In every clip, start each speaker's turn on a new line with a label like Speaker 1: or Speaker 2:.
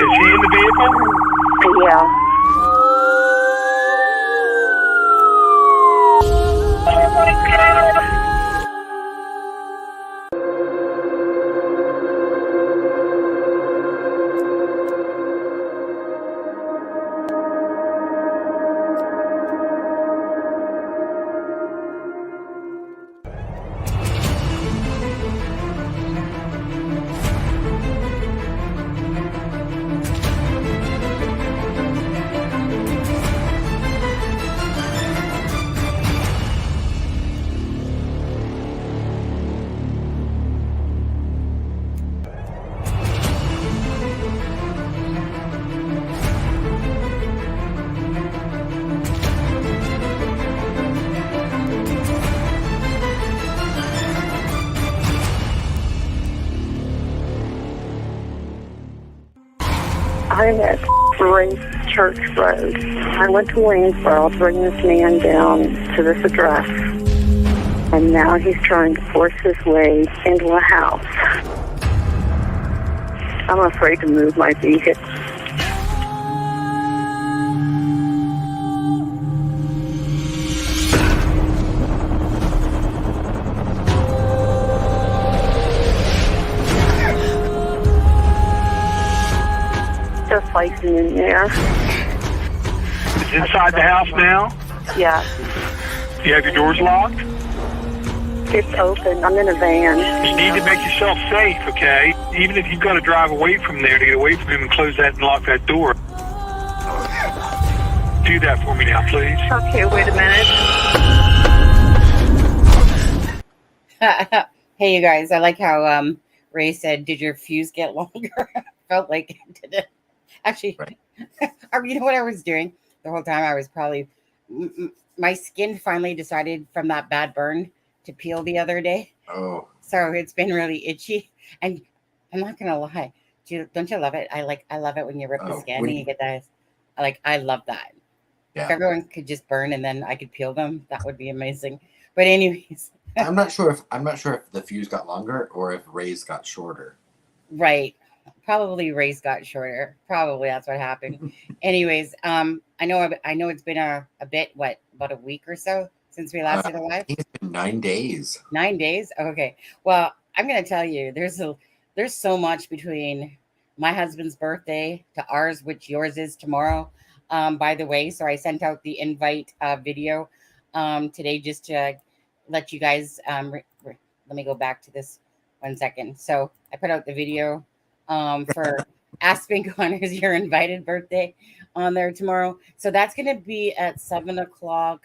Speaker 1: he in the vehicle?
Speaker 2: Yeah. Oh my God. I'm at Grace Church Road. I went to Waynesboro to bring this man down to this address. And now he's trying to force his way into a house. I'm afraid to move my vehicle. Just fighting in there.
Speaker 1: It's inside the house now?
Speaker 2: Yeah,
Speaker 1: You have your doors locked?
Speaker 2: it's open. I'm in a van.
Speaker 1: You need to make yourself safe, okay? Even if you've got to drive away from there to get away from him and close that and lock that door. Do that for me now, please.
Speaker 2: Okay, wait a minute.
Speaker 3: Hey, you guys. I like how Ray said, "Did your fuse get longer?" Felt like it did. Actually,
Speaker 4: Right.
Speaker 3: you know what I was doing the whole time? I was probably my skin finally decided from that bad burn to peel the other day,
Speaker 4: Oh,
Speaker 3: so it's been really itchy. And I'm not gonna lie, don't you love it? I love it when you rip the
Speaker 4: Oh,
Speaker 3: skin
Speaker 4: when
Speaker 3: and you get that. I love that.
Speaker 4: yeah.
Speaker 3: If everyone could just burn and then I could peel them, that would be amazing. But anyways,
Speaker 4: I'm not sure if the fuse got longer or if Ray's got shorter.
Speaker 3: right. Probably Ray's got shorter. Probably that's what happened. Anyways, I know it's been a bit, about a week or so since we last did a
Speaker 4: I
Speaker 3: live.
Speaker 4: think it's been 9 days.
Speaker 3: 9 days. Okay. Well, I'm gonna tell you, there's so much between my husband's birthday to ours, which yours is tomorrow. By the way, so I sent out the invite video today just to let you guys. Let me go back to this 1 second. So I put out the video for Aspen Connor's your invited birthday on there tomorrow. So that's going to be at 7:00.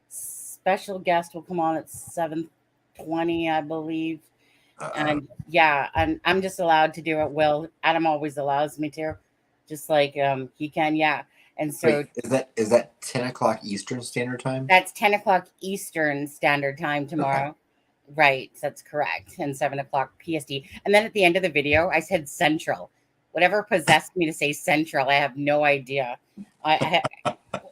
Speaker 3: Special guest will come on at 7:20, I believe. And yeah, and I'm just allowed to do it. Will Adam always allows me to, just like he can. Yeah. And so
Speaker 4: Wait, is that 10 o'clock Eastern Standard Time?
Speaker 3: that's 10:00 Eastern Standard Time tomorrow.
Speaker 4: Okay.
Speaker 3: Right, that's correct. And 7:00 PST. And then at the end of the video, I said Central. Whatever possessed me to say Central, I have no idea.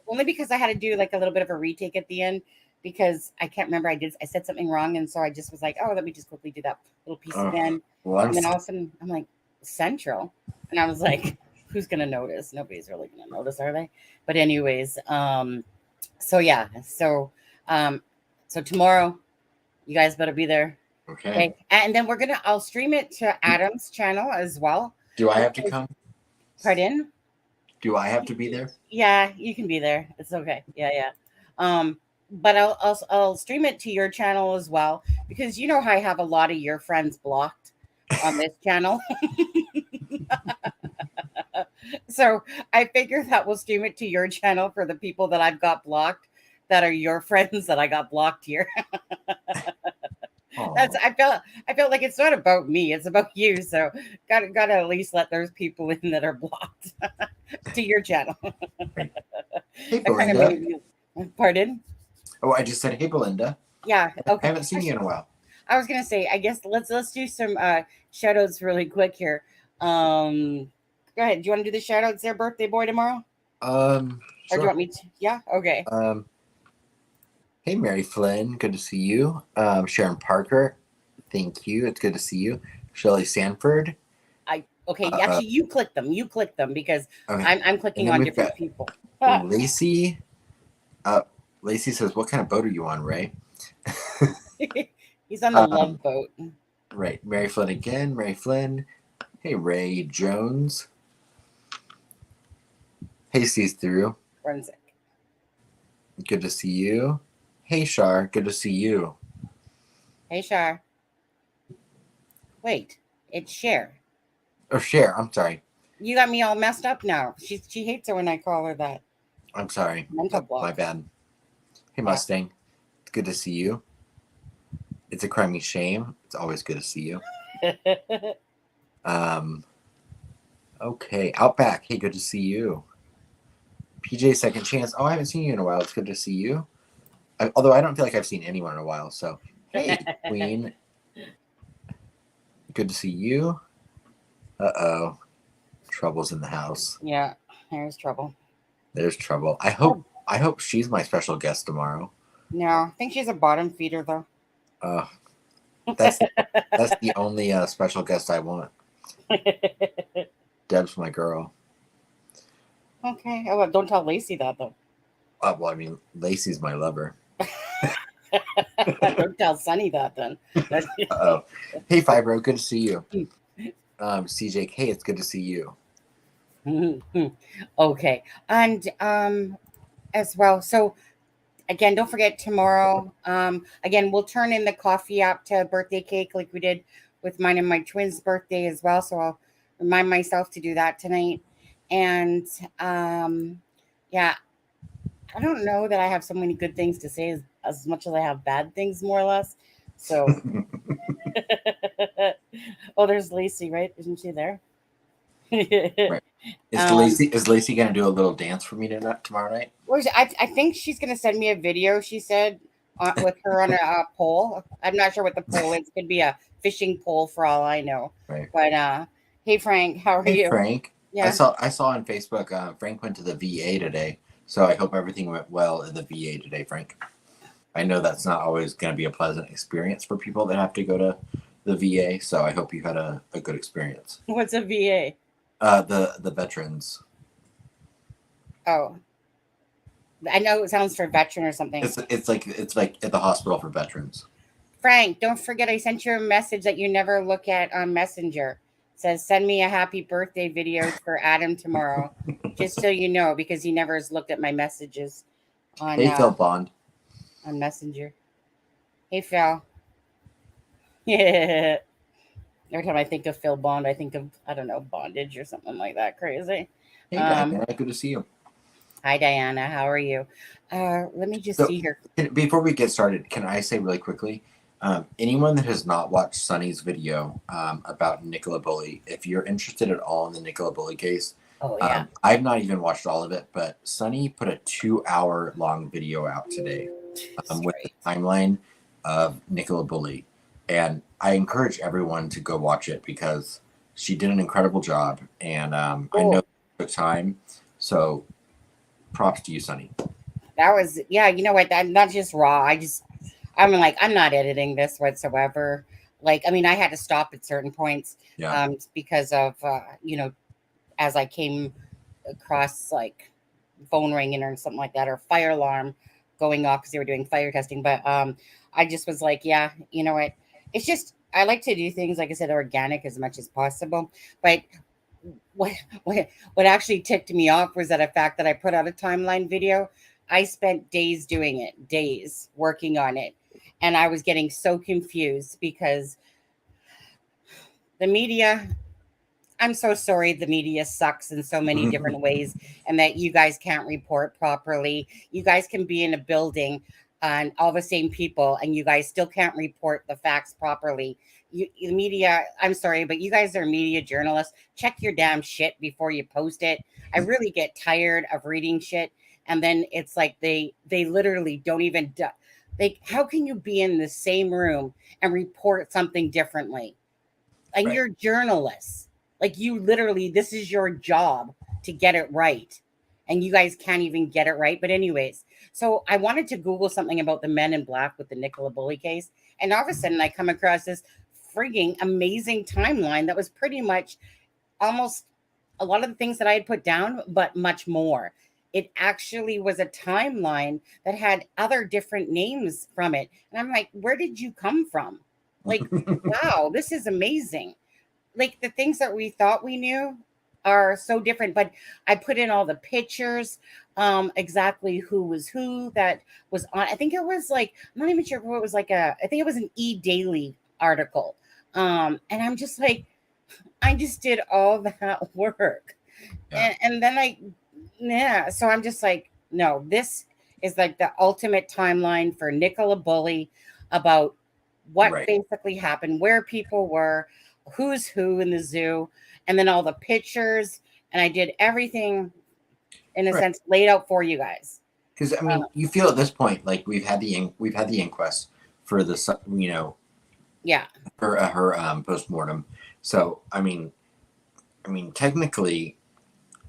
Speaker 3: Only because I had to do like a little bit of a retake at the end because I can't remember. I said something wrong, and so I just was like, oh, let me just quickly do that little piece again.
Speaker 4: Well,
Speaker 3: And then all of a sudden, I'm like, Central, and I was like, who's gonna notice? Nobody's really gonna notice, are they? But anyways, so yeah, so tomorrow. You guys better be there.
Speaker 4: Okay.
Speaker 3: And then I'll stream it to Adam's channel as well.
Speaker 4: Do I have to come?
Speaker 3: Pardon?
Speaker 4: Do I have to be there?
Speaker 3: Yeah, you can be there. It's okay. Yeah. But I'll stream it to your channel as well because you know how I have a lot of your friends blocked on this channel. So I figure that we'll stream it to your channel for the people that I've got blocked that are your friends that I got blocked here. I felt like it's not about me, it's about you. So gotta at least let those people in that are blocked to your channel.
Speaker 4: Hey, Belinda.
Speaker 3: Pardon?
Speaker 4: Oh, I just said, hey, Belinda.
Speaker 3: Yeah. Okay.
Speaker 4: I haven't seen you in a while.
Speaker 3: I was gonna say, I guess let's do some shout outs really quick here. Go ahead. Do you want to do the shout outs there, birthday boy, tomorrow?
Speaker 4: Sure.
Speaker 3: Or do you want me to? Yeah. Okay.
Speaker 4: Hey, Mary Flynn. Good to see you. Sharon Parker. Thank you. It's good to see you. Shelley Sanford.
Speaker 3: Okay, actually, you click them. You click them because
Speaker 4: Okay.
Speaker 3: I'm clicking on different people.
Speaker 4: Lacey. Lacey says, "What kind of boat are you on, Ray?"
Speaker 3: He's on the love boat.
Speaker 4: Right. Mary Flynn again. Mary Flynn. Hey, Ray Jones. Hey, sees through.
Speaker 3: Forensic.
Speaker 4: Good to see you. Hey, Shar. Good to see you.
Speaker 3: Hey, Shar. Wait, it's Cher.
Speaker 4: Or Cher. I'm sorry.
Speaker 3: You got me all messed up now. She hates it when I call her that.
Speaker 4: I'm sorry.
Speaker 3: Mental block.
Speaker 4: My bad. Hey, Mustang. It's good to see you. It's a crimey shame. It's always good to see you. Okay. Outback. Hey, good to see you. PJ Second Chance. Oh, I haven't seen you in a while. It's good to see you. Although I don't feel like I've seen anyone in a while. So, hey, Queen. Good to see you. Uh-oh. Trouble's in the house.
Speaker 3: Yeah, there's trouble.
Speaker 4: There's trouble. I hope she's my special guest tomorrow.
Speaker 3: No, I think she's a bottom feeder though.
Speaker 4: That's the only special guest I want. Deb's my girl.
Speaker 3: Okay. Oh, well, don't tell Lacey that though.
Speaker 4: Well, I mean, Lacey's my lover.
Speaker 3: Don't tell Sunny that then.
Speaker 4: Uh-oh. Hey, Fibro, good to see you. CJ, hey, it's good to see you.
Speaker 3: Okay. And as well, so again, don't forget tomorrow. Again, we'll turn in the coffee app to birthday cake like we did with mine and my twins' birthday as well. So I'll remind myself to do that tonight. And yeah, I don't know that I have so many good things to say as much as I have bad things, more or less. So, oh, there's Lacey, right? Isn't she there?
Speaker 4: Right. Is Lacey gonna do a little dance for me tomorrow night?
Speaker 3: I think she's gonna send me a video. She said with her on a pole. I'm not sure what the pole is. Could be a fishing pole for all I know.
Speaker 4: Right.
Speaker 3: But hey, Frank, how are you?
Speaker 4: Frank.
Speaker 3: Yeah.
Speaker 4: I saw on Facebook. Frank went to the VA today, so I hope everything went well in the VA today, Frank. I know that's not always going to be a pleasant experience for people that have to go to the VA, so I hope you had a good experience.
Speaker 3: What's a VA?
Speaker 4: The veterans.
Speaker 3: Oh, I know it sounds for veteran or something.
Speaker 4: It's like at the hospital for veterans.
Speaker 3: Frank, don't forget I sent you a message that you never look at on Messenger. It says send me a happy birthday video for Adam tomorrow, just so you know, because he never has looked at my messages on
Speaker 4: Phil Bond
Speaker 3: on Messenger. Hey Phil. Yeah. Every time I think of Phil Bond, I think of, I don't know, bondage or something like that. Crazy.
Speaker 4: Hey, Diana, good to see you.
Speaker 3: Hi, Diana. How are you? Let me just see here.
Speaker 4: Before we get started, can I say really quickly, anyone that has not watched Sunny's video about Nicola Bulley, if you're interested at all in the Nicola Bulley case, I've not even watched all of it, but Sunny put a 2-hour long video out today with the timeline of Nicola Bulley. And I encourage everyone to go watch it because she did an incredible job. And I know it took time. So props to you, Sunny.
Speaker 3: That was, yeah, you know what? That's just raw. I'm like, I'm not editing this whatsoever. Like, I mean, I had to stop at certain points because of, as I came across like phone ringing or something like that, or fire alarm going off because they were doing fire testing. But I just was like, yeah, you know what? It's just, I like to do things, like I said, organic as much as possible. But what actually ticked me off was that the fact that I put out a timeline video. I spent days doing it, days working on it. And I was getting so confused because the media, I'm so sorry, the media sucks in so many different ways, and that you guys can't report properly. You guys can be in a building and all the same people, and you guys still can't report the facts properly. The media, I'm sorry, but you guys are media journalists. Check your damn shit before you post it. I really get tired of reading shit, and then it's like they literally don't even how can you be in the same room and report something differently? And you're journalists. Like, you literally, this is your job to get it right. And you guys can't even get it right. But anyways, so I wanted to Google something about the Men in Black with the Nicola Bulley case. And all of a sudden I come across this frigging amazing timeline that was pretty much almost a lot of the things that I had put down, but much more. It actually was a timeline that had other different names from it. And I'm like, where did you come from? Like, wow, this is amazing. Like the things that we thought we knew are so different. But I put in all the pictures, exactly who was who that was on. I think it was like, I'm not even sure what it was like I think it was an E Daily article. And I'm just like, I just did all that work.
Speaker 4: Yeah.
Speaker 3: And then so I'm just like, no, this is like the ultimate timeline for Nicola Bulley about what
Speaker 4: Right.
Speaker 3: basically happened, where people were, who's who in the zoo, and then all the pictures. And I did everything in a
Speaker 4: Right.
Speaker 3: sense laid out for you guys.
Speaker 4: Because I mean, you feel at this point like we've had the inquest for the
Speaker 3: Yeah.
Speaker 4: for her postmortem. So I mean technically,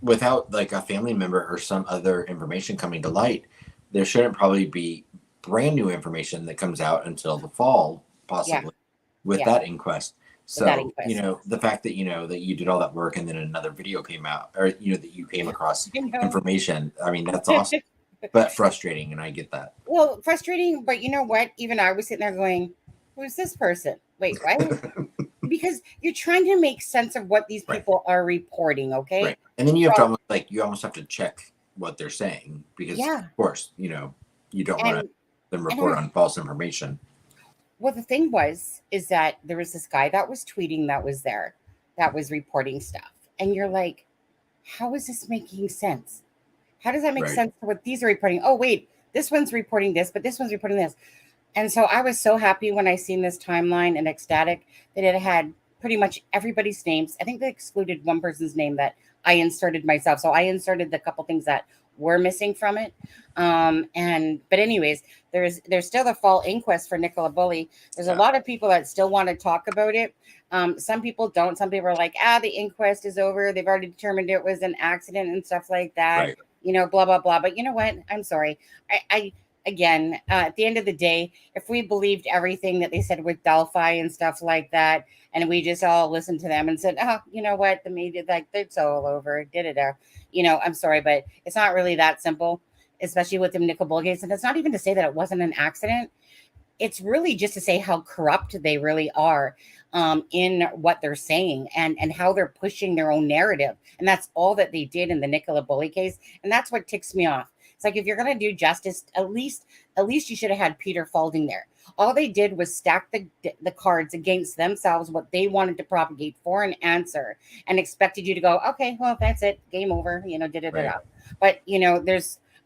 Speaker 4: without like a family member or some other information coming to light, there shouldn't probably be brand new information that comes out until the fall, possibly, with that inquest. So, the fact that, that you did all that work and then another video came out, or, that you came across information, I mean, that's awesome, but frustrating. And I get that.
Speaker 3: Well, frustrating, but you know what? Even I was sitting there going, who's this person? Wait, what? Because you're trying to make sense of what these people are reporting, okay?
Speaker 4: Right. And then you have to almost have to check what they're saying because, of course, you don't want them report on false information.
Speaker 3: Well, the thing is that there was this guy that was tweeting that was reporting stuff. And you're like, how is this making sense? How does that make sense to what these are reporting? Oh, wait, this one's reporting this, but this one's reporting this. And so I was so happy when I seen this timeline and ecstatic that it had pretty much everybody's names. I think they excluded one person's name that I inserted myself. So I inserted the couple things that were missing from it. But anyways, there's still the fall inquest for Nicola Bulley. There's a lot of people that still want to talk about it. Some people don't. Some people are like, the inquest is over. They've already determined it was an accident and stuff like that. Blah, blah, blah. But you know what? I'm sorry. Again, at the end of the day, if we believed everything that they said with Delphi and stuff like that, and we just all listened to them and said, you know what, the media, like, it's all over, I'm sorry, but it's not really that simple, especially with the Nicola Bulley case. And it's not even to say that it wasn't an accident. It's really just to say how corrupt they really are in what they're saying and how they're pushing their own narrative. And that's all that they did in the Nicola Bulley case. And that's what ticks me off. It's like, if you're going to do justice, at least you should have had Peter Falding there. All they did was stack the cards against themselves, what they wanted to propagate for an answer, and expected you to go, okay, well, that's it, game over, But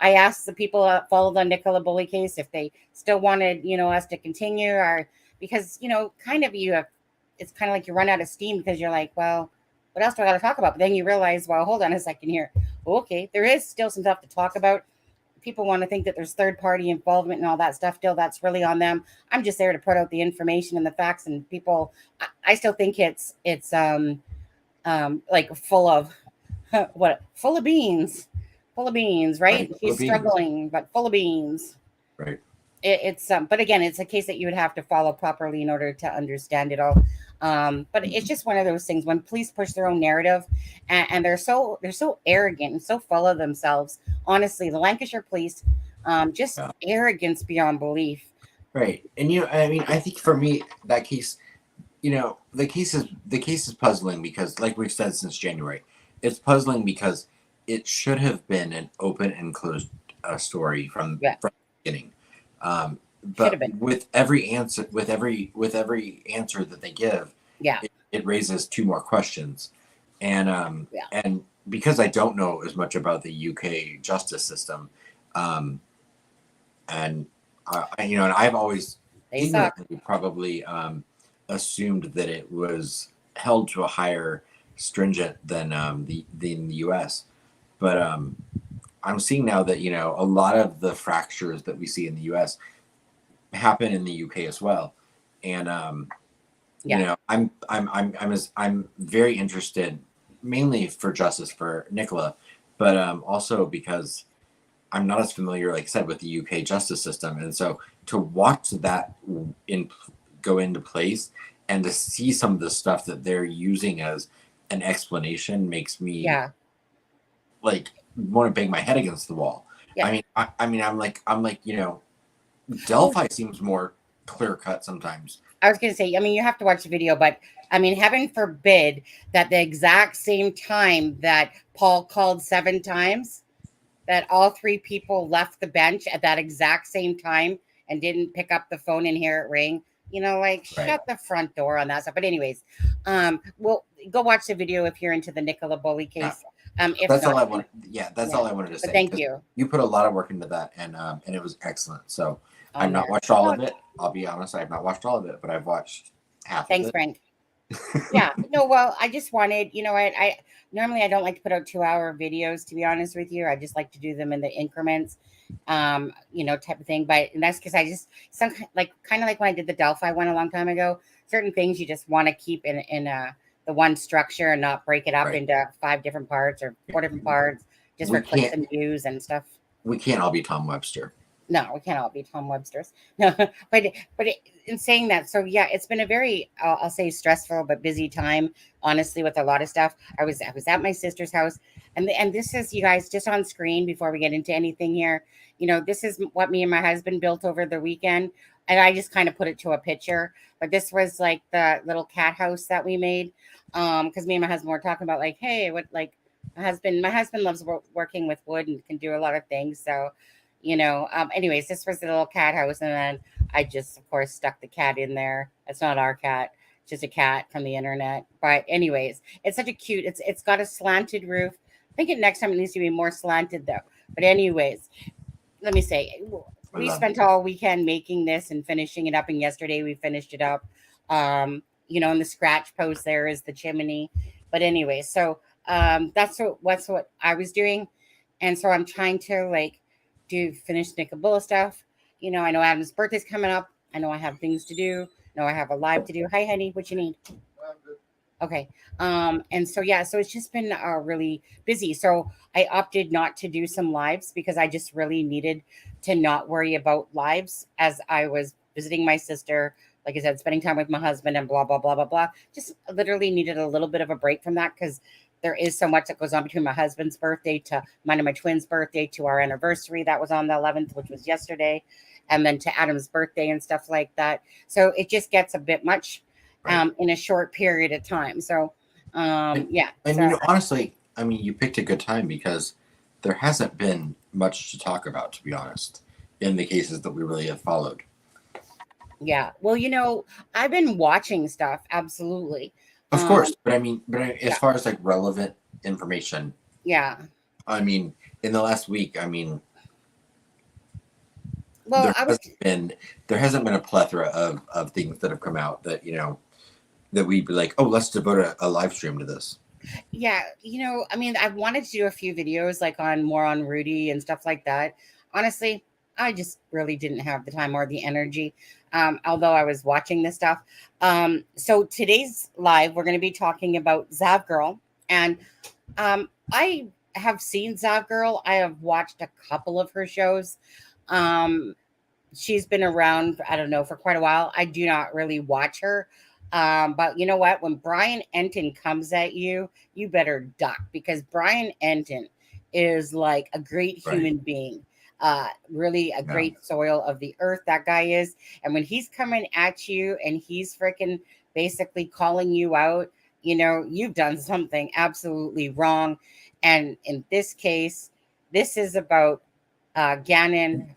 Speaker 3: I asked the people that followed the Nicola Bulley case if they still wanted, us to continue, or because it's kind of like you run out of steam because you're like, well, what else do I got to talk about? But then you realize, well, hold on a second here. Okay, there is still some stuff to talk about. People want to think that there's third-party involvement and all that stuff. Still, that's really on them. I'm just there to put out the information and the facts. And people, I still think it's like full of beans, right? She's struggling, but full of beans,
Speaker 4: right?
Speaker 3: It's but again, it's a case that you would have to follow properly in order to understand it all. But it's just one of those things when police push their own narrative and they're so arrogant and so full of themselves. Honestly, the Lancashire police, just arrogance beyond belief.
Speaker 4: Right. And I think for me, that case, the case is puzzling because, like we've said since January, it's puzzling because it should have been an open and closed story from the beginning. But with every answer that they give, it raises two more questions. And because I don't know as much about the UK justice system, and I've always probably assumed that it was held to a higher stringent than the US. But I'm seeing now that a lot of the fractures that we see in the US happen in the UK as well, and I'm very interested, mainly for justice for Nicola, but also because I'm not as familiar, like I said, with the UK justice system, and so to watch that go into place and to see some of the stuff that they're using as an explanation makes me
Speaker 3: Yeah.
Speaker 4: like want to bang my head against the wall.
Speaker 3: Yeah.
Speaker 4: I mean, I'm like, you know, Delphi seems more clear cut sometimes.
Speaker 3: I was going to say, I mean, you have to watch the video, but I mean, heaven forbid that the exact same time that Paul called 7 times, that all 3 people left the bench at that exact same time and didn't pick up the phone and hear it ring. You know, like
Speaker 4: Right.
Speaker 3: shut the front door on that stuff. But anyways, well, go watch the video if you're into the Nicola Bulley case. If
Speaker 4: that's
Speaker 3: not,
Speaker 4: all I want. Yeah, that's all I wanted to say.
Speaker 3: but thank you.
Speaker 4: You put a lot of work into that, and it was excellent. So I've not
Speaker 3: man.
Speaker 4: watched all of it. I'll be honest, I have not watched all of it, but I've watched half
Speaker 3: Thanks,
Speaker 4: of it.
Speaker 3: Frank. Yeah, no, well, I just wanted, you know what, I normally I don't like to put out 2-hour videos, to be honest with you. I just like to do them in the increments, you know, type of thing. But that's because I just like kind of like when I did the Delphi one a long time ago, certain things you just want to keep in the one structure and not break it up into 5 different parts or 4 different parts just for clicks and views and stuff.
Speaker 4: We can't all be Tom Webster.
Speaker 3: No, we can't all be Tom Websters. No, but in saying that, so yeah, it's been a very, I'll say, stressful but busy time. Honestly, with a lot of stuff. I was at my sister's house, and this is, you guys, just on screen before we get into anything here. You know, this is what me and my husband built over the weekend, and I just kind of put it to a picture. But this was like the little cat house that we made, because me and my husband were talking about like, hey, what like my husband loves working with wood and can do a lot of things, so. You know, anyways, this was the little cat house, and then I just, of course, stuck the cat in there. It's not our cat, it's just a cat from the internet. But anyways, it's such a cute. It's got a slanted roof. I think next time it needs to be more slanted though. But anyways, let me say, we spent all weekend making this and finishing it up, and yesterday we finished it up. You know, and the scratch post there is the chimney. But anyway, so that's what I was doing, and so I'm trying to like. Finish Nicola Bulley stuff. You know, I know Adam's birthday's coming up. I know I have things to do. I know I have a live to do. Hi, honey, what you need? Okay. And so yeah, so it's just been really busy. So I opted not to do some lives because I just really needed to not worry about lives as I was visiting my sister. Like I said, spending time with my husband and blah, blah, blah, blah, blah. Just literally needed a little bit of a break from that because there is so much that goes on between my husband's birthday to mine and my twins' birthday to our anniversary that was on the 11th, which was yesterday, and then to Adam's birthday and stuff like that. So it just gets a bit much in a short period of time. So, yeah.
Speaker 4: And
Speaker 3: so,
Speaker 4: you know, honestly, I mean, you picked a good time because there hasn't been much to talk about, to be honest, in the cases that we really have followed.
Speaker 3: Yeah. Well, you know, I've been watching stuff. Absolutely.
Speaker 4: Of course, but I mean, as far as like relevant information,
Speaker 3: yeah.
Speaker 4: I mean, in the last week, I mean,
Speaker 3: well,
Speaker 4: there hasn't been a plethora of things that have come out that, you know, that we'd be like, oh, let's devote a live stream to this.
Speaker 3: Yeah, you know, I mean, I wanted to do a few videos like on Rudy and stuff like that. Honestly, I just really didn't have the time or the energy. Although I was watching this stuff. So today's live, we're going to be talking about Zavgirl. And I have seen Zavgirl. I have watched a couple of her shows. She's been around, I don't know, for quite a while. I do not really watch her. But you know what? When Brian Entin comes at you, you better duck because Brian Entin is like a great human being. Really a great soil of the earth, that guy is. And when he's coming at you and he's freaking basically calling you out, you know, you've done something absolutely wrong. And in this case, this is about Gannon.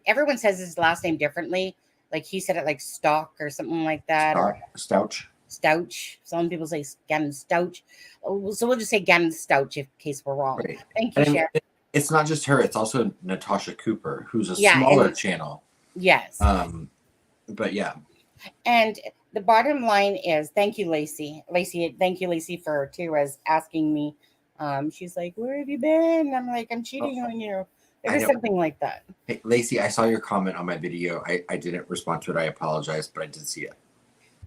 Speaker 3: Everyone says his last name differently. Like he said it like Stock or something like that.
Speaker 4: Stouch.
Speaker 3: Some people say Gannon Stouch. So we'll just say Gannon Stouch in case we're wrong.
Speaker 4: Right.
Speaker 3: Thank you, Sharon.
Speaker 4: It's not just her. It's also Natasha Cooper, who's a smaller channel.
Speaker 3: Yes.
Speaker 4: But yeah.
Speaker 3: And the bottom line is, thank you, Lacey. Thank you, Lacey, for as asking me. She's like, where have you been? I'm like, I'm cheating on you. It was something like that.
Speaker 4: Hey, Lacey, I saw your comment on my video. I didn't respond to it. I apologize, but I did see it.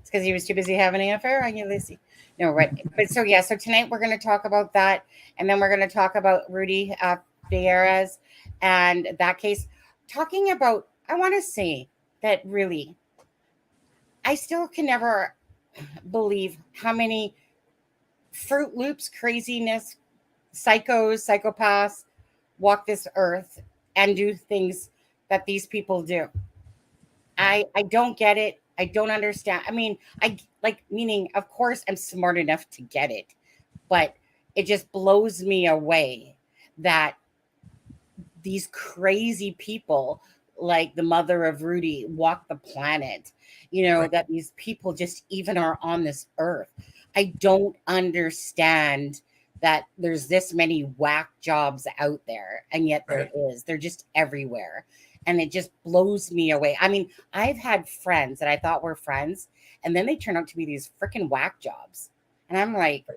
Speaker 3: It's because he was too busy having an affair on you, Lacey. No, right. But so tonight we're going to talk about that. And then we're going to talk about Rudy Farias and that case. Talking about, I want to say that really, I still can never believe how many Fruit Loops, craziness, psychos, psychopaths walk this earth and do things that these people do. I don't get it. I don't understand. I mean, I like, meaning, of course, I'm smart enough to get it, but it just blows me away that these crazy people like the mother of Rudy walk the planet,
Speaker 4: Right.
Speaker 3: that these people just even are on this earth. I don't understand that there's this many whack jobs out there, and yet there
Speaker 4: Right.
Speaker 3: is. They're just everywhere. And it just blows me away. I mean, I've had friends that I thought were friends, and then they turn out to be these freaking whack jobs. And I'm like,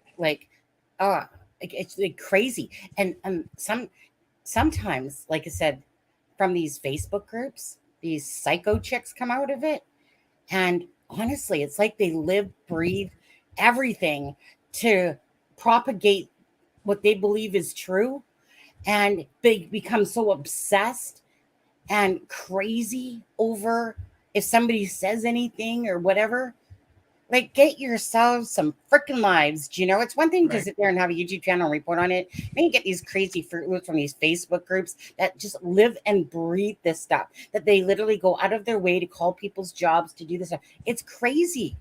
Speaker 3: oh, it's like crazy. And sometimes, like I said, from these Facebook groups, these psycho chicks come out of it. And honestly, it's like they live, breathe everything to propagate what they believe is true. And they become so obsessed and crazy over if somebody says anything or whatever. Like, get yourselves some freaking lives. Do you know? It's one thing to
Speaker 4: Right.
Speaker 3: sit there and have a YouTube channel and report on it. Then you get these crazy Fruit Loops from these Facebook groups that just live and breathe this stuff, that they literally go out of their way to call people's jobs to do this stuff. It's crazy.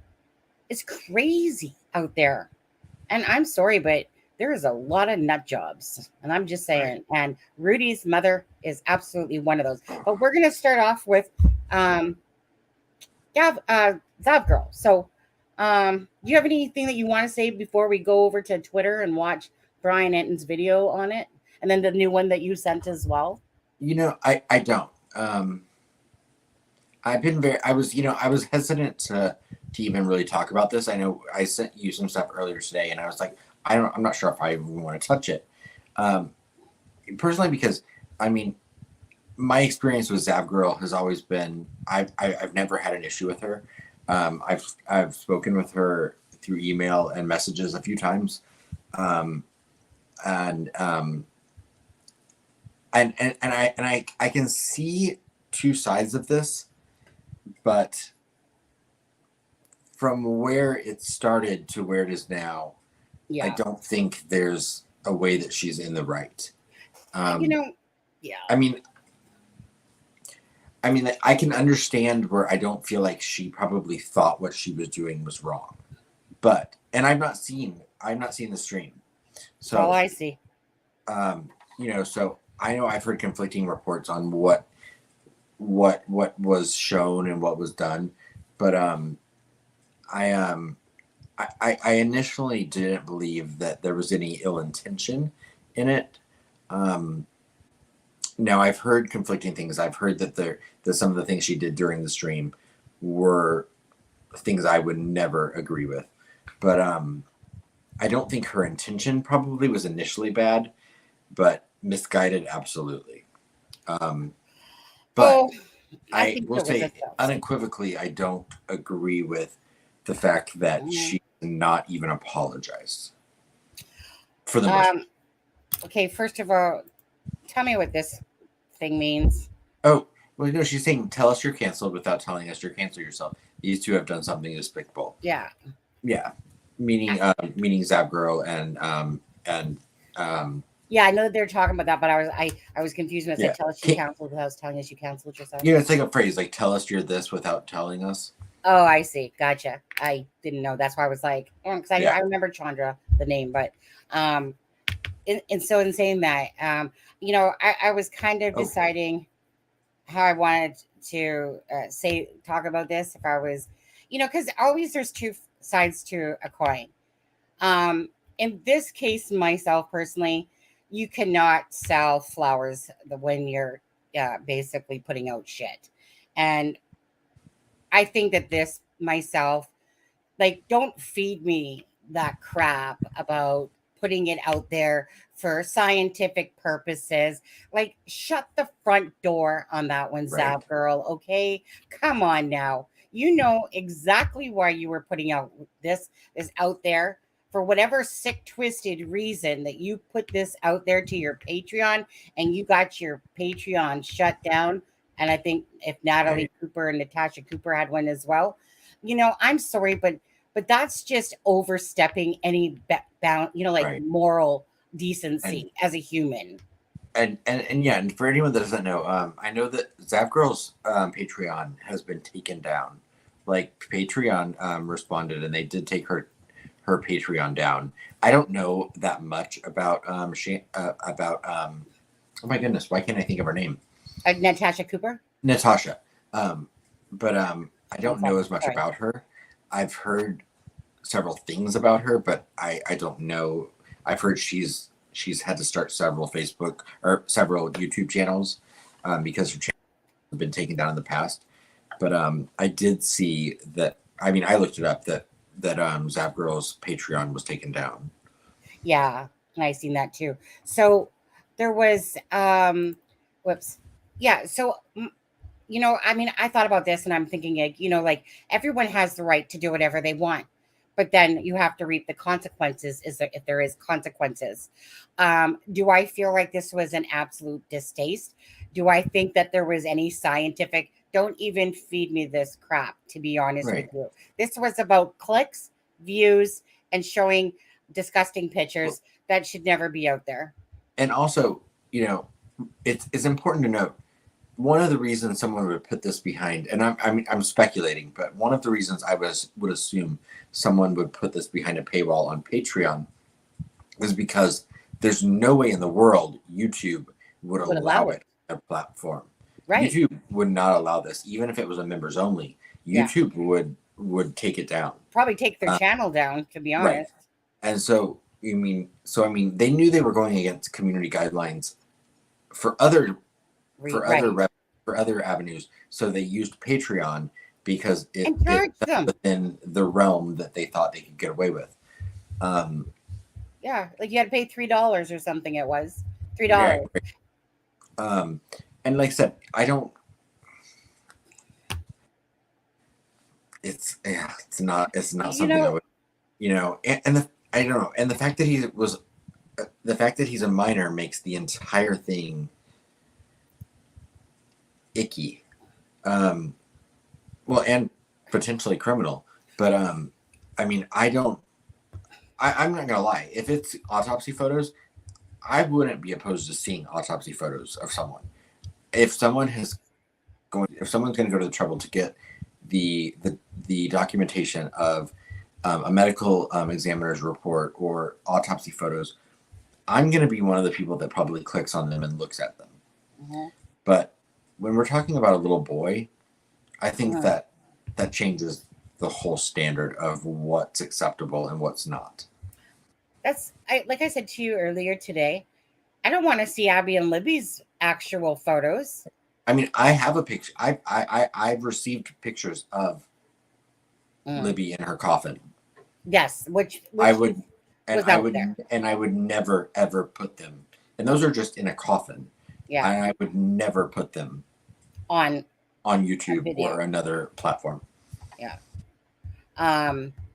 Speaker 3: It's crazy out there. And I'm sorry, but there is a lot of nut jobs. And I'm just saying.
Speaker 4: Right.
Speaker 3: And Rudy's mother is absolutely one of those. But we're going to start off with Zavgirl. So, do you have anything that you want to say before we go over to Twitter and watch Brian Entin's video on it, and then the new one that you sent as well?
Speaker 4: I don't. I was hesitant to even really talk about this. I know I sent you some stuff earlier today, and I was like, I'm not sure if I even want to touch it. Personally, because I mean, my experience with Zavgirl has always been, I've never had an issue with her. I've spoken with her through email and messages a few times, and I can see two sides of this, but from where it started to where it is now, I don't think there's a way that she's in the right.
Speaker 3: Yeah.
Speaker 4: I mean, I can understand where I don't feel like she probably thought what she was doing was wrong, and I've not seen the stream, so
Speaker 3: I see.
Speaker 4: So I know I've heard conflicting reports on what was shown and what was done, but I initially didn't believe that there was any ill intention in it. Now I've heard conflicting things. I've heard that some of the things she did during the stream were things I would never agree with, but I don't think her intention probably was initially bad, but misguided, absolutely. But I will say unequivocally, I don't agree with the fact that she not even apologized for the most.
Speaker 3: Okay, first of all, tell me what this thing means.
Speaker 4: Oh, well, she's saying, tell us you're canceled without telling us you're canceled yourself. These two have done something despicable.
Speaker 3: Yeah.
Speaker 4: Yeah. Meaning Zavgirl and
Speaker 3: yeah, I know that they're talking about that, but I was confused when I said tell us you canceled without telling us you canceled yourself.
Speaker 4: Yeah, it's like a phrase, like tell us you're this without telling us.
Speaker 3: Oh, I see. Gotcha. I didn't know. That's why I was like, because I remember Chandra, the name, but and so in saying that, I was kind of deciding how I wanted to talk about this. If I was, because always there's two sides to a coin. In this case, myself personally, you cannot sell flowers when you're basically putting out shit. And I think that this myself, like, don't feed me that crap about putting it out there for scientific purposes. Like, shut the front door on that one,
Speaker 4: Right.
Speaker 3: Zavgirl. Okay, come on now. You know exactly why you were putting out this out there. For whatever sick, twisted reason that you put this out there to your Patreon, and you got your Patreon shut down. And I think if Natalie Cooper and Natasha Cooper had one as well, I'm sorry, but but that's just overstepping any bound, like
Speaker 4: Right.
Speaker 3: moral decency as a human.
Speaker 4: And yeah, and for anyone that doesn't know, I know that Zavgirl's Patreon has been taken down. Like Patreon responded, and they did take her Patreon down. I don't know that much about oh my goodness, why can't I think of her name?
Speaker 3: Natasha Cooper.
Speaker 4: Natasha. But I don't know as much about her. I've heard several things about her, but I don't know. I've heard she's had to start several Facebook or several YouTube channels because her channel has been taken down in the past. But I did see that. I mean, I looked it up that Zavgirl's Patreon was taken down.
Speaker 3: Yeah, and I seen that too. So there was whoops. Yeah, so I mean, I thought about this and I'm thinking like everyone has the right to do whatever they want. But then you have to reap the consequences if there is consequences. Do I feel like this was an absolute distaste? Do I think that there was any scientific? Don't even feed me this crap, to be honest with you. This was about clicks, views, and showing disgusting pictures that should never be out there.
Speaker 4: And also, it's important to note, one of the reasons someone would put this behind, and I'm speculating, but one of the reasons I would assume someone would put this behind a paywall on Patreon is because there's no way in the world YouTube would allow it on a platform.
Speaker 3: Right.
Speaker 4: YouTube would not allow this, even if it was a members only. YouTube would take it down.
Speaker 3: Probably take their channel down, to be honest.
Speaker 4: Right. And so they knew they were going against community guidelines for other avenues. So they used Patreon because it fell within the realm that they thought they could get away with.
Speaker 3: Yeah, like you had to pay $3 or something. It was $3.
Speaker 4: Right. And like I said, I don't. It's not something I would, and I don't know, and the fact that he's a minor makes the entire thing icky, well, and potentially criminal. But I mean, I'm not gonna lie. If it's autopsy photos, I wouldn't be opposed to seeing autopsy photos of someone. If someone's going to go to the trouble to get the documentation of a medical examiner's report or autopsy photos, I'm going to be one of the people that probably clicks on them and looks at them. Mm-hmm. But when we're talking about a little boy, I think that changes the whole standard of what's acceptable and what's not.
Speaker 3: Like I said to you earlier today, I don't want to see Abby and Libby's actual photos.
Speaker 4: I mean, I have a picture. I've received pictures of Libby in her coffin.
Speaker 3: Yes, which
Speaker 4: I would never ever put them. And those are just in a coffin. Yeah, and I would never put them on YouTube or another platform.
Speaker 3: Yeah.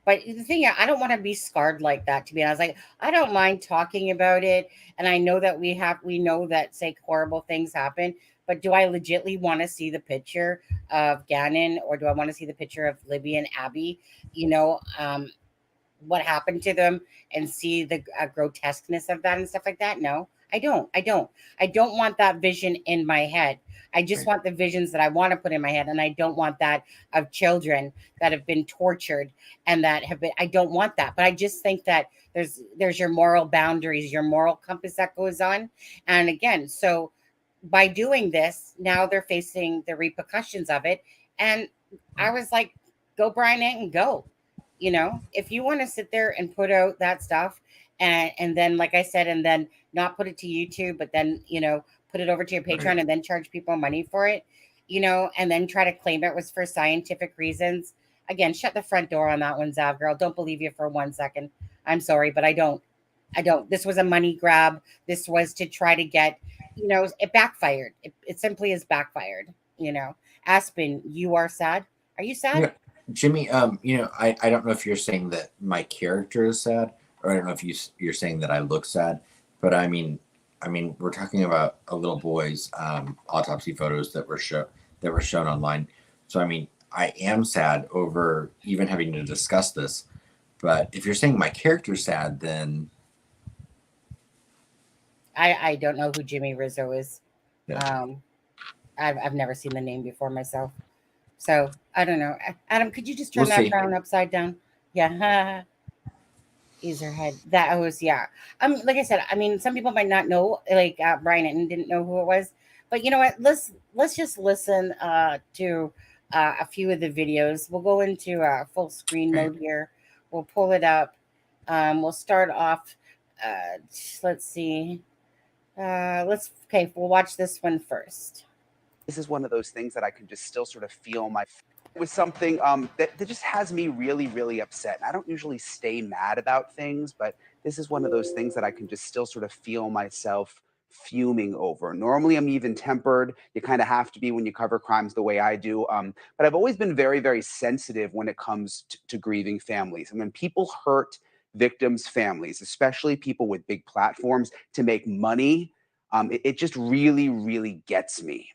Speaker 3: But the thing, I don't want to be scarred like that, to be honest. Like, I don't mind talking about it. And I know that we know that horrible things happen, but do I legitimately want to see the picture of Gannon, or do I want to see the picture of Libby and Abby, what happened to them, and see the grotesqueness of that and stuff like that? No, I don't want that vision in my head. I just want the visions that I want to put in my head. And I don't want that of children that have been tortured and I don't want that. But I just think that there's your moral boundaries, your moral compass that goes on. And again, so by doing this, now they're facing the repercussions of it. And I was like, go Brian and go, if you want to sit there and put out that stuff and then, like I said, and then not put it to YouTube, but then, put it over to your Patreon and then charge people money for it, and then try to claim it was for scientific reasons. Again, shut the front door on that one, Zavgirl. Don't believe you for 1 second. I'm sorry, but I don't. This was a money grab. This was to try to get, it backfired. It simply is backfired, Aspen, you are sad. Are you sad?
Speaker 4: Yeah. Jimmy, I don't know if you're saying that my character is sad, or I don't know if you're saying that I look sad, but I mean, we're talking about a little boy's autopsy photos that were shown online. So I mean, I am sad over even having to discuss this. But if you're saying my character's sad, then
Speaker 3: I don't know who Jimmy Rizzo is.
Speaker 4: yeah.
Speaker 3: I've never seen the name before myself, so I don't know. Adam, could you just turn
Speaker 4: We'll
Speaker 3: that
Speaker 4: see.
Speaker 3: frown upside down? Yeah. Ease her head. That was, yeah. Like I said, I mean, some people might not know, like Brian Entin didn't know who it was, but you know what? Let's just listen to a few of the videos. We'll go into full screen mode here. We'll pull it up. We'll start off. Let's see. We'll watch this one first.
Speaker 5: This is one of those things that I can just still sort of feel my. It was something that just has me really, really upset. I don't usually stay mad about things, but this is one of those things that I can just still sort of feel myself fuming over. Normally, I'm even tempered. You kind of have to be when you cover crimes the way I do. But I've always been very, very sensitive when it comes to grieving families. And when people hurt victims' families, especially people with big platforms to make money, it just really, really gets me.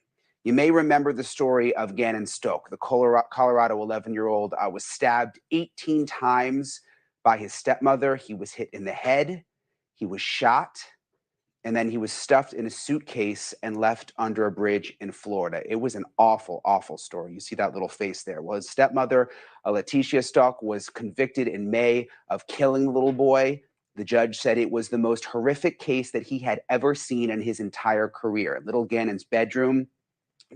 Speaker 5: You may remember the story of Gannon Stoke, the Colorado 11-year-old was stabbed 18 times by his stepmother. He was hit in the head, he was shot, and then he was stuffed in a suitcase and left under a bridge in Florida. It was an awful, awful story. You see that little face there. Well, his stepmother, Letitia Stoke, was convicted in May of killing the little boy. The judge said it was the most horrific case that he had ever seen in his entire career. Little Gannon's bedroom,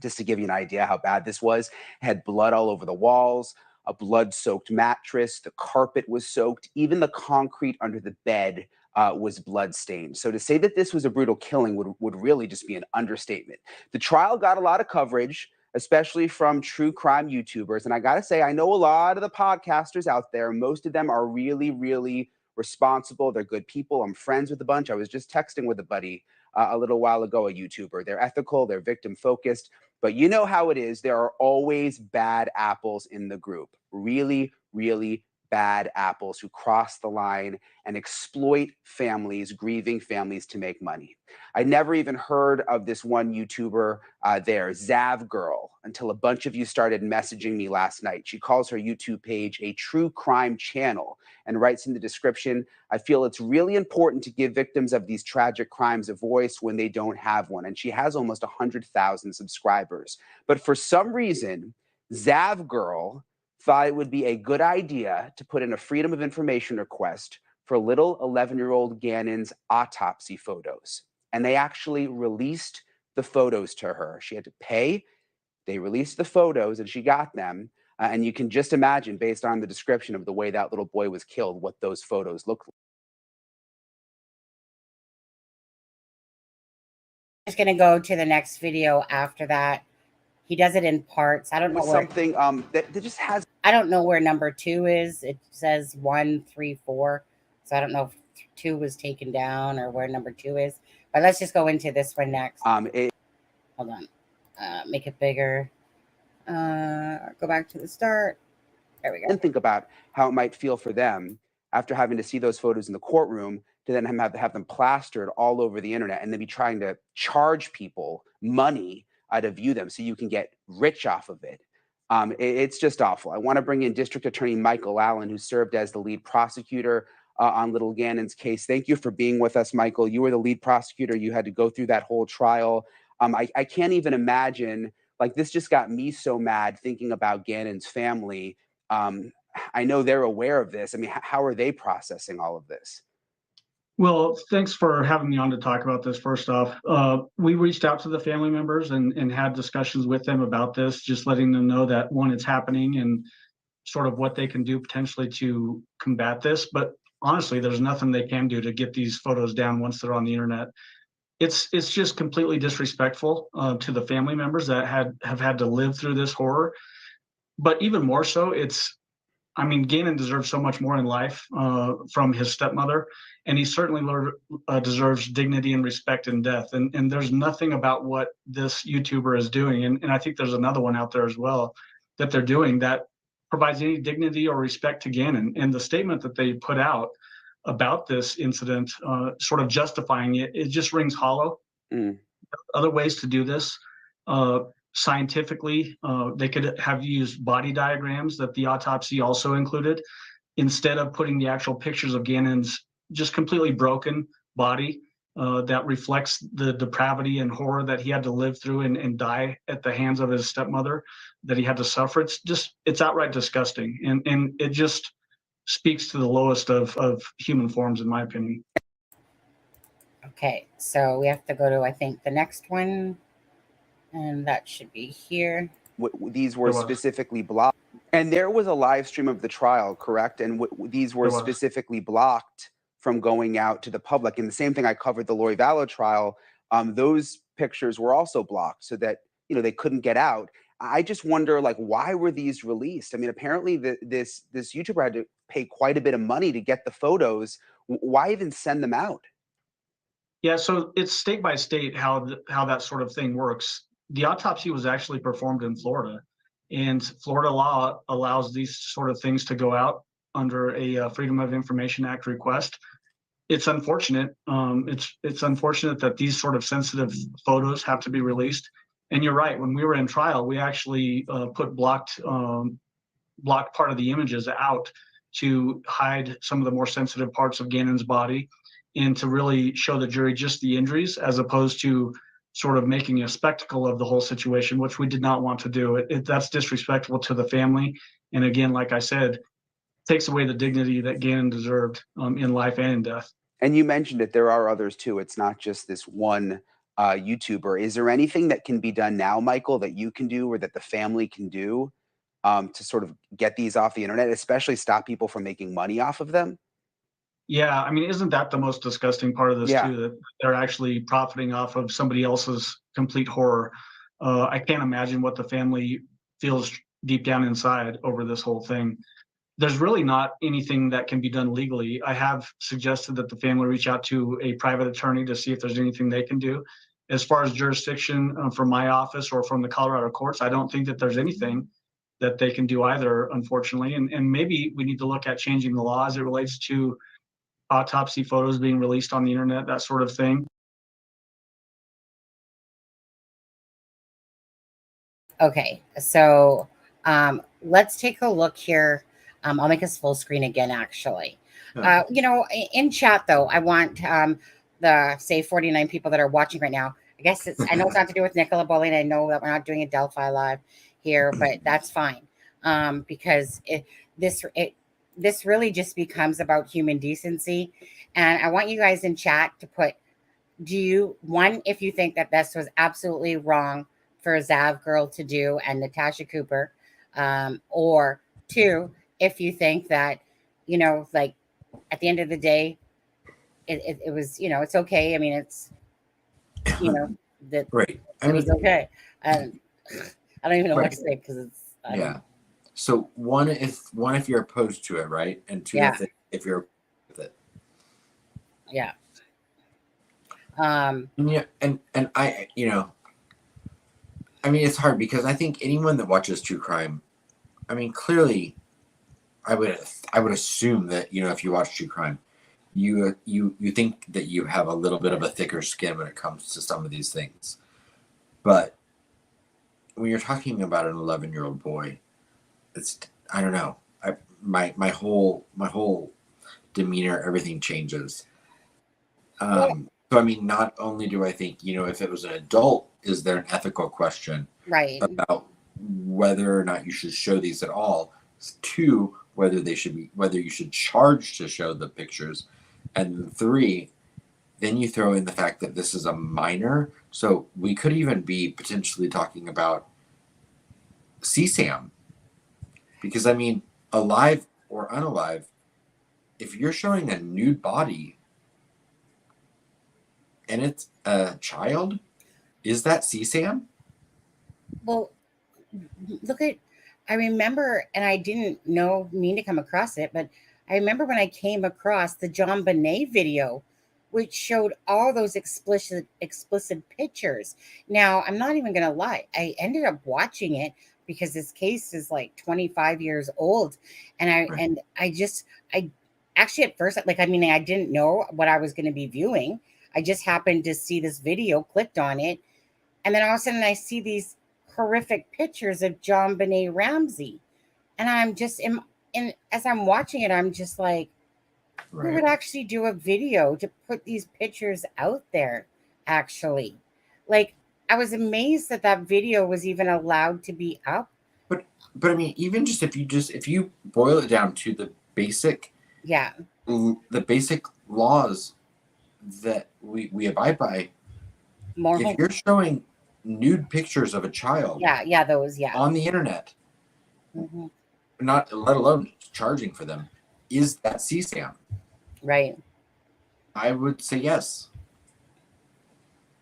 Speaker 5: just to give you an idea how bad this was, had blood all over the walls, a blood-soaked mattress, the carpet was soaked, even the concrete under the bed was blood-stained. So to say that this was a brutal killing would really just be an understatement. The trial got a lot of coverage, especially from true crime YouTubers. And I got to say, I know a lot of the podcasters out there. Most of them are really, really responsible. They're good people. I'm friends with a bunch. I was just texting with a buddy a little while ago, a YouTuber. They're ethical, they're victim focused, but you know how it is. There are always bad apples in the group. Really, really bad apples who cross the line and exploit families, grieving families, to make money. I never even heard of this one YouTuber there, Zavgirl, until a bunch of you started messaging me last night. She calls her YouTube page a true crime channel and writes in the description, "I feel it's really important to give victims of these tragic crimes a voice when they don't have one." And she has almost 100,000 subscribers. But for some reason, Zavgirl thought it would be a good idea to put in a Freedom of Information request for little 11-year-old Gannon's autopsy photos. And they actually released the photos to her. She had to pay. They released the photos and she got them. And you can just imagine, based on the description of the way that little boy was killed, what those photos look like.
Speaker 3: I'm just going to go to the next video after that. He does it in parts. I don't know where
Speaker 5: something that just has.
Speaker 3: I don't know where number 2 is. It says 1, 3, 4. So I don't know if 2 was taken down or where number 2 is. But let's just go into this one next. Hold on. Make it bigger. Go back to the start. There we go.
Speaker 5: And think about how it might feel for them after having to see those photos in the courtroom to then have them plastered all over the internet and then be trying to charge people money to view them so you can get rich off of it. It's just awful. I want to bring in District Attorney Michael Allen, who served as the lead prosecutor on little Gannon's case. Thank you for being with us, Michael. You were the lead prosecutor. You had to go through that whole trial. I can't even imagine, like, this just got me so mad thinking about Gannon's family. I know they're aware of this. I mean, how are they processing all of this?
Speaker 6: Well, thanks for having me on to talk about this. First off, we reached out to the family members and had discussions with them about this, just letting them know that, one, it's happening and sort of what they can do potentially to combat this. But honestly, there's nothing they can do to get these photos down once they're on the internet. It's just completely disrespectful to the family members that have had to live through this horror. But even more so, I mean, Gannon deserves so much more in life from his stepmother, and he certainly deserves dignity and respect in death. And there's nothing about what this YouTuber is doing, and I think there's another one out there as well that they're doing that provides any dignity or respect to Gannon. And the statement that they put out about this incident, sort of justifying it, it just rings hollow. Other ways to do this. Scientifically, they could have used body diagrams that the autopsy also included instead of putting the actual pictures of Gannon's just completely broken body that reflects the depravity and horror that he had to live through and die at the hands of his stepmother, that he had to suffer. It's outright disgusting. And it just speaks to the lowest of human forms, in my opinion.
Speaker 3: Okay, so we have to go to, I think, the next one, and that should be here.
Speaker 5: These were specifically blocked, and there was a live stream of the trial, correct? And these were specifically blocked from going out to the public. And the same thing, I covered the Lori Vallow trial. Those pictures were also blocked so that, you know, they couldn't get out. I just wonder, like, why were these released? I mean, apparently this YouTuber had to pay quite a bit of money to get the photos. Why even send them out?
Speaker 6: Yeah, so it's state by state how that sort of thing works. The autopsy was actually performed in Florida, and Florida law allows these sort of things to go out under a Freedom of Information Act request. It's unfortunate. It's unfortunate that these sort of sensitive photos have to be released. And you're right. When we were in trial, we actually put blocked part of the images out to hide some of the more sensitive parts of Gannon's body, and to really show the jury just the injuries, as opposed to sort of making a spectacle of the whole situation, which we did not want to do. That's disrespectful to the family. And again, like I said, takes away the dignity that Gannon deserved in life and in death.
Speaker 5: And you mentioned it, there are others too. It's not just this one YouTuber. Is there anything that can be done now, Michael, that you can do or that the family can do to sort of get these off the internet, especially stop people from making money off of them?
Speaker 6: Yeah, I mean, isn't that the most disgusting part of this too, that they're actually profiting off of somebody else's complete horror? I can't imagine what the family feels deep down inside over this whole thing. There's really not anything that can be done legally. I have suggested that the family reach out to a private attorney to see if there's anything they can do. As far as jurisdiction from my office or from the Colorado courts, I don't think that there's anything that they can do either, unfortunately. And maybe we need to look at changing the law as it relates to autopsy photos being released on the internet, that sort of thing.
Speaker 3: Okay, so let's take a look here. I'll make us full screen again, actually. You know, in chat, though, I want the, say, 49 people that are watching right now. I guess I know it's not to do with Nicola Bulley, and I know that we're not doing a Delphi Live here, but that's fine, because this really just becomes about human decency. And I want you guys in chat to put, if you think that this was absolutely wrong for Zavgirl to do and Natasha Cooper, or 2, if you think that, you know, like at the end of the day, it was, you know, it's okay. I mean, it's, you know, that
Speaker 4: right.
Speaker 3: It was okay. And I don't even know what to say, because it's
Speaker 4: So one, if you're opposed to it, right, and 2, if you're with it.
Speaker 3: Yeah.
Speaker 4: Yeah, and I, you know, I mean, it's hard because I think anyone that watches true crime, I mean, clearly, I would assume that, you know, if you watch true crime, you think that you have a little bit of a thicker skin when it comes to some of these things, but when you're talking about an 11-year-old boy, it's, I don't know, my whole demeanor, everything changes. So I mean, not only do I think, you know, if it was an adult, is there an ethical question about whether or not you should show these at all? 2, whether you should charge to show the pictures, and 3, then you throw in the fact that this is a minor, so we could even be potentially talking about CSAM, because I mean, alive or unalive, if you're showing a nude body and it's a child, is that CSAM?
Speaker 3: Well, I remember, and I didn't mean to come across it, but I remember when I came across the John Bonet video, which showed all those explicit pictures. Now, I'm not even going to lie. I ended up watching it because this case is like 25 years old. And I actually at first, like, I mean, I didn't know what I was going to be viewing. I just happened to see this video, clicked on it. And then all of a sudden I see these horrific pictures of John Benet Ramsey. And I'm just, and as I'm watching it, I'm just like, who would actually do a video to put these pictures out there? Actually, like, I was amazed that that video was even allowed to be up.
Speaker 4: But I mean, even just if you boil it down to the basic laws that we abide by, if you're showing nude pictures of a child, on the internet, not let alone charging for them, is that CSAM?
Speaker 3: Right.
Speaker 4: I would say yes.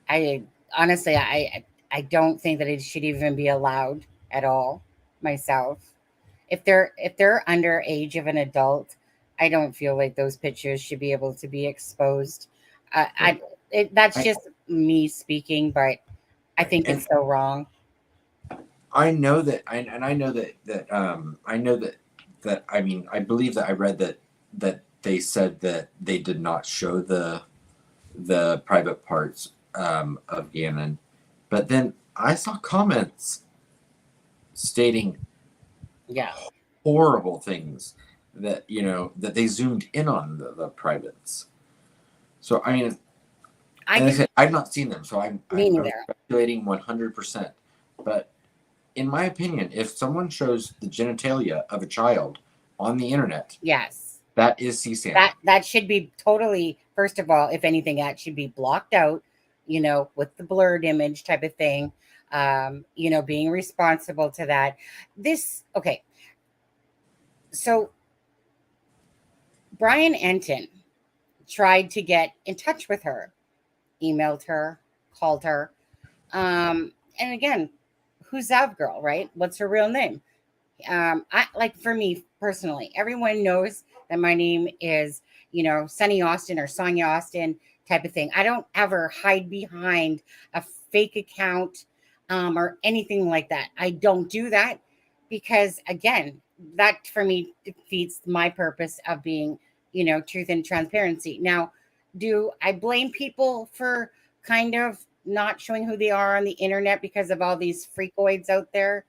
Speaker 3: I honestly, I don't think that it should even be allowed at all. Myself, if they're under age of an adult, I don't feel like those pictures should be able to be exposed. That's just me speaking, but I think it's so wrong.
Speaker 4: I know that, I know that I mean, I believe that I read that they said that they did not show the private parts of Gannon, but then I saw comments stating horrible things that, you know, that they zoomed in on the privates. So I mean, I've not seen them, so I'm speculating 100%. But in my opinion, if someone shows the genitalia of a child on the internet, that is CSAM.
Speaker 3: That should be totally, first of all, if anything, that should be blocked out, you know, with the blurred image type of thing. You know, being responsible to that. So Brian Entin tried to get in touch with her, emailed her, called her. And again, who's Zavgirl, right? What's her real name? I like, for me personally, everyone knows that my name is, you know, Sunny Austin or Sonia Austin type of thing. I don't ever hide behind a fake account or anything like that. I don't do that because, again, that for me defeats my purpose of being, you know, truth and transparency. Now, do I blame people for kind of not showing who they are on the internet because of all these freakoids out there?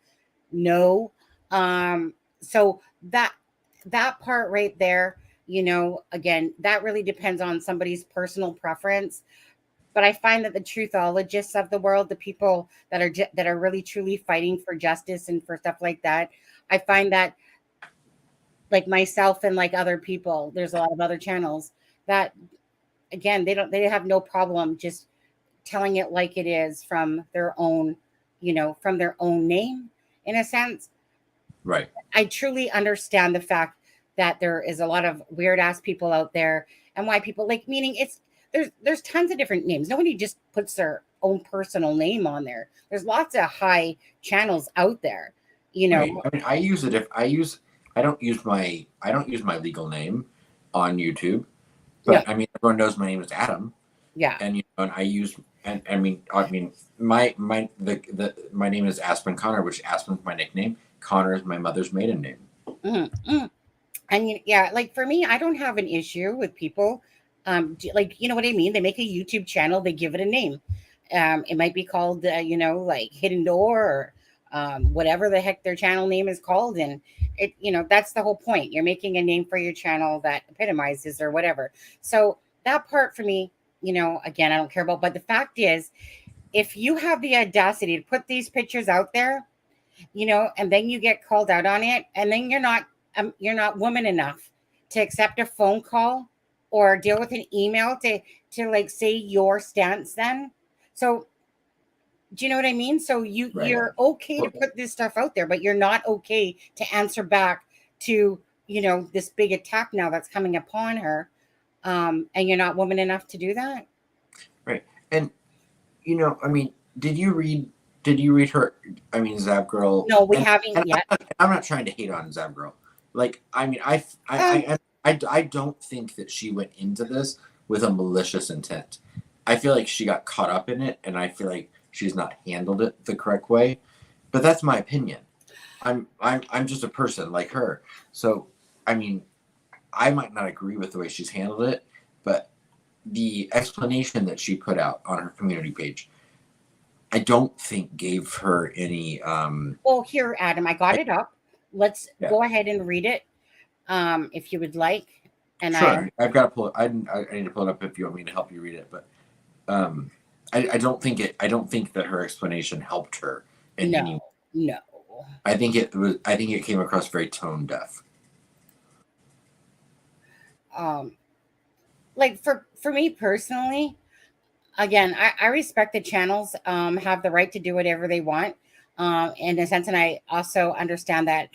Speaker 3: No. So that part right there, you know, again, that really depends on somebody's personal preference. But I find that the truthologists of the world, the people that are really truly fighting for justice and for stuff like that, I find that, like myself and like other people, there's a lot of other channels that, again, they have no problem just telling it like it is from their own, you know, from their own name, in a sense.
Speaker 4: Right.
Speaker 3: I truly understand the fact that there is a lot of weird ass people out there, and why people, like, meaning there's tons of different names. Nobody just puts their own personal name on there. There's lots of high channels out there, you know.
Speaker 4: Right. I mean, I don't use my legal name on YouTube, but I mean, everyone knows my name is Adam.
Speaker 3: Yeah.
Speaker 4: And you know, and I use, and I mean my name is Aspen Connor, which Aspen's my nickname. Connor is my mother's maiden name.
Speaker 3: Mm-hmm. And like for me, I don't have an issue with people. Like, you know what I mean? They make a YouTube channel, they give it a name. It might be called, you know, like Hidden Door or whatever the heck their channel name is called. And it, you know, that's the whole point. You're making a name for your channel that epitomizes or whatever. So that part for me, you know, again, I don't care about. But the fact is, if you have the audacity to put these pictures out there, you know, and then you get called out on it, and then you're not woman enough to accept a phone call or deal with an email to like say your stance then. So do you know what I mean? So you're okay to put this stuff out there, but you're not okay to answer back to, you know, this big attack now that's coming upon her. And you're not woman enough to do that.
Speaker 4: Right. And you know, I mean, did you read her, I mean, Zavgirl?
Speaker 3: No, we haven't yet.
Speaker 4: I'm not trying to hate on Zavgirl. Like, I mean, I don't think that she went into this with a malicious intent. I feel like she got caught up in it, and I feel like she's not handled it the correct way. But that's my opinion. I'm just a person like her. So, I mean, I might not agree with the way she's handled it, but the explanation that she put out on her community page, I don't think gave her any. Well,
Speaker 3: here, Adam, I got it up. Let's go ahead and read it. if you would like. And
Speaker 4: sure, I've got to pull it. I need to pull it up if you want me to help you read it. But I don't think it. I don't think that her explanation helped her in any way.
Speaker 3: No.
Speaker 4: I think it was. I think it came across very tone deaf.
Speaker 3: Like for me personally, again, I respect the channels have the right to do whatever they want, in a sense, and I also understand that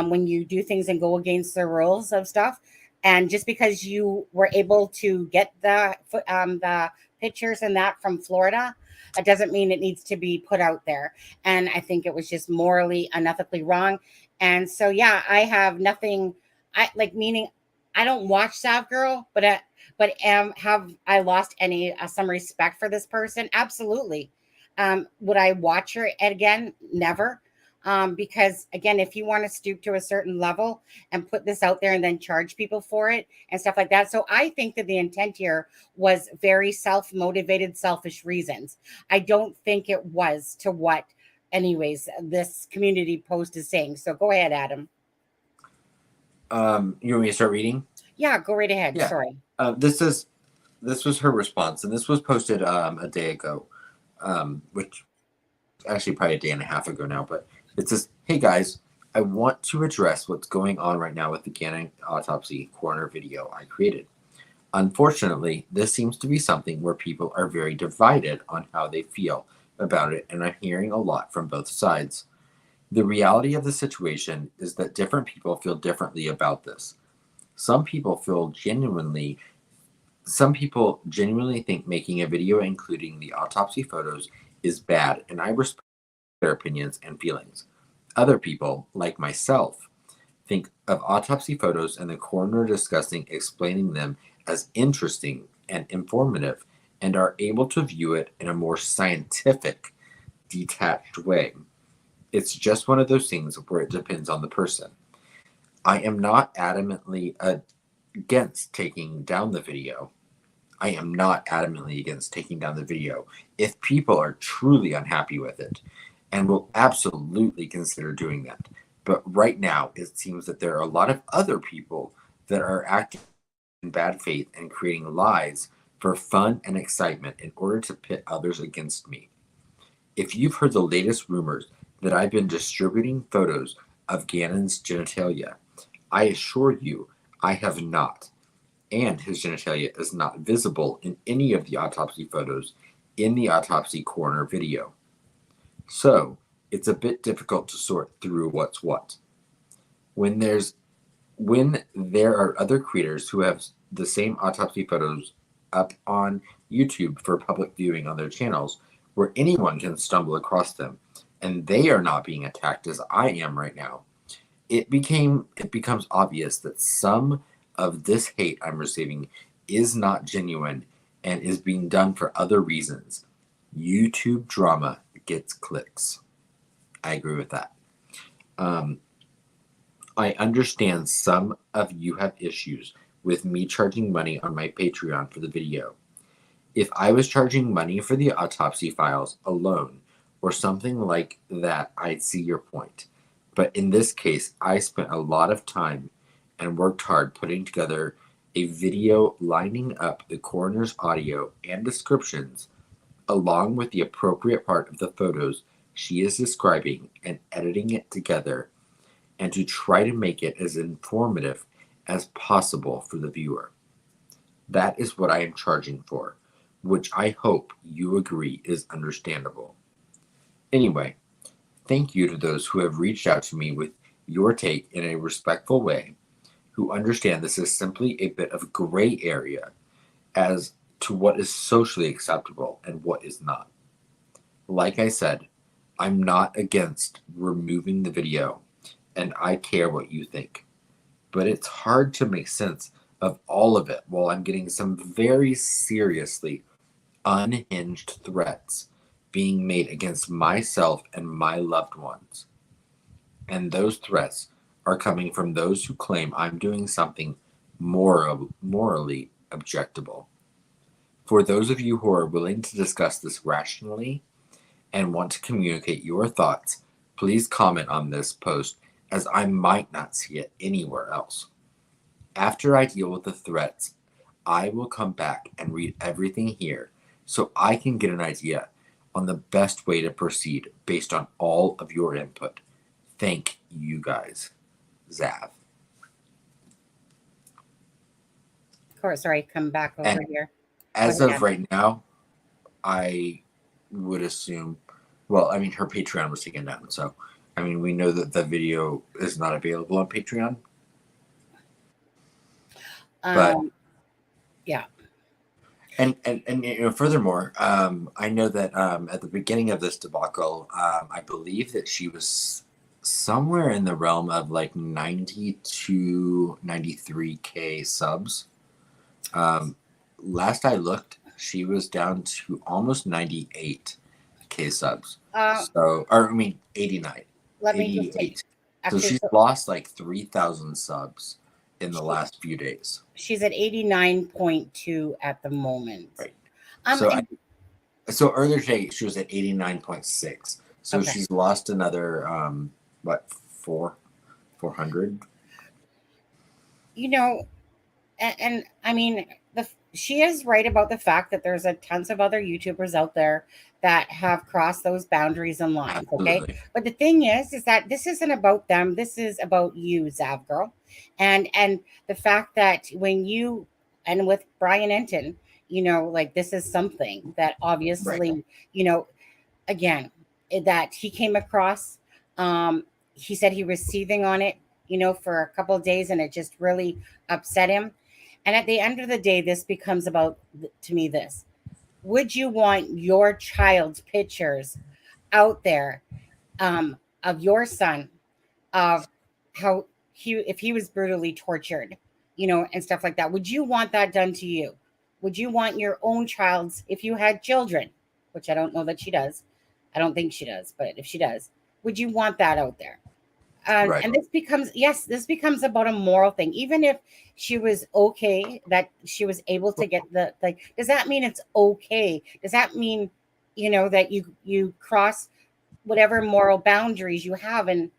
Speaker 3: when you do things and go against the rules of stuff, and just because you were able to get the pictures and that from Florida, it doesn't mean it needs to be put out there. And I think it was just morally, unethically wrong. And so, yeah, I have nothing. Meaning, I don't watch Zavgirl, but have I lost any some respect for this person? Absolutely. Would I watch her again? Never. Because again, if you want to stoop to a certain level and put this out there and then charge people for it and stuff like that. So I think that the intent here was very self-motivated, selfish reasons. I don't think it was to what, anyways, this community post is saying. So go ahead, Adam.
Speaker 4: You want me to start reading?
Speaker 3: Yeah, go right ahead.
Speaker 4: Yeah.
Speaker 3: Sorry.
Speaker 4: This was her response, and this was posted a day ago, which actually probably a day and a half ago now. But it says, "Hey guys, I want to address what's going on right now with the Gannon autopsy coroner video I created. Unfortunately, this seems to be something where people are very divided on how they feel about it, and I'm hearing a lot from both sides. The reality of the situation is that different people feel differently about this. Some people genuinely think making a video including the autopsy photos is bad, and I respect their opinions and feelings. Other people, like myself, think of autopsy photos and the coroner explaining them as interesting and informative, and are able to view it in a more scientific, detached way. It's just one of those things where it depends on the person. I am not adamantly against taking down the video. If people are truly unhappy with it, and will absolutely consider doing that. But right now, it seems that there are a lot of other people that are acting in bad faith and creating lies for fun and excitement in order to pit others against me. If you've heard the latest rumors that I've been distributing photos of Gannon's genitalia, I assure you I have not, and his genitalia is not visible in any of the autopsy photos in the autopsy coroner video. So, it's a bit difficult to sort through what's what. When there are other creators who have the same autopsy photos up on YouTube for public viewing on their channels, where anyone can stumble across them, and they are not being attacked as I am right now, it becomes obvious that some of this hate I'm receiving is not genuine and is being done for other reasons. YouTube drama gets clicks. I agree with that. I understand some of you have issues with me charging money on my Patreon for the video. If I was charging money for the autopsy files alone or something like that, I'd see your point. But in this case, I spent a lot of time and worked hard putting together a video lining up the coroner's audio and descriptions along with the appropriate part of the photos she is describing and editing it together, and to try to make it as informative as possible for the viewer. That is what I am charging for, which I hope you agree is understandable. Anyway, thank you to those who have reached out to me with your take in a respectful way, who understand this is simply a bit of gray area as to what is socially acceptable and what is not. Like I said, I'm not against removing the video, and I care what you think. But it's hard to make sense of all of it while I'm getting some very seriously unhinged threats being made against myself and my loved ones. And those threats are coming from those who claim I'm doing something morally objectable. For those of you who are willing to discuss this rationally and want to communicate your thoughts, please comment on this post, as I might not see it anywhere else. After I deal with the threats, I will come back and read everything here so I can get an idea on the best way to proceed based on all of your input. Thank you guys. Zav.
Speaker 3: Of course, sorry, come back over
Speaker 4: And
Speaker 3: here.
Speaker 4: as of right now, I would assume, well, I mean, her Patreon was taken down. So, I mean, we know that the video is not available on Patreon. But
Speaker 3: yeah.
Speaker 4: And you know, furthermore, I know that at the beginning of this debacle, I believe that she was somewhere in the realm of like 90 to 93K subs. Last I looked, she was down to almost 98K subs. So, or I mean, 89.
Speaker 3: Let me just say,
Speaker 4: so she's lost like 3,000 subs in the last few days.
Speaker 3: She's at 89.2 at the moment.
Speaker 4: Right. So earlier today she was at 89.6. So she's lost another 400.
Speaker 3: You know, and I mean, she is right about the fact that there's a tons of other YouTubers out there that have crossed those boundaries and lines.
Speaker 4: Absolutely.
Speaker 3: Okay, but the thing is that this isn't about them. This is about you, Zavgirl, and the fact that when you and with Brian Entin, you know, like this is something that obviously, you know, again, that he came across. He said he was seething on it, you know, for a couple of days, and it just really upset him. And at the end of the day, this becomes about, to me, this. Would you want your child's pictures out there of your son, of how if he was brutally tortured, you know, and stuff like that? Would you want that done to you? Would you want your own child's, if you had children, which I don't know that she does. I don't think she does, but if she does, would you want that out there? And this becomes about a moral thing. Even if she was okay, that she was able to get the, like, does that mean it's okay? Does that mean, you know, that you cross whatever moral boundaries you have? And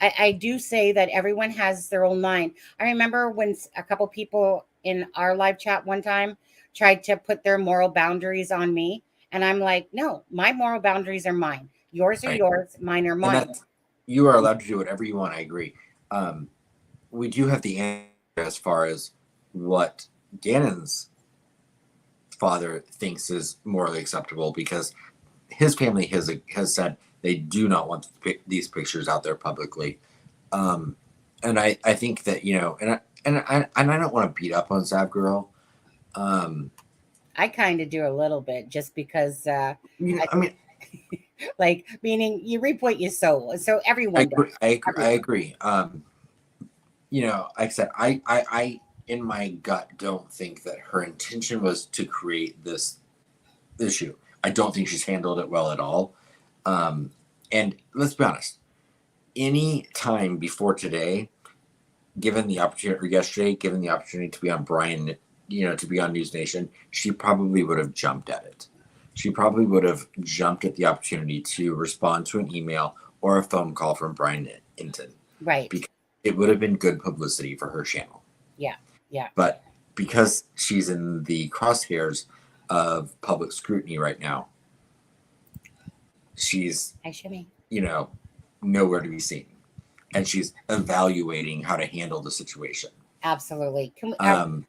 Speaker 3: I do say that everyone has their own line. I remember when a couple people in our live chat one time tried to put their moral boundaries on me. And I'm like, no, my moral boundaries are mine. Yours are yours, mine are mine.
Speaker 4: You are allowed to do whatever you want. I agree. We do have the answer as far as what Gannon's father thinks is morally acceptable, because his family has said they do not want these pictures out there publicly. And I think that, you know, and I don't want to beat up on Zavgirl.
Speaker 3: I kind of do a little bit, just because
Speaker 4: I mean,
Speaker 3: like, meaning you reap what you sow. So everyone does.
Speaker 4: I agree. You know, like I said, I in my gut don't think that her intention was to create this issue. I don't think she's handled it well at all. And let's be honest, any time before today, given the opportunity, or yesterday, given the opportunity to be on Brian, you know, to be on News Nation, she probably would have jumped at it. She probably would have jumped at the opportunity to respond to an email or a phone call from Brian Entin.
Speaker 3: Right.
Speaker 4: Because it would have been good publicity for her channel.
Speaker 3: Yeah. Yeah.
Speaker 4: But because she's in the crosshairs of public scrutiny right now, she's, you know, nowhere to be seen. And she's evaluating how to handle the situation.
Speaker 3: Absolutely.
Speaker 4: And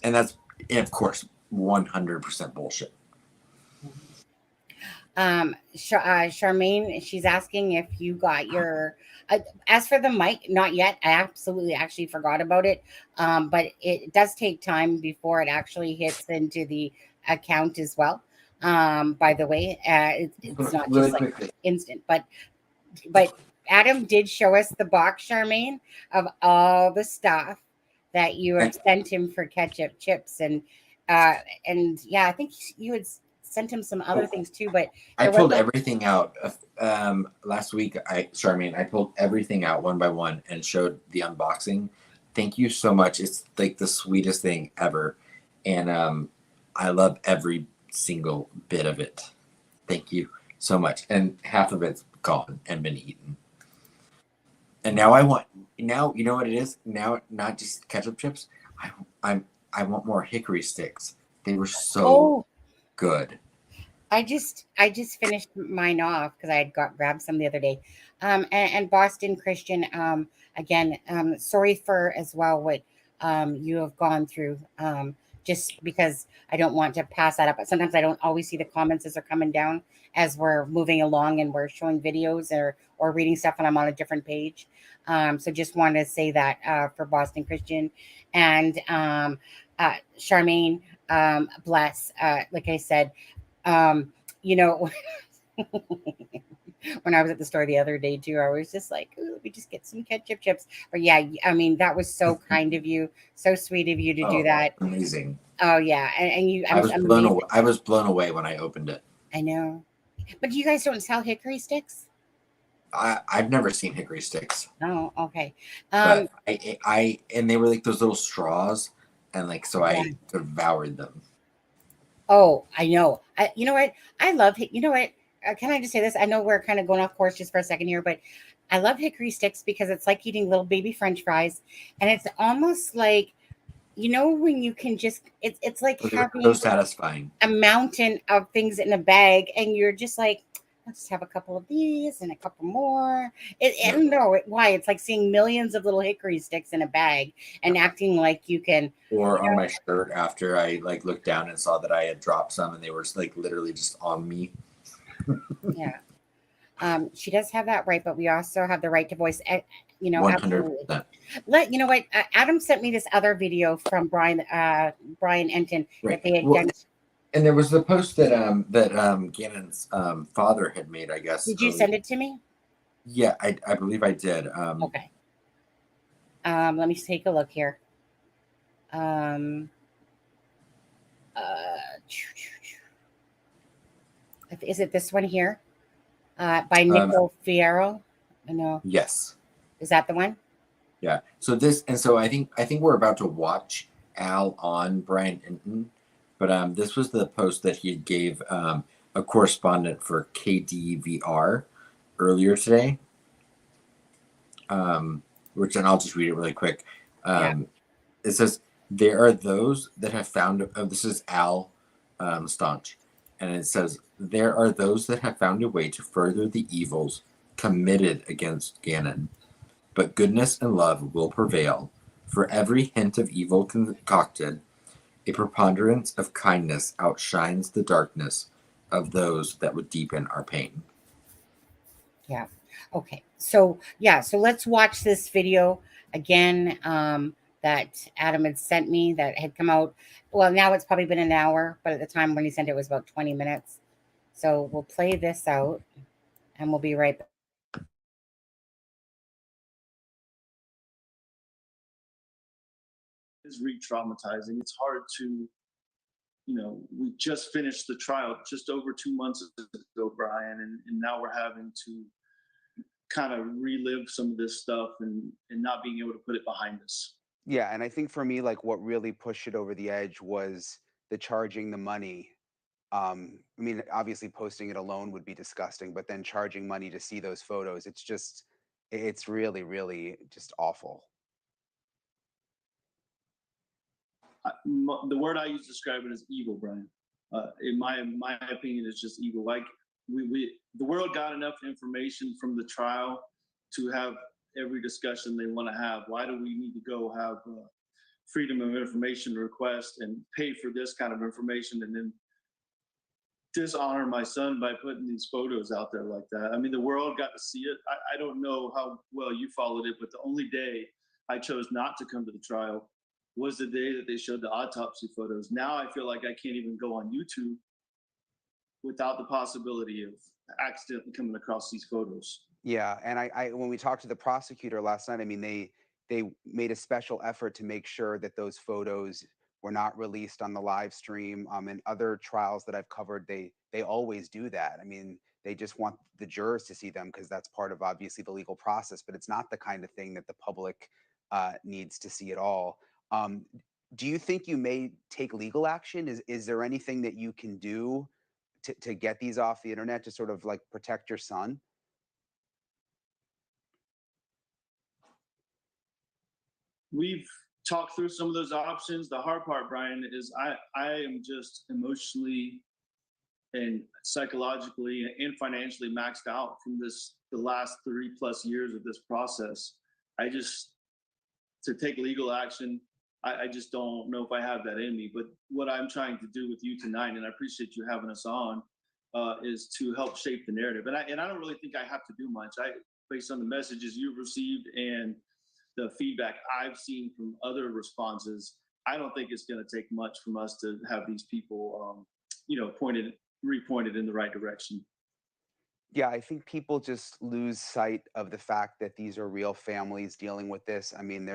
Speaker 4: that's, of course, 100% bullshit.
Speaker 3: Charmaine, she's asking if you got your, as for the mic, not yet. I absolutely actually forgot about it. But it does take time before it actually hits into the account as well. By the way, it's not just like instant, but Adam did show us the box, Charmaine, of all the stuff that you have sent him for ketchup chips. And yeah, I think you had sent him some other things too, but
Speaker 4: I pulled everything out last week. Charmaine, I pulled everything out one by one and showed the unboxing. Thank you so much. It's like the sweetest thing ever. And I love every single bit of it. Thank you so much. And half of it's gone and been eaten. And now I want, now you know what it is. Now not just ketchup chips. I want more hickory sticks. They were so good.
Speaker 3: I just finished mine off because I had grabbed some the other day. And Boston Christian, again, sorry for as well what you have gone through. Just because I don't want to pass that up, but sometimes I don't always see the comments as they're coming down as we're moving along and we're showing videos or reading stuff, and I'm on a different page. So just wanted to say that for Boston Christian and Charmaine, bless. Like I said, um, you know, when I was at the store the other day too, I was just like, "Ooh, let me just get some ketchup chips." But yeah, I mean, that was so kind of you, so sweet of you to do that.
Speaker 4: Amazing.
Speaker 3: Oh yeah, and you,
Speaker 4: I was
Speaker 3: I'm
Speaker 4: blown
Speaker 3: amazed.
Speaker 4: away. I was blown away when I opened it.
Speaker 3: I know, but you guys don't sell hickory sticks?
Speaker 4: I've never seen hickory sticks.
Speaker 3: Oh, okay.
Speaker 4: But and they were like those little straws, and like so
Speaker 3: Yeah.
Speaker 4: I devoured them.
Speaker 3: Oh, I know. You know what? I love. You know what? Can I just say this? I know we're kind of going off course just for a second here, but I love hickory sticks because it's like eating little baby French fries, and it's almost like, when you can just it's like
Speaker 4: They were so
Speaker 3: having
Speaker 4: satisfying.
Speaker 3: a mountain of things in a bag, and you're just like, I'll just have a couple of these and a couple more. I don't know why. It's like seeing millions of little hickory sticks in a bag and acting like you can.
Speaker 4: Or on my shirt after I like looked down and saw that I had dropped some, and they were like literally just on me.
Speaker 3: Yeah. She does have that right, but we also have the right to voice.
Speaker 4: 100%.
Speaker 3: You know what? Adam sent me this other video from Brian Entin that they had
Speaker 4: Well,
Speaker 3: done.
Speaker 4: and there was the post that Gannon's father had made, I guess.
Speaker 3: Did you send it to me?
Speaker 4: Yeah, I believe I did.
Speaker 3: Okay. Let me take a look here. Is it this one here? By Nicola Farias? No.
Speaker 4: Yes.
Speaker 3: Is that the one?
Speaker 4: Yeah. So I think we're about to watch Al on Brian Entin, but this was the post that he gave a correspondent for KDVR earlier today. Which, and I'll just read it really quick. It says, there are those that have found, this is Al Staunch, and it says, there are those that have found a way to further the evils committed against Gannon, but goodness and love will prevail. For every hint of evil concocted, a preponderance of kindness outshines the darkness of those that would deepen our pain.
Speaker 3: Yeah. Okay. So let's watch this video again that Adam had sent me that had come out. Well, now it's probably been an hour, but at the time when he sent it was about 20 minutes. So we'll play this out and we'll be right back.
Speaker 7: Is re-traumatizing. It's hard to, we just finished the trial just over 2 months ago, Brian, and now we're having to kind of relive some of this stuff and not being able to put it behind us.
Speaker 5: Yeah, and I think for me, like what really pushed it over the edge was the charging the money. I mean, obviously posting it alone would be disgusting, but then charging money to see those photos, it's really, really just awful.
Speaker 7: The word I use to describe it is evil, Brian. In my opinion, it's just evil. Like the world got enough information from the trial to have every discussion they want to have. Why do we need to go have freedom of information request and pay for this kind of information and then dishonor my son by putting these photos out there like that? I mean, the world got to see it. I don't know how well you followed it, but the only day I chose not to come to the trial was the day that they showed the autopsy photos. Now I feel like I can't even go on YouTube without the possibility of accidentally coming across these photos.
Speaker 5: Yeah, and I when we talked to the prosecutor last night, I mean, they made a special effort to make sure that those photos were not released on the live stream. In other trials that I've covered, they always do that. I mean, they just want the jurors to see them because that's part of obviously the legal process, but it's not the kind of thing that the public needs to see at all. Do you think you may take legal action? Is there anything that you can do to get these off the internet to sort of like protect your son?
Speaker 7: we've talked through some of those options. The hard part, Brian, is I am just emotionally and psychologically and financially maxed out from the last 3+ years of this process. To take legal action, I just don't know if I have that in me. But what I'm trying to do with you tonight, and I appreciate you having us on, is to help shape the narrative. And I don't really think I have to do much. Based on the messages you've received and the feedback I've seen from other responses, I don't think it's going to take much from us to have these people, repointed in the right direction.
Speaker 5: Yeah, I think people just lose sight of the fact that these are real families dealing with this. I mean,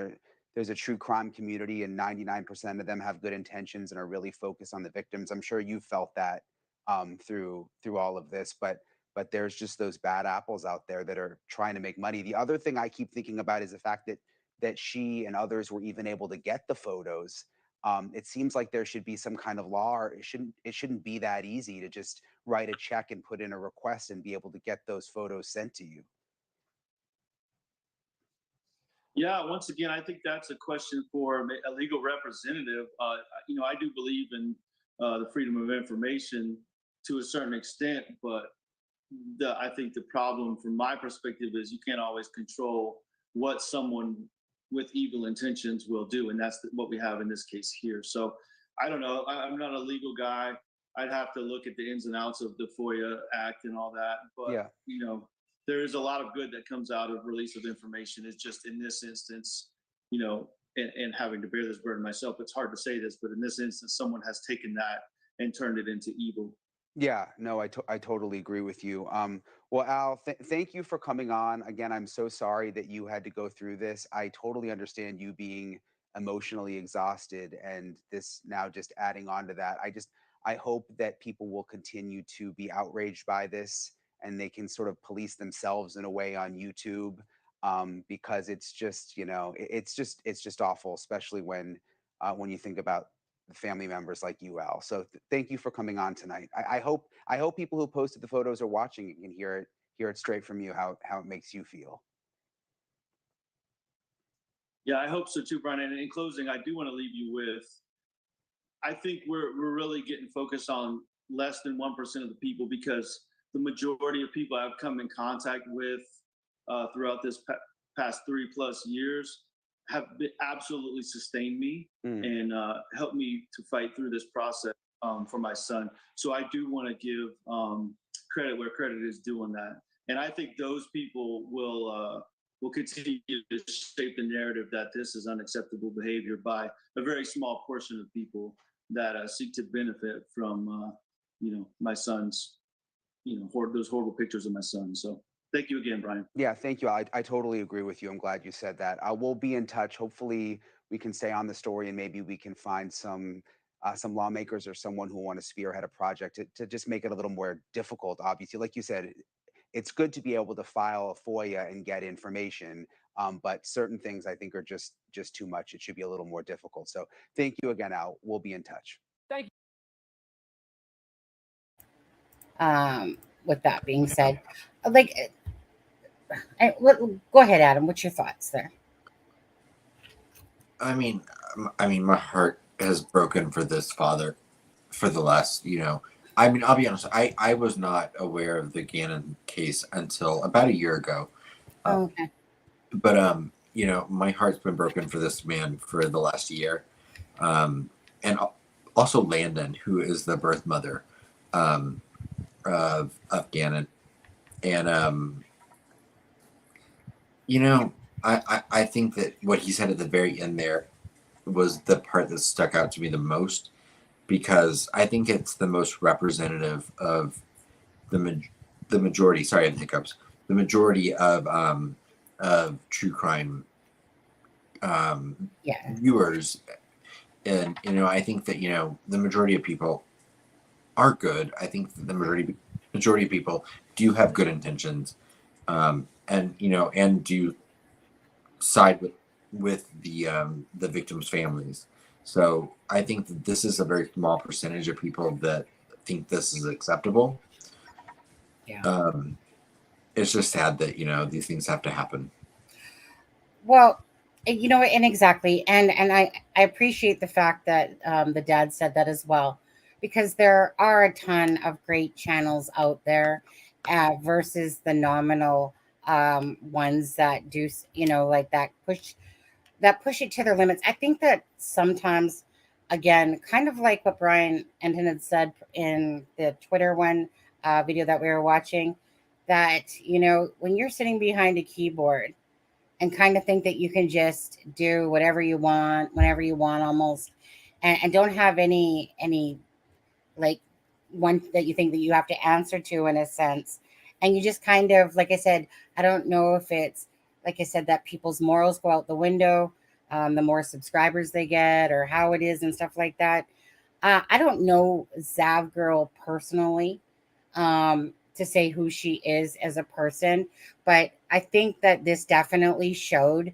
Speaker 5: there's a true crime community, and 99% of them have good intentions and are really focused on the victims. I'm sure you felt that through all of this, but there's just those bad apples out there that are trying to make money. The other thing I keep thinking about is the fact that she and others were even able to get the photos. It seems like there should be some kind of law, or it shouldn't be that easy to just write a check and put in a request and be able to get those photos sent to you.
Speaker 7: Yeah, once again, I think that's a question for a legal representative. I do believe in the freedom of information to a certain extent, but I think the problem from my perspective is you can't always control what someone with evil intentions will do, and that's what we have in this case here. So I don't know. I'm not a legal guy. I'd have to look at the ins and outs of the FOIA Act and all that. But,
Speaker 5: yeah,
Speaker 7: there is a lot of good that comes out of release of information. It's just in this instance, and having to bear this burden myself, it's hard to say this, but in this instance, someone has taken that and turned it into evil.
Speaker 5: Yeah, no, I totally agree with you. Well, Al, thank you for coming on. Again, I'm so sorry that you had to go through this. I totally understand you being emotionally exhausted, and this now just adding on to that. I hope that people will continue to be outraged by this, and they can sort of police themselves in a way on YouTube, because it's just, it's just awful, especially when you think about the family members like you, Al. So thank you for coming on tonight. I hope people who posted the photos are watching and can hear it straight from you how it makes you feel.
Speaker 7: Yeah, I hope so too, Brian. And in closing, I do want to leave you with, I think we're really getting focused on less than 1% of the people, because the majority of people I've come in contact with throughout this past 3+ years have absolutely sustained me and helped me to fight through this process for my son. So I do want to give credit where credit is due on that. And I think those people will continue to shape the narrative that this is unacceptable behavior by a very small portion of people that seek to benefit from, my son's, those horrible pictures of my son. So thank you again, Brian.
Speaker 5: Yeah, thank you. I totally agree with you. I'm glad you said that. We'll be in touch. Hopefully we can stay on the story, and maybe we can find some lawmakers or someone who want to spearhead a project to just make it a little more difficult. Obviously, like you said, it's good to be able to file a FOIA and get information, but certain things I think are just too much. It should be a little more difficult. So thank you again, Al. We'll be in touch.
Speaker 3: Thank you. With that being said, go ahead, Adam. What's your thoughts there?
Speaker 4: I mean, my heart has broken for this father for the last, I'll be honest. I was not aware of the Gannon case until about a year ago.
Speaker 3: Okay.
Speaker 4: But my heart's been broken for this man for the last year, and also Landon, who is the birth mother of Gannon, and I think that what he said at the very end there was the part that stuck out to me the most, because I think it's the most representative of the majority. Sorry, I have hiccups. The majority of true crime viewers, and I think that the majority of people are good. I think that the majority of people do have good intentions, and do side with the victims' families. So I think that this is a very small percentage of people that think this is acceptable.
Speaker 3: Yeah.
Speaker 4: It's just sad that these things have to happen.
Speaker 3: Well, You know, and exactly, and I appreciate the fact that the dad said that as well, because there are a ton of great channels out there, versus the nominal ones that do, you know, like that push it to their limits. I think that sometimes, again, kind of like what Brian Entin had said in the Twitter one video that we were watching, that, you know, when you're sitting behind a keyboard and kind of think that you can just do whatever you want whenever you want almost, and don't have any like one that you think that you have to answer to in a sense, and you just kind of, like I said, I don't know if it's, like I said, that people's morals go out the window, the more subscribers they get or how it is and stuff like that. I don't know Zavgirl personally, to say who she is as a person, but I think that this definitely showed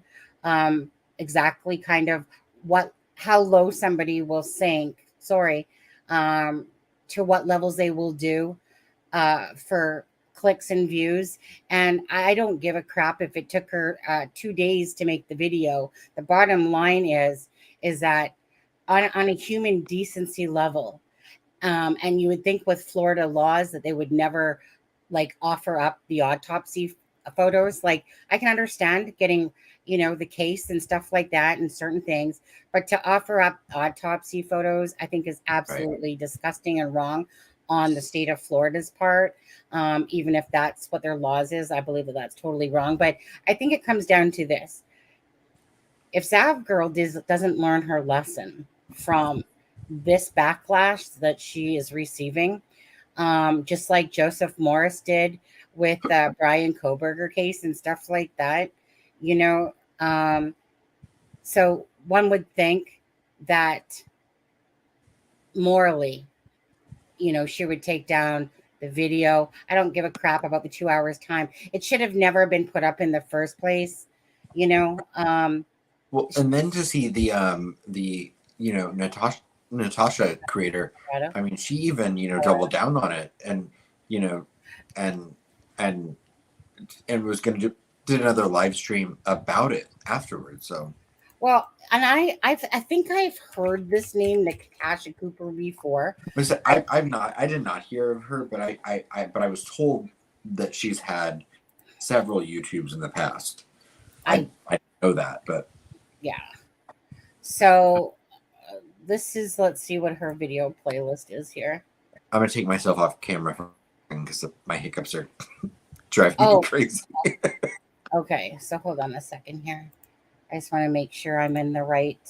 Speaker 3: exactly kind of what how low somebody will sink. Sorry, um, to what levels they will do for clicks and views. And I don't give a crap if it took her 2 days to make the video. The bottom line is that on a human decency level, and you would think with Florida laws that they would never like offer up the autopsy photos. Like I can understand getting, you know, the case and stuff like that and certain things, but to offer up autopsy photos, I think is
Speaker 4: Right.
Speaker 3: absolutely disgusting and wrong on the state of Florida's part. Even if that's what their laws is, I believe that that's totally wrong. But I think it comes down to this: if Zavgirl doesn't learn her lesson from this backlash that she is receiving, just like Joseph Morris did with Brian Koberger case and stuff like that, you know. So one would think that morally, you know, she would take down the video. I don't give a crap about the 2 hours time. It should have never been put up in the first place, you know.
Speaker 4: Well, and then to see the you know Natasha creator, I mean, she even doubled down on it, and you know, and and and was going to did another live stream about it afterwards. So
Speaker 3: well, and I think I've heard this name, Natasha Cooper, before.
Speaker 4: listen, I did not hear of her, but I was told that she's had several YouTubes in the past. I know that, but
Speaker 3: yeah. So this is, let's see what her video playlist is here.
Speaker 4: I'm gonna take myself off camera because my hiccups are driving me crazy.
Speaker 3: Okay, so hold on a second here. I just want to make sure I'm in the right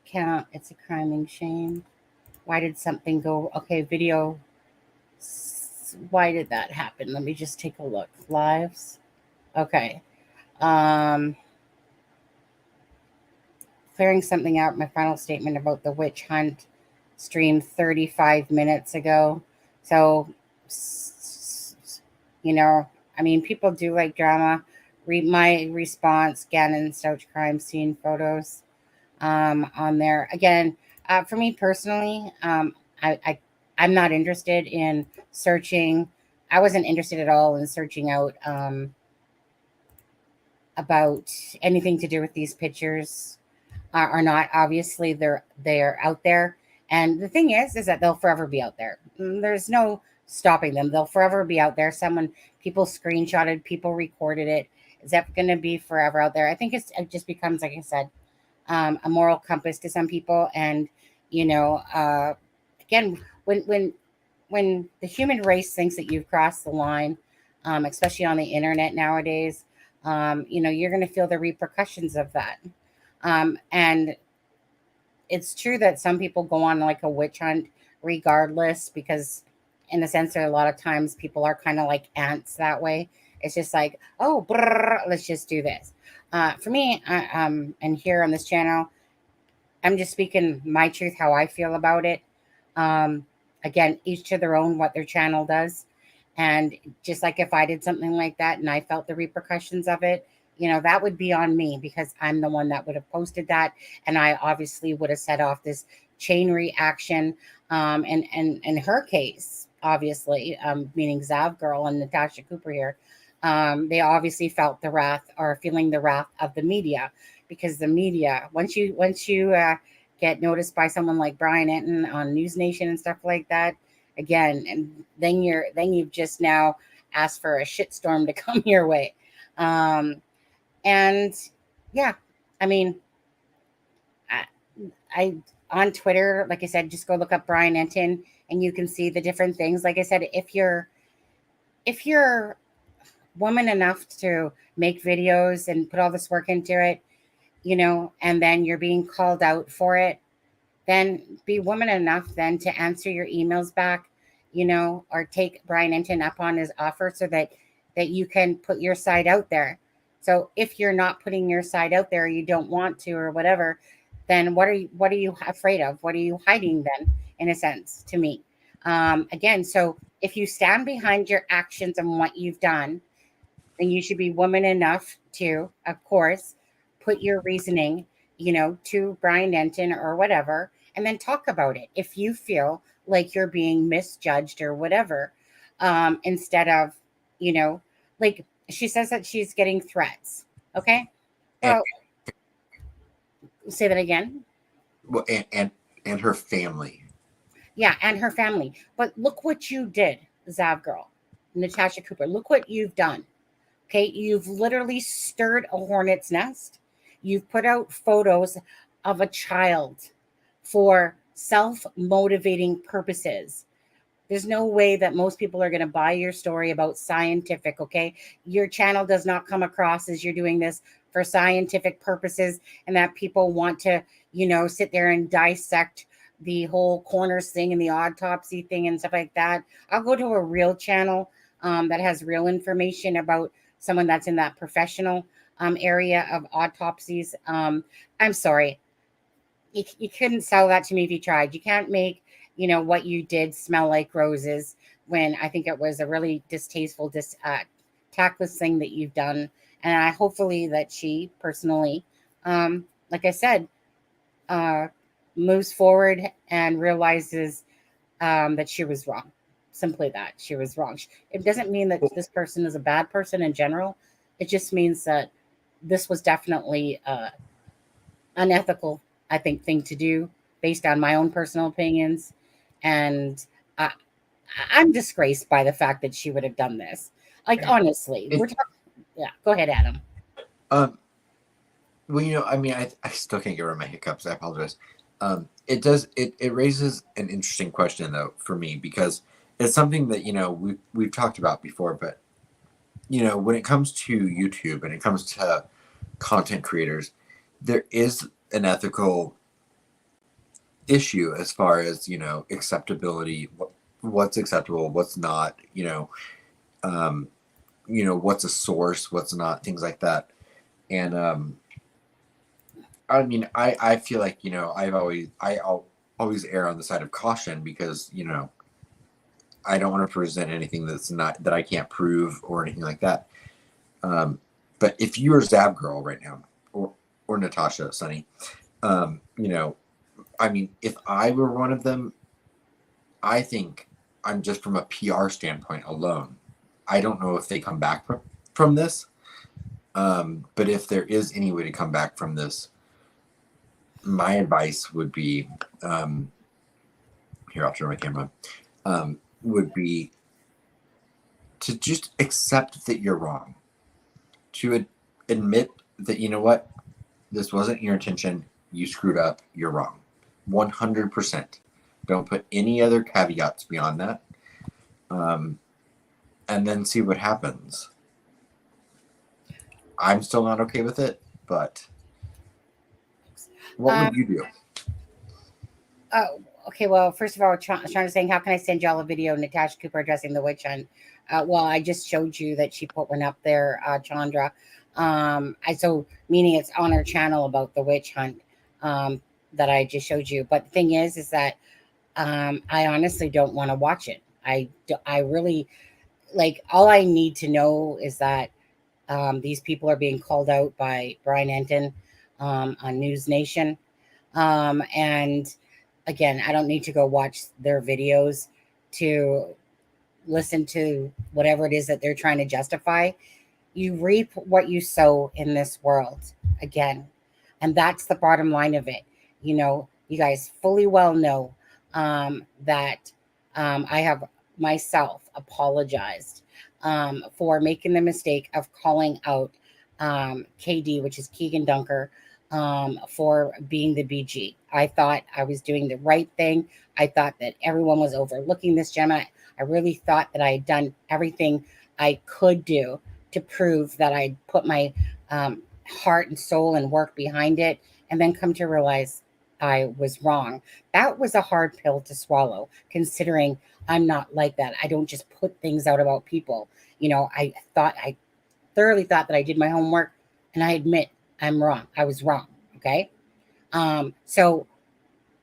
Speaker 3: count. It's a crime and shame. Why did something go? Okay, video. Why did that happen? Let me just take a look. Lives. Okay. Clearing something out. My final statement about the witch hunt streamed 35 minutes ago. So, you know, I mean, people do like drama. Read my response, Gannon Stouch crime scene photos on there. Again, for me personally, I'm not interested in searching. I wasn't interested at all in searching out about anything to do with these pictures or not. Obviously, they're out there, and the thing is that they'll forever be out there. There's no stopping them. They'll forever be out there. People screenshotted, people recorded it. Is that going to be forever out there? I think it just becomes, like I said, a moral compass to some people. And you know, again, when the human race thinks that you've crossed the line, especially on the internet nowadays, you know, you're going to feel the repercussions of that. And it's true that some people go on like a witch hunt regardless, because in a sense, there are a lot of times people are kind of like ants that way. It's just like, oh, let's just do this. For me, and here on this channel, I'm just speaking my truth, how I feel about it. Again, each to their own, what their channel does. And just like if I did something like that and I felt the repercussions of it, you know, that would be on me, because I'm the one that would have posted that. And I obviously would have set off this chain reaction. And in her case, obviously, meaning Zavgirl and Natasha Cooper here, They obviously felt the wrath or feeling the wrath of the media, because the media, once you get noticed by someone like Brian Entin on News Nation and stuff like that, again, and then you've just now asked for a shitstorm to come your way. And yeah, I mean, I on Twitter, like I said, just go look up Brian Entin and you can see the different things. Like I said, if you're woman enough to make videos and put all this work into it, and then you're being called out for it, then be woman enough then to answer your emails back, or take Brian Entin up on his offer so that you can put your side out there. So if you're not putting your side out there, you don't want to or whatever, then what are you afraid of? What are you hiding then, in a sense, to me? Again, so if you stand behind your actions and what you've done, then you should be woman enough to, of course, put your reasoning, to Brian Entin or whatever, and then talk about it if you feel like you're being misjudged or whatever. Instead of, like she says that she's getting threats. Okay. Well, say that again.
Speaker 4: Well, and her family.
Speaker 3: Yeah, and her family. But look what you did, Zavgirl, Natasha Cooper. Look what you've done. Okay, you've literally stirred a hornet's nest. You've put out photos of a child for self-motivating purposes. There's no way that most people are going to buy your story about scientific, okay? Your channel does not come across as you're doing this for scientific purposes and that people want to, sit there and dissect the whole corners thing and the autopsy thing and stuff like that. I'll go to a real channel that has real information about someone that's in that professional area of autopsies. I'm sorry. You couldn't sell that to me if you tried. You can't make, what you did smell like roses, when I think it was a really distasteful, tactless thing that you've done. And I hopefully that she personally, like I said, moves forward and realizes that she was wrong. Simply that she was wrong. It doesn't mean that this person is a bad person in general. It just means that this was definitely unethical, I think, thing to do based on my own personal opinions. And I'm disgraced by the fact that she would have done this. Like, honestly, we're talking. Yeah, go ahead, Adam.
Speaker 4: Well, I mean, I still can't get rid of my hiccups. I apologize. It raises an interesting question though for me, because it's something that we've talked about before, but when it comes to YouTube and it comes to content creators, there is an ethical issue as far as acceptability, what's acceptable, what's not, what's a source, what's not, things like that. And I mean, I feel like I'll always err on the side of caution, because I don't want to present anything that I can't prove or anything like that. But if you are Zavgirl right now, or Natasha, Sunny, I mean, if I were one of them, I think I'm just from a PR standpoint alone, I don't know if they come back from this. But if there is any way to come back from this, my advice would be, here, I'll turn my camera, would be to just accept that you're wrong, to admit that, what, this wasn't your intention, you screwed up, you're wrong. 100%. Don't put any other caveats beyond that. And then see what happens. I'm still not okay with it, but what would you do?
Speaker 3: Oh, okay. Well, first of all, Sean saying, how can I send y'all a video of Natasha Cooper addressing the witch hunt? Well, I just showed you that she put one up there, Chandra. So meaning it's on her channel about the witch hunt that I just showed you. But the thing is that I honestly don't want to watch it. I really, like, all I need to know is that these people are being called out by Brian Entin on News Nation. And again, I don't need to go watch their videos to listen to whatever it is that they're trying to justify. You reap what you sow in this world again. And that's the bottom line of it. You know, you guys fully well know that I have myself apologized for making the mistake of calling out KD, which is Keegan Dunker, for being the BG. I thought I was doing the right thing. I thought that everyone was overlooking this, Gemma. I really thought that I had done everything I could do to prove that I put my heart and soul and work behind it, and then come to realize I was wrong. That was a hard pill to swallow, considering I'm not like that. I don't just put things out about people. You know, I thoroughly thought that I did my homework, and I admit I'm wrong. I was wrong. Okay. So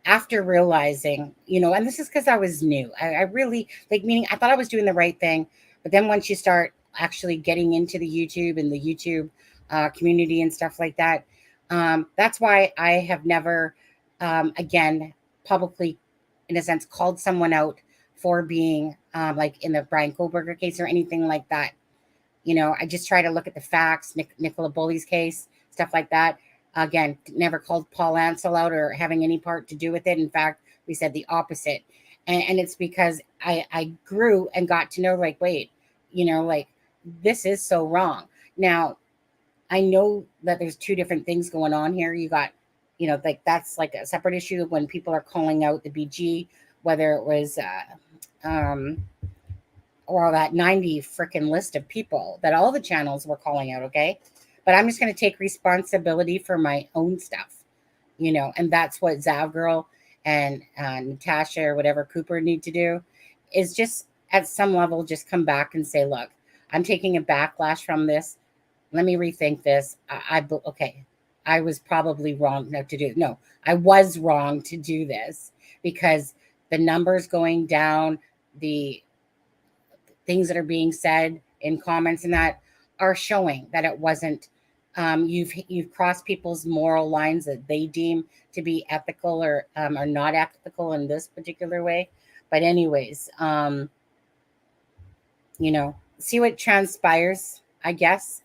Speaker 3: after realizing, you know, and this is because I was new, I really like, meaning I thought I was doing the right thing. But then once you start actually getting into the YouTube and the YouTube community and stuff like that, that's why I have never, again, publicly, in a sense, called someone out for being like in the Brian Kohlberger case or anything like that. You know, I just try to look at the facts, Nicola Bulley's case, stuff like that. Again, never called Paul Ansel out or having any part to do with it. In fact, we said the opposite. And it's because I grew and got to know, like, wait, you know, like, this is so wrong. Now, I know that there's two different things going on here. You got, you know, like, that's like a separate issue when people are calling out the BG, whether it was or that 90 freaking list of people that all the channels were calling out. Okay. But I'm just going to take responsibility for my own stuff, you know, and that's what Zavgirl and Natasha or whatever Cooper need to do, is just at some level, just come back and say, look, I'm taking a backlash from this. Let me rethink this. Okay. I was probably wrong not to do. No, I was wrong to do this, because the numbers going down, the things that are being said in comments and that are showing that it wasn't, you've crossed people's moral lines that they deem to be ethical or not ethical in this particular way. But anyways, you know, see what transpires, I guess,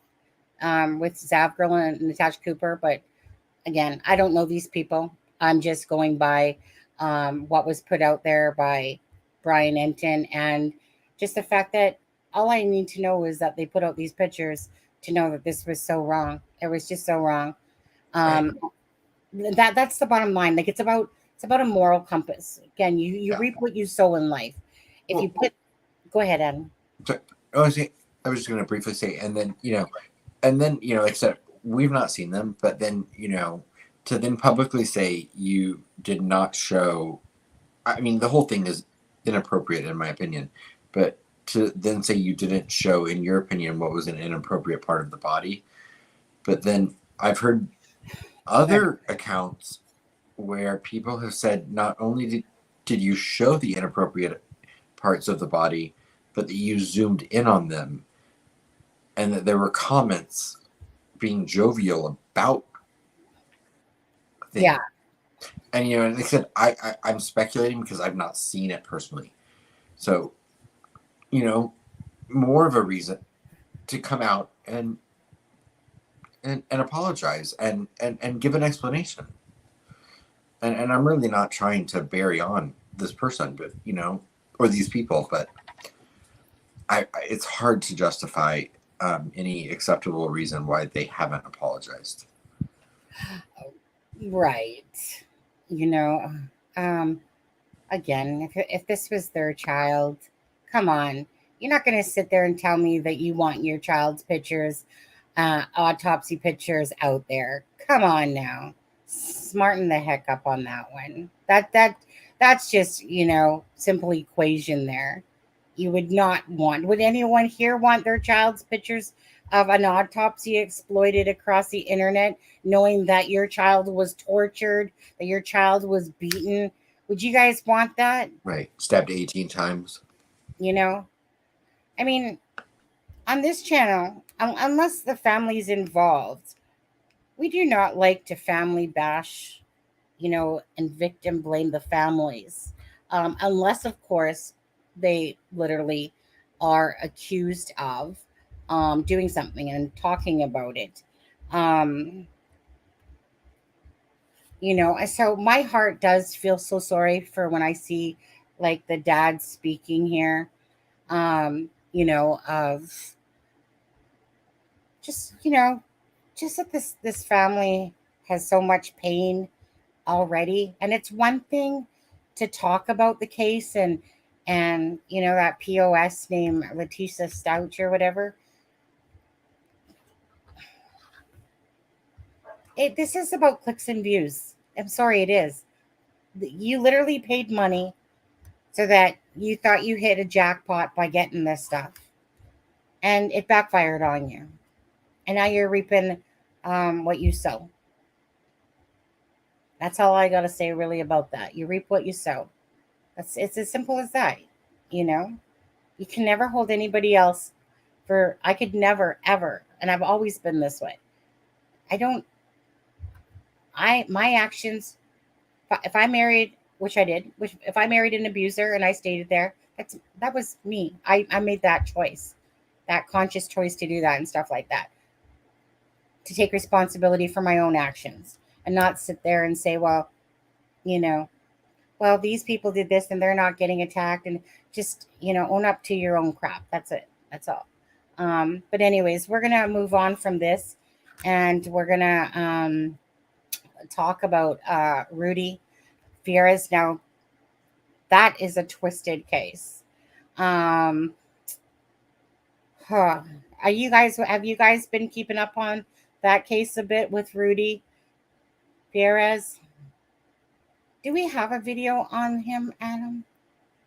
Speaker 3: with Zavgirl and Natasha Cooper. But again, I don't know these people. I'm just going by what was put out there by Brian Entin, and just the fact that all I need to know is that they put out these pictures to know that this was so wrong. It was just so wrong. That's the bottom line. Like, it's about a moral compass. Again, you reap what you sow in life. If you put, go ahead, Adam.
Speaker 4: I was just going to briefly say, and then you know, except we've not seen them, but then, you know, to then publicly say you did not show, I mean, the whole thing is inappropriate in my opinion, but to then say you didn't show, in your opinion, what was an inappropriate part of the body. But then I've heard other accounts where people have said not only did you show the inappropriate parts of the body, but that you zoomed in on them, and that there were comments being jovial about things. Yeah. And, you know, like I said, I'm speculating because I've not seen it personally. So, you know, more of a reason to come out and apologize and give an explanation. And I'm really not trying to bury on this person, but, you know, or these people, but it's hard to justify any acceptable reason why they haven't apologized.
Speaker 3: Right. You know, again, if this was their child, come on. You're not going to sit there and tell me that you want your child's pictures, autopsy pictures out there. Come on now. Smarten the heck up on that one. That's just, you know, simple equation there. You would not want, would anyone here want their child's pictures of an autopsy exploited across the internet, knowing that your child was tortured, that your child was beaten? Would you guys want that?
Speaker 4: Right. Stabbed 18 times.
Speaker 3: You know? I mean, on this channel, unless the family's involved, we do not like to family bash, you know, and victim blame the families. Unless, of course, they literally are accused of doing something and talking about it. So my heart does feel so sorry for when I see like the dad speaking here, of just, just that this family has so much pain already. And it's one thing to talk about the case and that POS name Letitia Stouch or whatever. This is about clicks and views. I'm sorry, it is. You literally paid money so that you thought you hit a jackpot by getting this stuff, and it backfired on you. And now you're reaping what you sow. That's all I gotta say really about that. You reap what you sow. It's as simple as that. You know, you can never hold anybody else for. I could never ever, and I've always been this way. I don't. My actions. If I married, which I did, if I married an abuser and I stayed there, that was me. I made that choice, that conscious choice to do that and stuff like that, to take responsibility for my own actions and not sit there and say, well, these people did this and they're not getting attacked, and just, own up to your own crap. That's it. That's all. But anyways, we're going to move on from this, and we're going to talk about Rudy Farias. Now, that is a twisted case. Have you guys been keeping up on that case a bit with Rudy Farias? Do we have a video on him, Adam?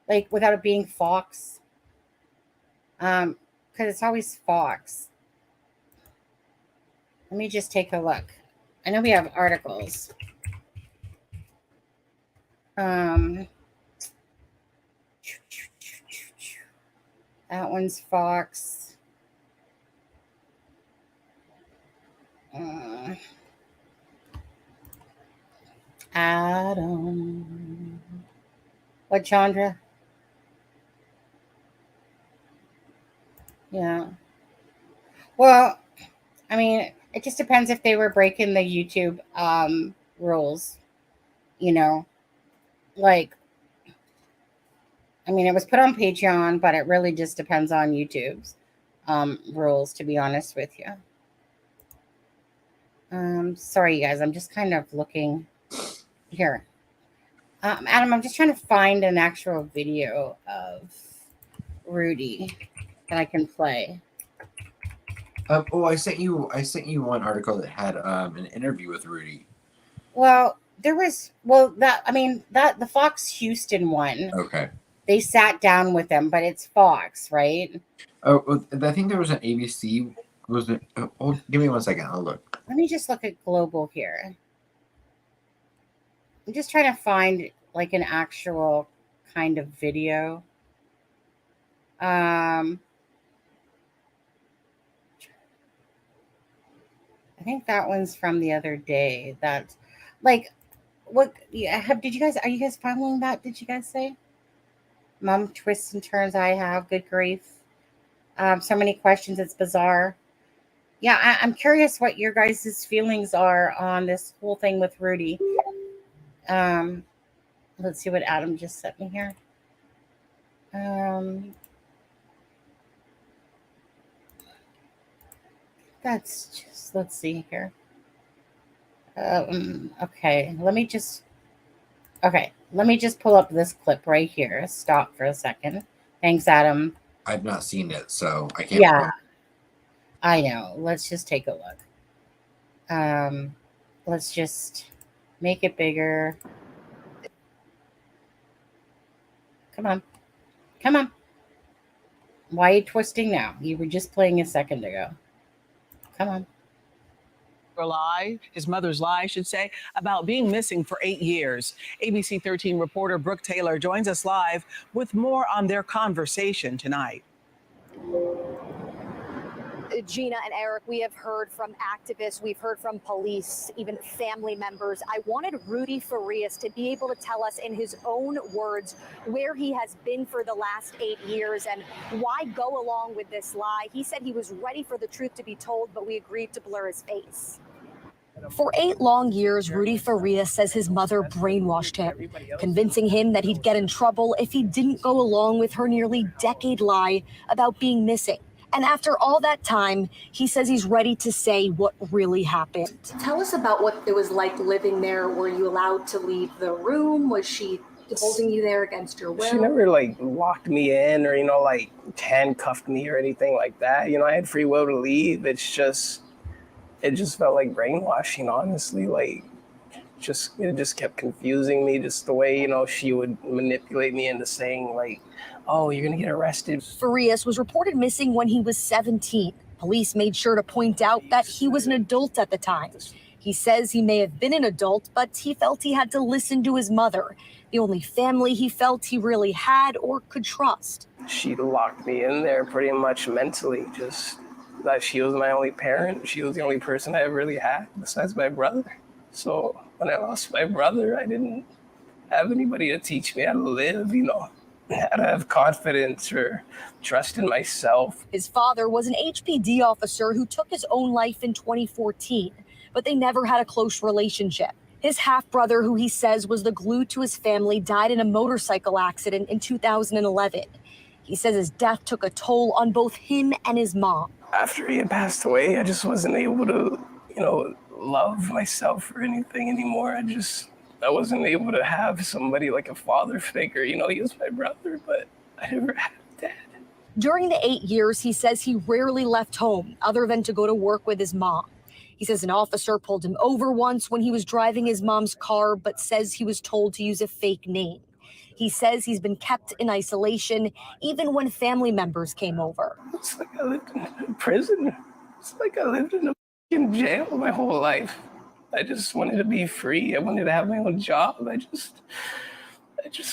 Speaker 3: Like, without it being Fox? Because it's always Fox. Let me just take a look. I know we have articles. That one's Fox. Adam. What, Chandra? Yeah. Well, I mean, it just depends if they were breaking the YouTube rules, like, I mean, it was put on Patreon, but it really just depends on YouTube's rules, to be honest with you. Sorry, you guys. I'm just kind of looking here. Adam, I'm just trying to find an actual video of Rudy that I can play.
Speaker 4: I sent you one article that had an interview with Rudy.
Speaker 3: Well, the Fox Houston one.
Speaker 4: Okay.
Speaker 3: They sat down with them, but it's Fox, right?
Speaker 4: Oh, I think there was an ABC. Was it? Oh, give me 1 second. I'll look.
Speaker 3: Let me just look at Global here. I'm just trying to find like an actual kind of video. I think that one's from the other day. That's like, what? Yeah, are you guys following that? Did you guys say? Mom twists and turns I have. Good grief. So many questions. It's bizarre. Yeah, I'm curious what your guys' feelings are on this whole thing with Rudy. Let's see what Adam just sent me here. That's just, let's see here. Okay, let me just pull up this clip right here. Stop for a second. Thanks, Adam.
Speaker 4: I've not seen it, so I can't.
Speaker 3: Yeah, I know. Let's just take a look. Let's just make it bigger. Come on. Why are you twisting now? You were just playing a second ago. Come on.
Speaker 8: His mother's lie, I should say, about being missing for 8 years. ABC 13 reporter Brooke Taylor joins us live with more on their conversation tonight.
Speaker 9: Gina and Eric, we have heard from activists, we've heard from police, even family members. I wanted Rudy Farias to be able to tell us in his own words where he has been for the last 8 years and why go along with this lie. He said he was ready for the truth to be told, but we agreed to blur his face. For 8 long years, Rudy Farias says his mother brainwashed him, convincing him that he'd get in trouble if he didn't go along with her nearly decade lie about being missing. And after all that time, he says he's ready to say what really happened. Tell us about what it was like living there. Were you allowed to leave the room? Was she holding you there against your will?
Speaker 10: She never locked me in or, handcuffed me or anything like that. I had free will to leave. It just felt like brainwashing, honestly. It just kept confusing me, just the way, she would manipulate me into saying, oh, you're going to get arrested.
Speaker 9: Farias was reported missing when he was 17. Police made sure to point out that he was an adult at the time. He says he may have been an adult, but he felt he had to listen to his mother, the only family he felt he really had or could trust.
Speaker 10: She locked me in there pretty much mentally, just that she was my only parent. She was the only person I ever really had besides my brother. So when I lost my brother, I didn't have anybody to teach me how to live, how to have confidence or trust in myself.
Speaker 9: His father was an HPD officer who took his own life in 2014, but they never had a close relationship. His half-brother, who he says was the glue to his family, died in a motorcycle accident in 2011. He says his death took a toll on both him and his mom.
Speaker 10: After he had passed away, I just wasn't able to, love myself or anything anymore. I wasn't able to have somebody like a father figure. He was my brother, but I never had a dad.
Speaker 9: During the 8 years, he says he rarely left home other than to go to work with his mom. He says an officer pulled him over once when he was driving his mom's car, but says he was told to use a fake name. He says he's been kept in isolation even when family members came over.
Speaker 10: It's like I lived in a prison. It's like I lived in a fucking jail my whole life. I just wanted to be free. I wanted to have my own job. I just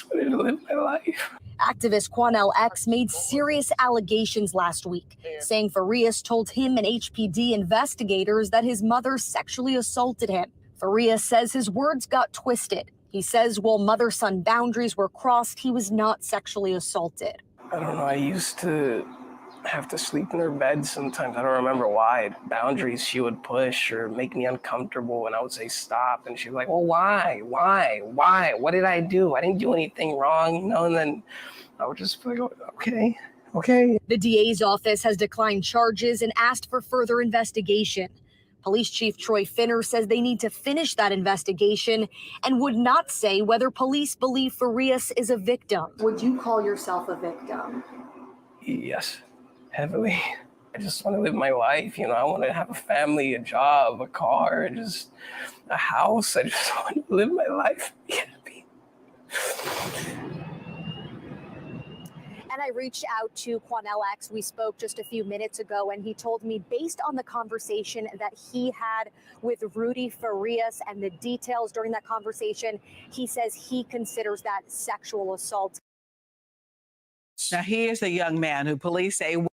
Speaker 10: wanted to live my life.
Speaker 9: Activist Quanell X made serious allegations last week, saying Farias told him and HPD investigators that his mother sexually assaulted him. Farias says his words got twisted. He says while mother-son boundaries were crossed, he was not sexually assaulted.
Speaker 10: I don't know. I used to have to sleep in her bed sometimes. I don't remember why. Boundaries she would push or make me uncomfortable, and I would say stop. And she'd be like, well, why? What did I do? I didn't do anything wrong, And then I would just be like, okay.
Speaker 9: The DA's office has declined charges and asked for further investigation. Police Chief Troy Finner says they need to finish that investigation and would not say whether police believe Farias is a victim. Would you call yourself a victim?
Speaker 10: Yes, heavily. I just want to live my life. I want to have a family, a job, a car, just a house. I just want to live my life, be happy.
Speaker 9: And I reached out to Quanell X. We spoke just a few minutes ago, and he told me based on the conversation that he had with Rudy Farias and the details during that conversation, he says he considers that sexual assault.
Speaker 8: Now, he is a young man who police say...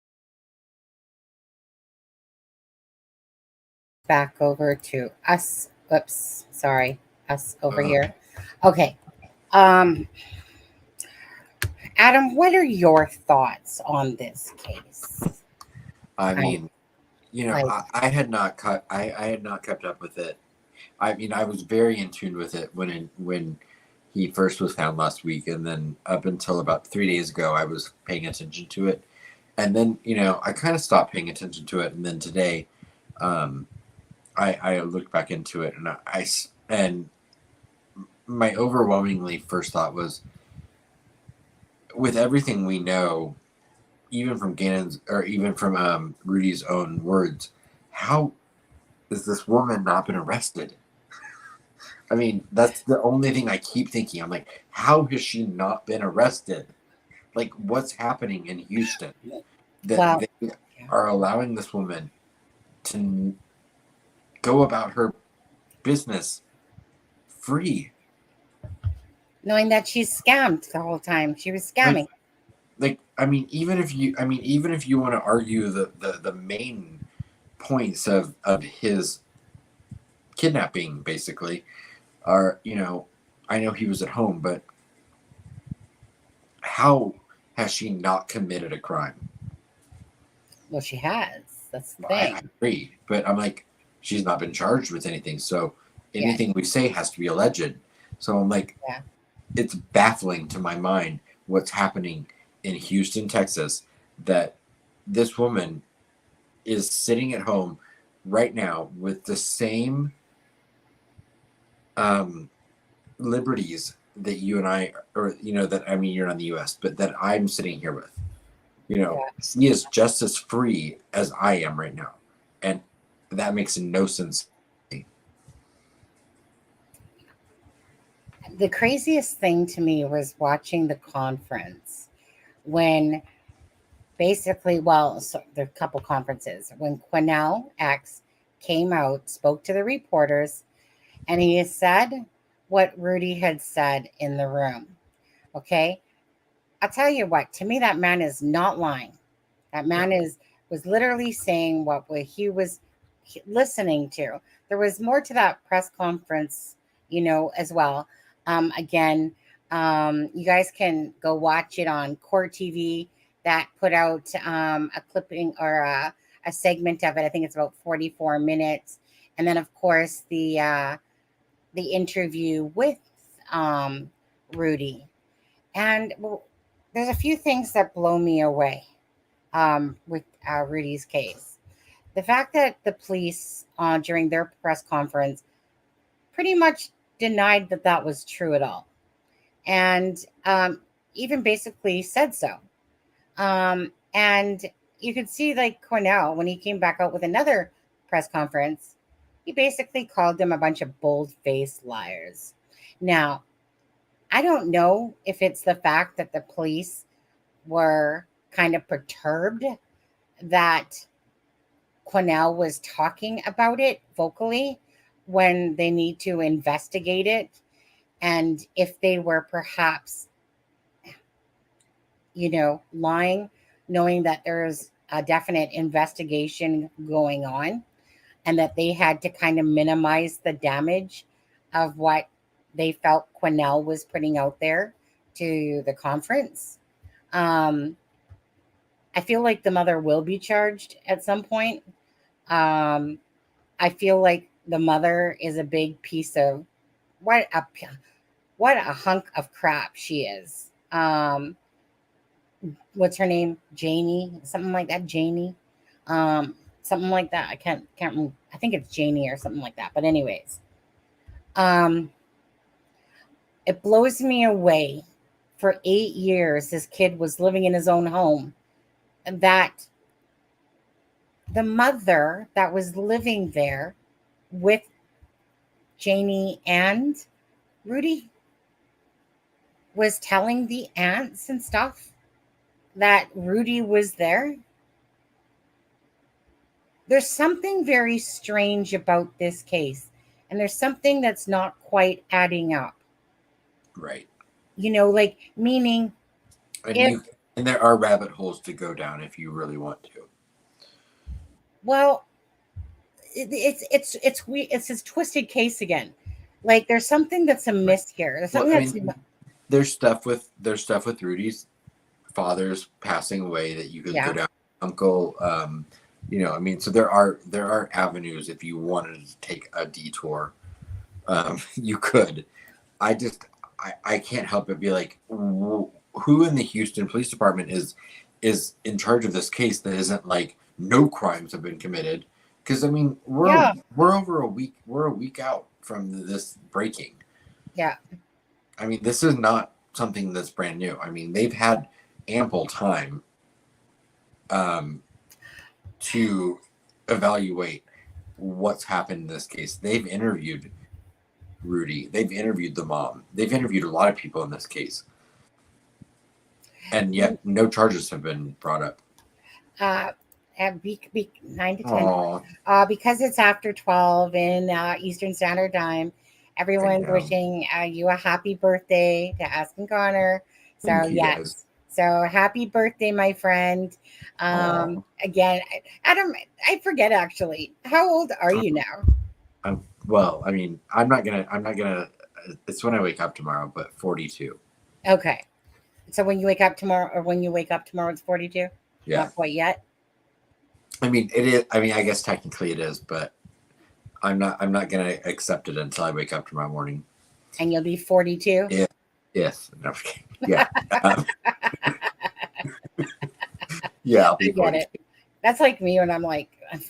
Speaker 3: Back over to us. Oops, sorry. Us over here. Okay. Adam, what are your thoughts on this case?
Speaker 4: I mean, I had not kept up with it. I mean, I was very in tune with it when he first was found last week, and then up until about 3 days ago, I was paying attention to it, and then I kind of stopped paying attention to it, and then today, I looked back into it, and my overwhelmingly first thought was, with everything we know, even from Gannon's or even from Rudy's own words, how has this woman not been arrested? I mean, that's the only thing I keep thinking. I'm like, how has she not been arrested? Like, what's happening in Houston that they are allowing this woman to go about her business free?
Speaker 3: Knowing that she's scammed the whole time. She was scamming.
Speaker 4: even if you want to argue the main points of his kidnapping, basically, are, I know he was at home, but how has she not committed a crime?
Speaker 3: Well, she has. That's the
Speaker 4: I
Speaker 3: thing.
Speaker 4: agree, but I'm like, she's not been charged with anything, so anything we say has to be alleged. So I'm like, it's baffling to my mind what's happening in Houston, Texas, that this woman is sitting at home right now with the same liberties that you and I, or that, I mean, you're not in the U.S., but that I'm sitting here with. She is just as free as I am right now, and that makes no sense.
Speaker 3: The craziest thing to me was watching the conference when basically, so there are a couple conferences, when Quinnell X came out, spoke to the reporters, and he said what Rudy had said in the room. Okay. I'll tell you what, to me, that man is not lying. That man was literally saying what he was listening to. There was more to that press conference, as well. Again, you guys can go watch it on Court TV. That put out a clipping or a segment of it. I think it's about 44 minutes. And then, of course, the interview with Rudy. And there's a few things that blow me away with Rudy's case. The fact that the police during their press conference pretty much denied that was true at all. And even basically said so. And you could see, like, Quinnell, when he came back out with another press conference, he basically called them a bunch of bold-faced liars. Now, I don't know if it's the fact that the police were kind of perturbed that Quinnell was talking about it vocally when they need to investigate it, and if they were perhaps, lying, knowing that there's a definite investigation going on, and that they had to kind of minimize the damage of what they felt Quinnell was putting out there to the conference. I feel like the mother will be charged at some point. I feel like the mother is a big piece of what a hunk of crap she is. What's her name? Janie, something like that. Janie, something like that. I can't remember. I think it's Janie or something like that. But anyways, it blows me away. For 8 years, this kid was living in his own home, and that the mother that was living there with Janie and Rudy was telling the aunts and stuff that Rudy was there. There's something very strange about this case, and there's something that's not quite adding up.
Speaker 4: Right.
Speaker 3: Meaning,
Speaker 4: and there are rabbit holes to go down if you really want to.
Speaker 3: Well, it's his twisted case again. Like, there's something that's amiss here. There's something
Speaker 4: there's stuff with Rudy's father's passing away that you could go down. Uncle, so there are avenues if you wanted to take a detour. You could. I can't help but be like, who in the Houston Police Department is in charge of this case that isn't like no crimes have been committed? Because we're over a week. We're a week out from this breaking.
Speaker 3: Yeah.
Speaker 4: This is not something that's brand new. They've had ample time to evaluate what's happened in this case. They've interviewed Rudy. They've interviewed the mom. They've interviewed a lot of people in this case. And yet no charges have been brought up.
Speaker 3: At 9 to 10. Because it's after 12 in Eastern Standard Time, everyone's wishing you a happy birthday to Aston Connor. So, yes. So happy birthday, my friend. Again, Adam, I forget actually. How old are you now?
Speaker 4: Well, I mean, I'm not gonna. It's when I wake up tomorrow, but 42.
Speaker 3: Okay. So when you wake up tomorrow, it's 42.
Speaker 4: Yeah.
Speaker 3: Not quite yet.
Speaker 4: I mean, it is. I mean, I guess technically it is, but I'm not gonna accept it until I wake up tomorrow morning.
Speaker 3: And you'll be 42.
Speaker 4: Yeah. Yes. No, yeah. Yeah, I'll be 42.
Speaker 3: That's like me when I'm like, I'm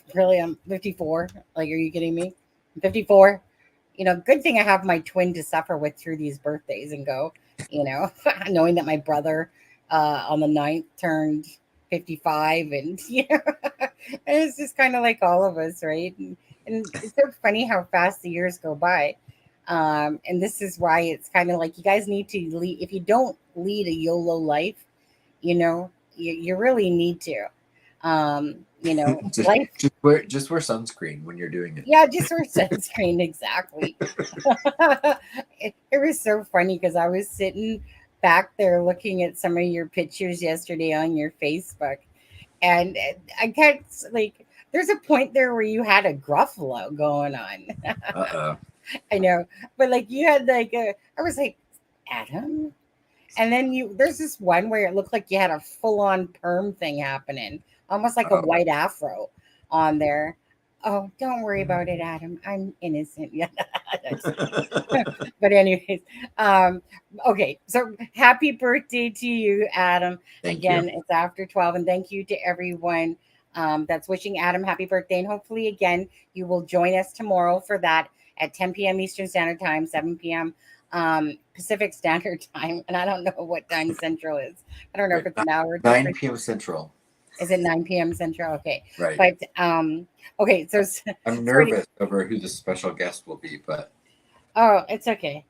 Speaker 3: 54. Like, are you kidding me? I'm 54. Good thing I have my twin to suffer with through these birthdays and go, knowing that my brother on the 9th turned 55, and it's just kind of like all of us, right? And it's so funny how fast the years go by. And this is why it's kind of like you guys need to lead. If you don't lead a YOLO life, you really need to. Life.
Speaker 4: Just wear sunscreen when you're doing it.
Speaker 3: Yeah, just wear sunscreen. Exactly. It was so funny because I was sitting back there looking at some of your pictures yesterday on your Facebook, and I can't there's a point there where you had a Gruffalo going on. I know, but you had I was like, Adam, and then there's this one where it looked like you had a full-on perm thing happening, almost like a white afro on there. Oh, don't worry about it, Adam. I'm innocent. Yeah. But anyways, okay. So happy birthday to you, Adam.
Speaker 4: Thank you.
Speaker 3: It's after 12, and thank you to everyone that's wishing Adam happy birthday. And hopefully, again, you will join us tomorrow for that at 10 p.m. Eastern Standard Time, 7 p.m. Pacific Standard Time, and I don't know what time Central is. I don't know if it's an hour.
Speaker 4: 9 p.m. Central.
Speaker 3: Is it 9 p.m. Central? Okay.
Speaker 4: Right.
Speaker 3: But okay, so
Speaker 4: I'm nervous over who the special guest will be, but
Speaker 3: it's okay.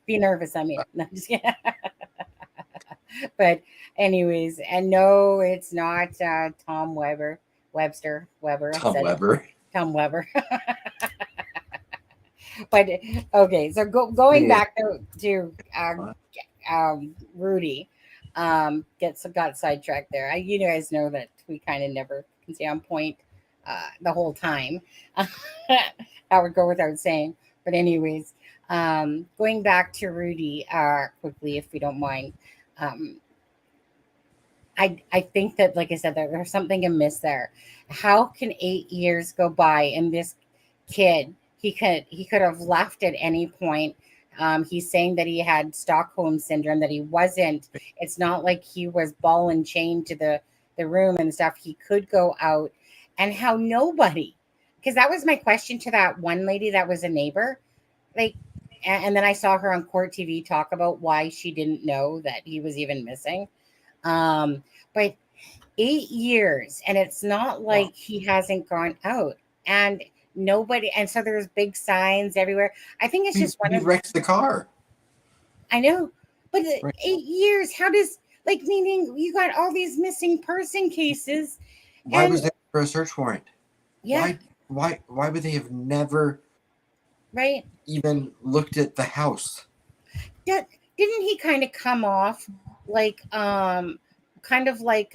Speaker 3: Be nervous. I mean, no, I'm just kidding. But anyways, and no, it's not Tom Weber.
Speaker 4: Tom Weber.
Speaker 3: Tom Weber. But okay, so going back to Rudy, got sidetracked there. You guys know that we kind of never can stay on point the whole time. I would go without saying, but anyways, going back to Rudy quickly, if we don't mind. I think that, like I said, there's something amiss there. How can 8 years go by and this kid? He could have left at any point. He's saying that he had Stockholm syndrome, that he wasn't. It's not like he was ball and chained to the room and stuff. He could go out, and how nobody, because that was my question to that one lady that was a neighbor. And then I saw her on Court TV talk about why she didn't know that he was even missing. But 8 years, and it's not like he hasn't gone out, and nobody, and so there's big signs everywhere. I think it's just
Speaker 4: he wrecked the car.
Speaker 3: I know, but 8 years, how does, meaning you got all these missing person cases.
Speaker 4: Why was there for a search warrant?
Speaker 3: Yeah.
Speaker 4: Why would they have never even looked at the house?
Speaker 3: Didn't he kind of come off kind of like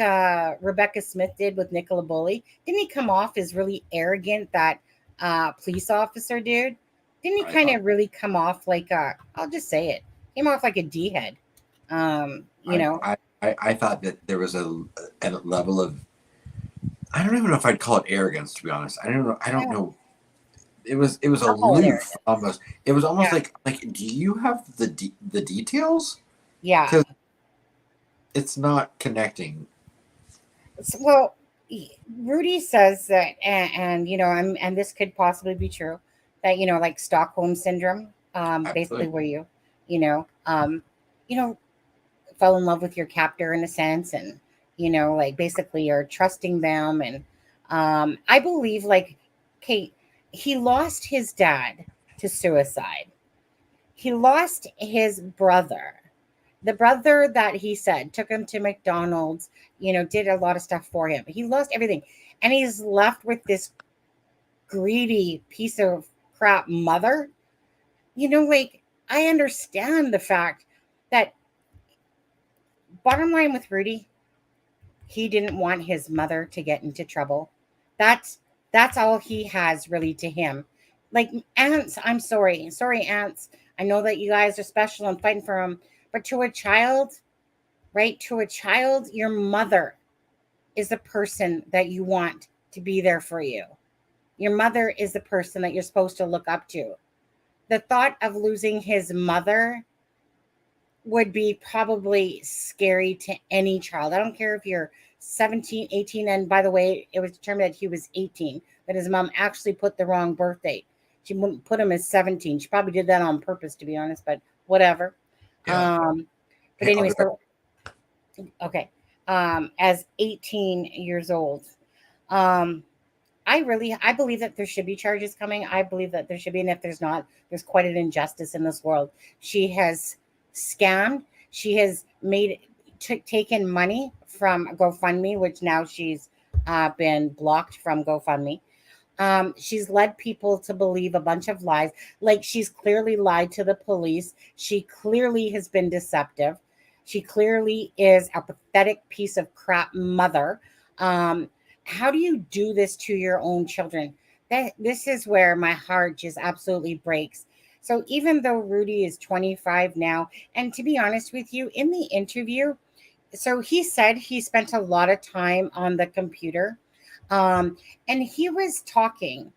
Speaker 3: Rebecca Smith did with Nicola Bulley? Didn't he come off as really arrogant, that police officer dude? Didn't he kind of really come off like I'll just say it, came off like a D-head?
Speaker 4: I thought that there was a level of, I don't even know if I'd call it arrogance, to be honest. I don't know. It was aloof almost. It was almost like do you have the details?
Speaker 3: Yeah.
Speaker 4: Because it's not connecting.
Speaker 3: Well, Rudy says that, and this could possibly be true, that like Stockholm syndrome, basically where you fell in love with your captor in a sense, and basically you're trusting them, and I believe Kate, he lost his dad to suicide. He lost his brother. The brother that he said took him to McDonald's, did a lot of stuff for him. He lost everything. And he's left with this greedy piece of crap mother. I understand the fact that bottom line with Rudy, he didn't want his mother to get into trouble. That's all he has really to him. Like aunts, I'm sorry, aunts. I know that you guys are special and fighting for him, but to a child, right? To a child, your mother is the person that you want to be there for you. Your mother is the person that you're supposed to look up to. The thought of losing his mother would be probably scary to any child. I don't care if you're 17, 18, and by the way, it was determined that he was 18, that his mom actually put the wrong birth date. She wouldn't put him as 17. She probably did that on purpose, to be honest, but whatever.
Speaker 4: Yeah.
Speaker 3: But anyway, so okay. As 18 years old. I believe that there should be charges coming. I believe that there should be, and if there's not, there's quite an injustice in this world. She has scammed. She has taken money from GoFundMe, which now she's been blocked from GoFundMe. She's led people to believe a bunch of lies. Like she's clearly lied to the police. She clearly has been deceptive. She clearly is a pathetic piece of crap mother. How do you do this to your own children? This is where my heart just absolutely breaks. So even though Rudy is 25 now, and to be honest with you, in the interview, so he said he spent a lot of time on the computer, and he was talking,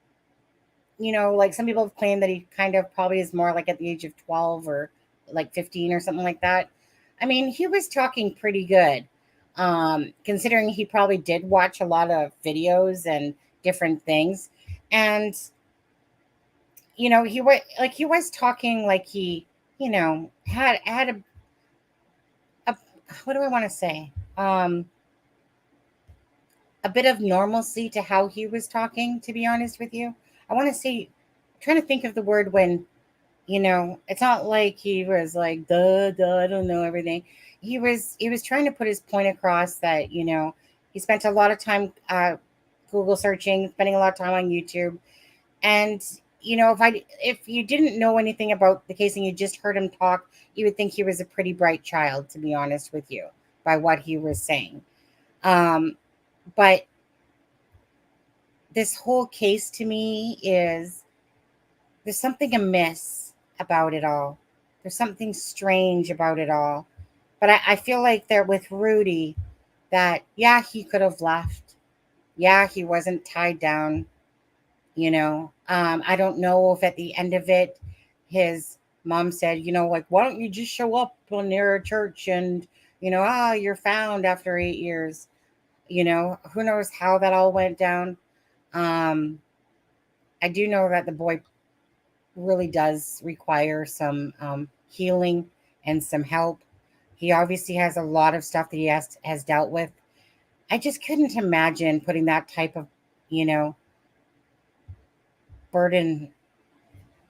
Speaker 3: like some people have claimed that he kind of probably is more like at the age of 12 or like 15 or something like that. I mean, he was talking pretty good. Considering he probably did watch a lot of videos and different things. And, he was talking like he, had a what do I want to say? A bit of normalcy to how he was talking, to be honest with you. I want to say, I'm trying to think of the word when, it's not like he was like, duh, I don't know everything. He was trying to put his point across that, he spent a lot of time Google searching, spending a lot of time on YouTube. And, if you didn't know anything about the case and you just heard him talk, you would think he was a pretty bright child, to be honest with you, by what he was saying. But this whole case to me is, there's something amiss about it all. There's something strange about it all. But I feel like that with Rudy, that, yeah, he could have left. Yeah, he wasn't tied down. I don't know if at the end of it, his mom said, like, why don't you just show up near a church and, you're found after 8 years. Who knows how that all went down. I do know that the boy really does require some healing and some help. He obviously has a lot of stuff that he has dealt with. I just couldn't imagine putting that type of, burden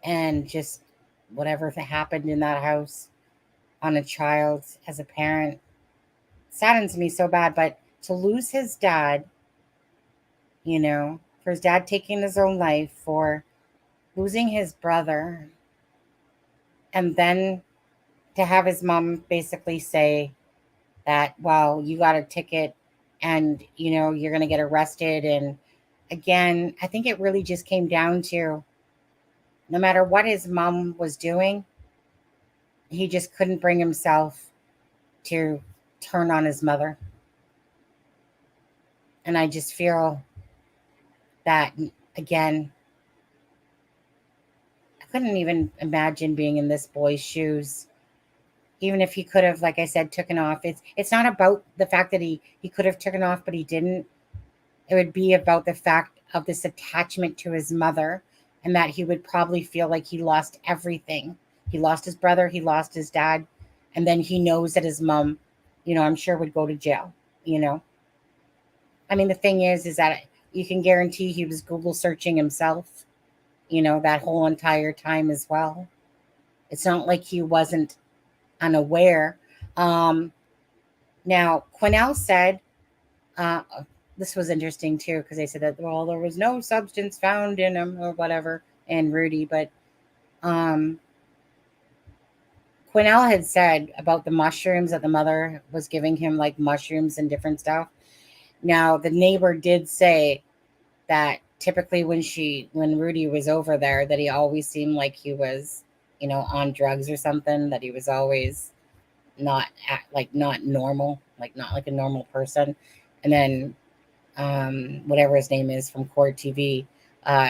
Speaker 3: and just whatever that happened in that house on a child as a parent. Saddens me so bad. But to lose his dad, for his dad taking his own life, for losing his brother, and then to have his mom basically say that, well, you got a ticket and, you're going to get arrested. And again, I think it really just came down to, no matter what his mom was doing, he just couldn't bring himself to turn on his mother. And I just feel that, again, I couldn't even imagine being in this boy's shoes. Even if he could have, like I said, taken off. It's not about the fact that he could have taken off, but he didn't. It would be about the fact of this attachment to his mother, and that he would probably feel like he lost everything. He lost his brother, he lost his dad, and then he knows that his mom, I'm sure would go to jail, I mean, the thing is that you can guarantee he was Google searching himself, that whole entire time as well. It's not like he wasn't unaware. Now, Quinnell said, this was interesting too, because they said that, well, there was no substance found in him or whatever, and Rudy, but Quinnell had said about the mushrooms that the mother was giving him, like mushrooms and different stuff. Now, the neighbor did say that typically when Rudy was over there, that he always seemed like he was, on drugs or something, that he was always not normal, not like a normal person. And then whatever his name is from Court TV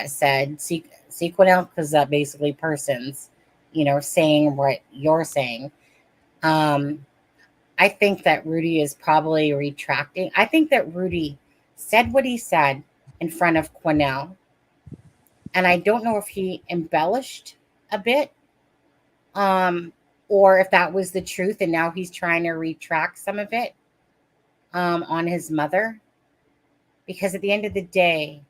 Speaker 3: said, see Quinnell, because that basically persons, saying what you're saying. I think that Rudy is probably retracting. I think that Rudy said what he said in front of Quinnell. And I don't know if he embellished a bit, or if that was the truth and now he's trying to retract some of it on his mother. Because at the end of the day,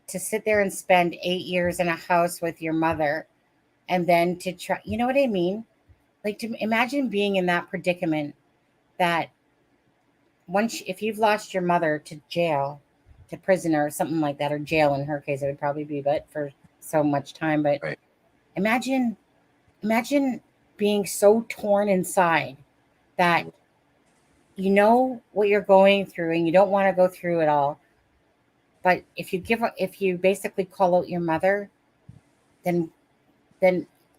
Speaker 3: to sit there and spend 8 years in a house with your mother and then to try, you know what I mean? Like, to imagine being in that predicament that if you've lost your mother to jail, to prison or something like that, or jail in her case, it would probably be, but for so much time. But
Speaker 4: right.
Speaker 3: Imagine being so torn inside that you know what you're going through and you don't want to go through it all. But if you basically call out your mother, then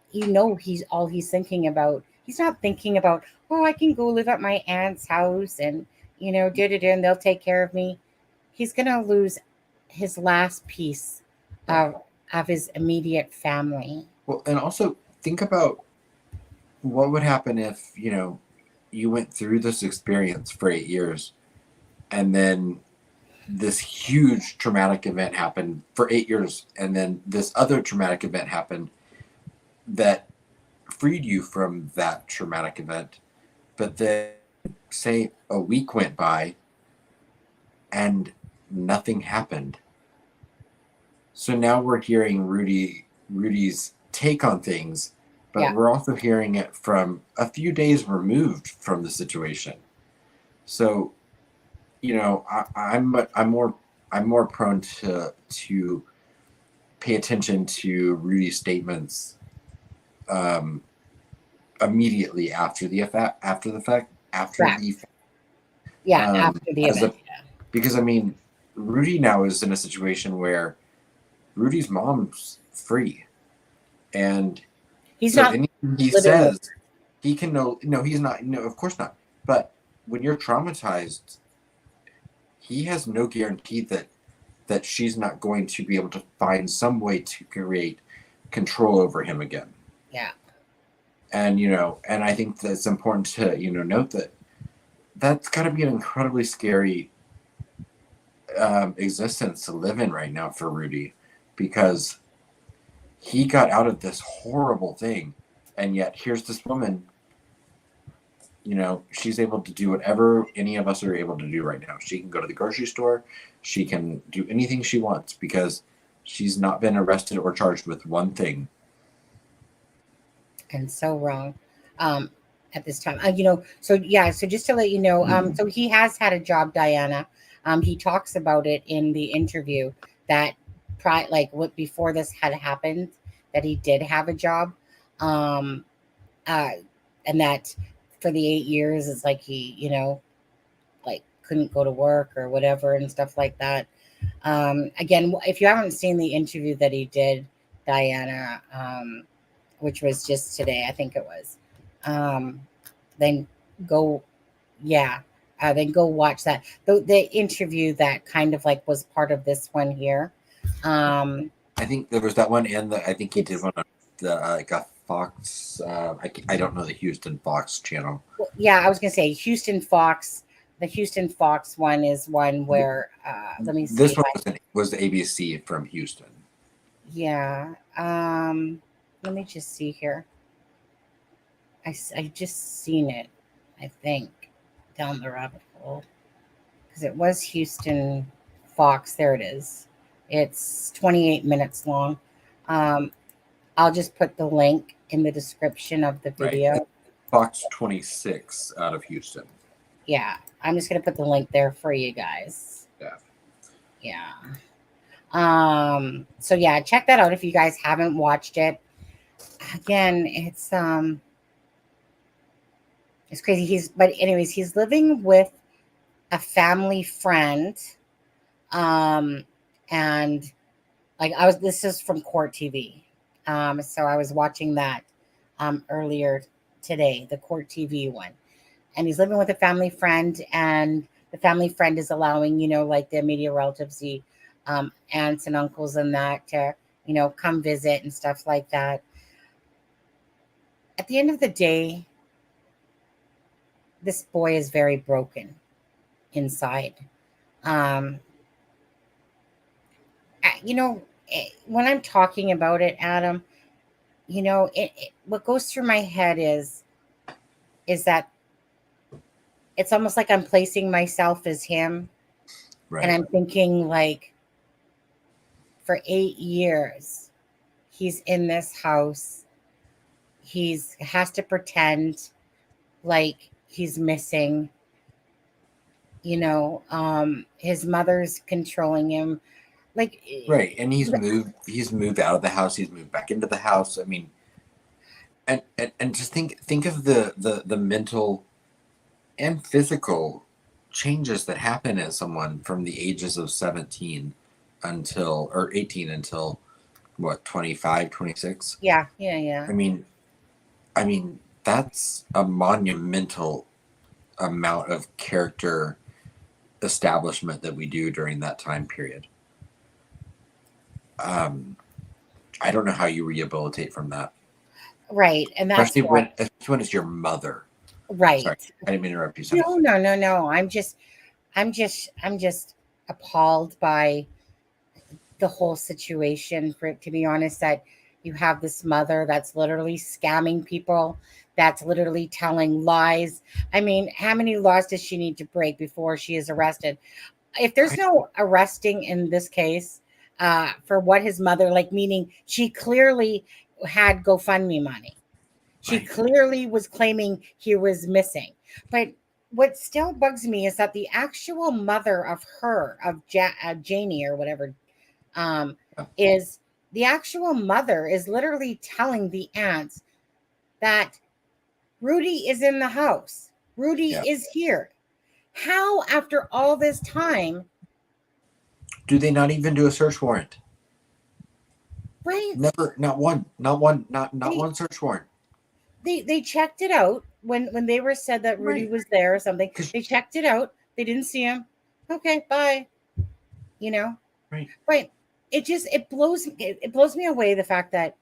Speaker 3: he's thinking about. He's not thinking about, oh, I can go live at my aunt's house and and they'll take care of me. He's gonna lose his last piece of his immediate family.
Speaker 4: Well, and also think about what would happen if you went through this experience for 8 years, and then this huge traumatic event happened for 8 years, and then this other traumatic event happened that freed you from that traumatic event. But then, say a week went by and nothing happened. So now we're hearing Rudy's take on things, but we're also hearing it from a few days removed from the situation. So, I'm more prone to pay attention to Rudy's statements immediately after the fact. After the event. Because Rudy now is in a situation where Rudy's mom's free, and
Speaker 3: he's not.
Speaker 4: He says he can no, he's not. No, of course not. But when you're traumatized, he has no guarantee that she's not going to be able to find some way to create control over him again.
Speaker 3: Yeah.
Speaker 4: And and I think that's important to note that's got to be an incredibly scary existence to live in right now for Rudy, because he got out of this horrible thing, and yet here's this woman, she's able to do whatever any of us are able to do right now. She can go to the grocery store, she can do anything she wants because she's not been arrested or charged with one thing.
Speaker 3: And so wrong at this time. So just to let you know, so he has had a job, Diana. He talks about it in the interview that before this had happened, that he did have a job. And that for the 8 years, it's like he, couldn't go to work or whatever and stuff like that. Again, if you haven't seen the interview that he did, Diana, which was just today, I think it was, then go watch that. The interview that kind of was part of this one here.
Speaker 4: I think there was that one, and I think he did one on the a Fox. I don't know the Houston Fox channel.
Speaker 3: Well, yeah, I was gonna say Houston Fox. The Houston Fox one is one where let me see.
Speaker 4: This one was the ABC from Houston.
Speaker 3: Yeah. Let me just see here. I just seen it, I think, down the rabbit hole, because it was Houston Fox. There it is. It's 28 minutes long. I'll just put the link in the description of the video.
Speaker 4: Right. Fox 26 out of Houston.
Speaker 3: Yeah, I'm just gonna put the link there for you guys.
Speaker 4: Yeah.
Speaker 3: So yeah, check that out if you guys haven't watched it. again, it's crazy. But anyways, he's living with a family friend. And like this is from Court TV. So I was watching that earlier today, the Court TV one. And he's living with a family friend, and the family friend is allowing, like the immediate relatives, the aunts and uncles and that to, come visit and stuff like that. At the end of the day, this boy is very broken inside. Um, when I'm talking about it, Adam, what goes through my head is that it's almost like I'm placing myself as him. Right. And I'm thinking, like, for 8 years, he's in this house. He's has to pretend like he's missing. His mother's controlling him. Like,
Speaker 4: right. And he's moved out of the house. He's moved back into the house. I mean, and just think of the mental and physical changes that happen in someone from the ages of 17 or 18 until what, 25, 26?
Speaker 3: Yeah.
Speaker 4: I mean, that's a monumental amount of character establishment that we do during that time period. I don't know how you rehabilitate from that.
Speaker 3: Right. And that's
Speaker 4: especially when it's your mother.
Speaker 3: Right.
Speaker 4: Sorry, I didn't mean to interrupt you.
Speaker 3: No. I'm just appalled by the whole situation, for it to be honest, that you have this mother that's literally scamming people, that's literally telling lies. I mean, how many laws does she need to break before she is arrested? If there's no arresting in this case, for what his mother, like, meaning she clearly had GoFundMe money. She clearly was claiming he was missing. But what still bugs me is that the actual mother of Janie or whatever, is the actual mother is literally telling the aunts that Rudy is in the house. Rudy is here. How, after all this time,
Speaker 4: do they not even do a search warrant?
Speaker 3: Right.
Speaker 4: Never, not one search warrant.
Speaker 3: They checked it out when they were said that Rudy was there or something. They checked it out. They didn't see him. Okay, bye. Right. It blows me away, the fact that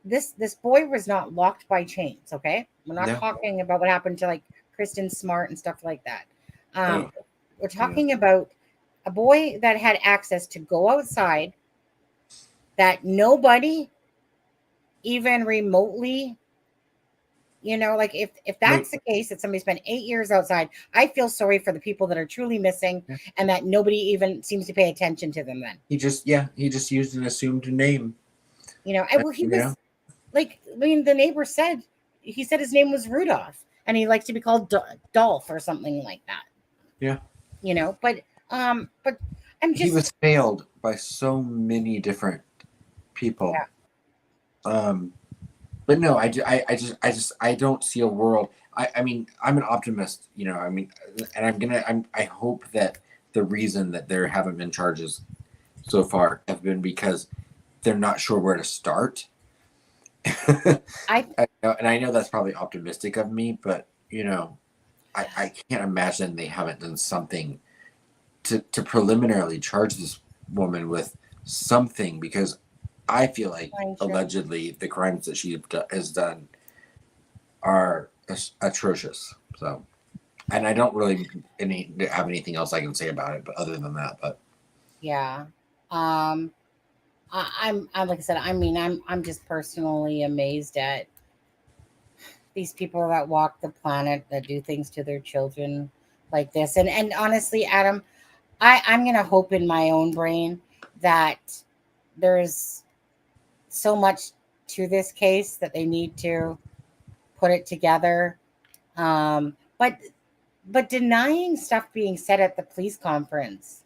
Speaker 3: this boy was not locked by chains. Okay, we're not talking about what happened to, like, Kristen Smart and stuff like that. We're talking about a boy that had access to go outside, that nobody even remotely, like, if that's the case, that somebody spent 8 years outside, I feel sorry for the people that are truly missing, and that nobody even seems to pay attention to them. Then
Speaker 4: he just used an assumed name.
Speaker 3: He was like, I mean, the neighbor said his name was Rudolph, and he likes to be called Dolph or something like that.
Speaker 4: Yeah.
Speaker 3: But I'm just,
Speaker 4: he was failed by so many different people. Yeah. But no, I don't see a world. I mean, I'm an optimist, and I hope that the reason that there haven't been charges so far have been because they're not sure where to start. I know that's probably optimistic of me, but I can't imagine they haven't done something to preliminarily charge this woman with something, because I feel like allegedly the crimes that she has done are atrocious. So, and I don't really have anything else I can say about it, but other than that,
Speaker 3: yeah, I'm like I said, I mean, I'm just personally amazed at these people that walk the planet, that do things to their children like this. And honestly, Adam, I'm gonna hope in my own brain that there's so much to this case that they need to put it together. But denying stuff being said at the police conference,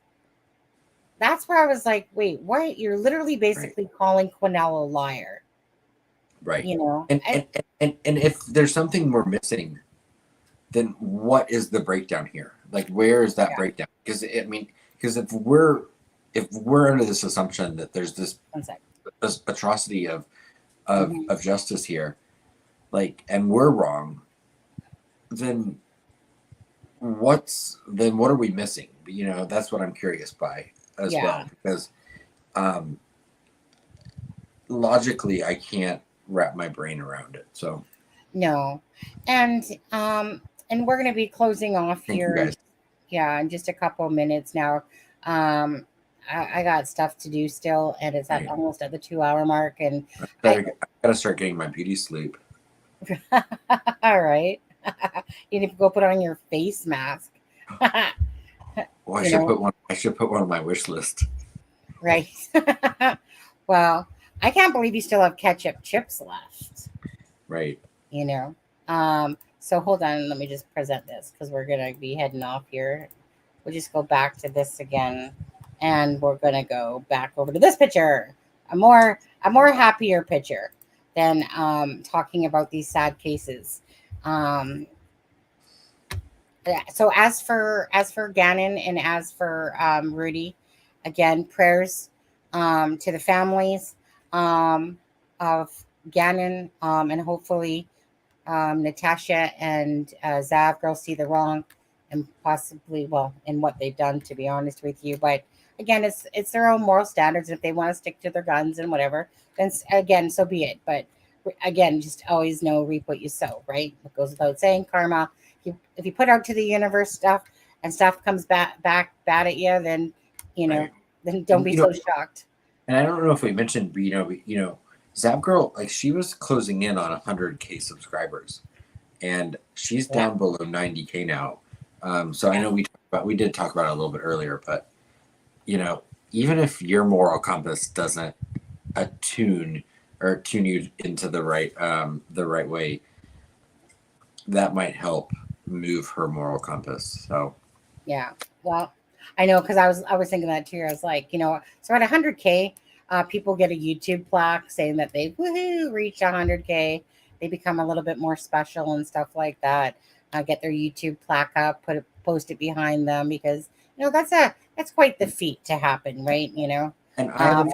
Speaker 3: that's where I was like, wait, what? You're literally basically calling Quinnell a liar.
Speaker 4: Right.
Speaker 3: You know,
Speaker 4: And if there's something we're missing, then what is the breakdown here? Like, where is that breakdown? Because because if we're under this assumption that there's this atrocity of justice here, like, and we're wrong, then what are we missing? You know, that's what I'm curious by as well, because logically I can't wrap my brain around it. So
Speaker 3: no, and we're going to be closing off here. Yeah, in just a couple of minutes now. I got stuff to do still, and it's almost at the 2-hour mark, and
Speaker 4: I gotta start getting my beauty sleep.
Speaker 3: All right. You need to go put on your face mask.
Speaker 4: Well, I should put one on my wish list.
Speaker 3: Right. Well, I can't believe you still have ketchup chips left.
Speaker 4: Right.
Speaker 3: You know. So hold on, let me just present this because we're gonna be heading off here. We'll just go back to this again, and we're gonna go back over to this picture. A more happier picture than talking about these sad cases. So as for Gannon and as for Rudy, again, prayers to the families of Gannon, and hopefully Natasha and Zavgirl see the wrong and possibly, well, in what they've done, to be honest with you. But again, it's their own moral standards. If they want to stick to their guns and whatever, then again, so be it. But again, just always know, reap what you sow, right? It goes without saying, karma. If you put out to the universe stuff and stuff comes back bad at you, then then don't be so shocked.
Speaker 4: And I don't know if we mentioned, Zavgirl, like, she was closing in on 100K subscribers, and she's down below 90K now. So I know we did talk about it a little bit earlier, but even if your moral compass doesn't tune you into the right way, that might help move her moral compass. So
Speaker 3: yeah, well, I know, because I was thinking that too. I was like, so at 100K, people get a YouTube plaque saying that they reached 100K. They become a little bit more special and stuff like that. Get their YouTube plaque up, post it behind them, because that's quite the feat to happen, right?
Speaker 4: And I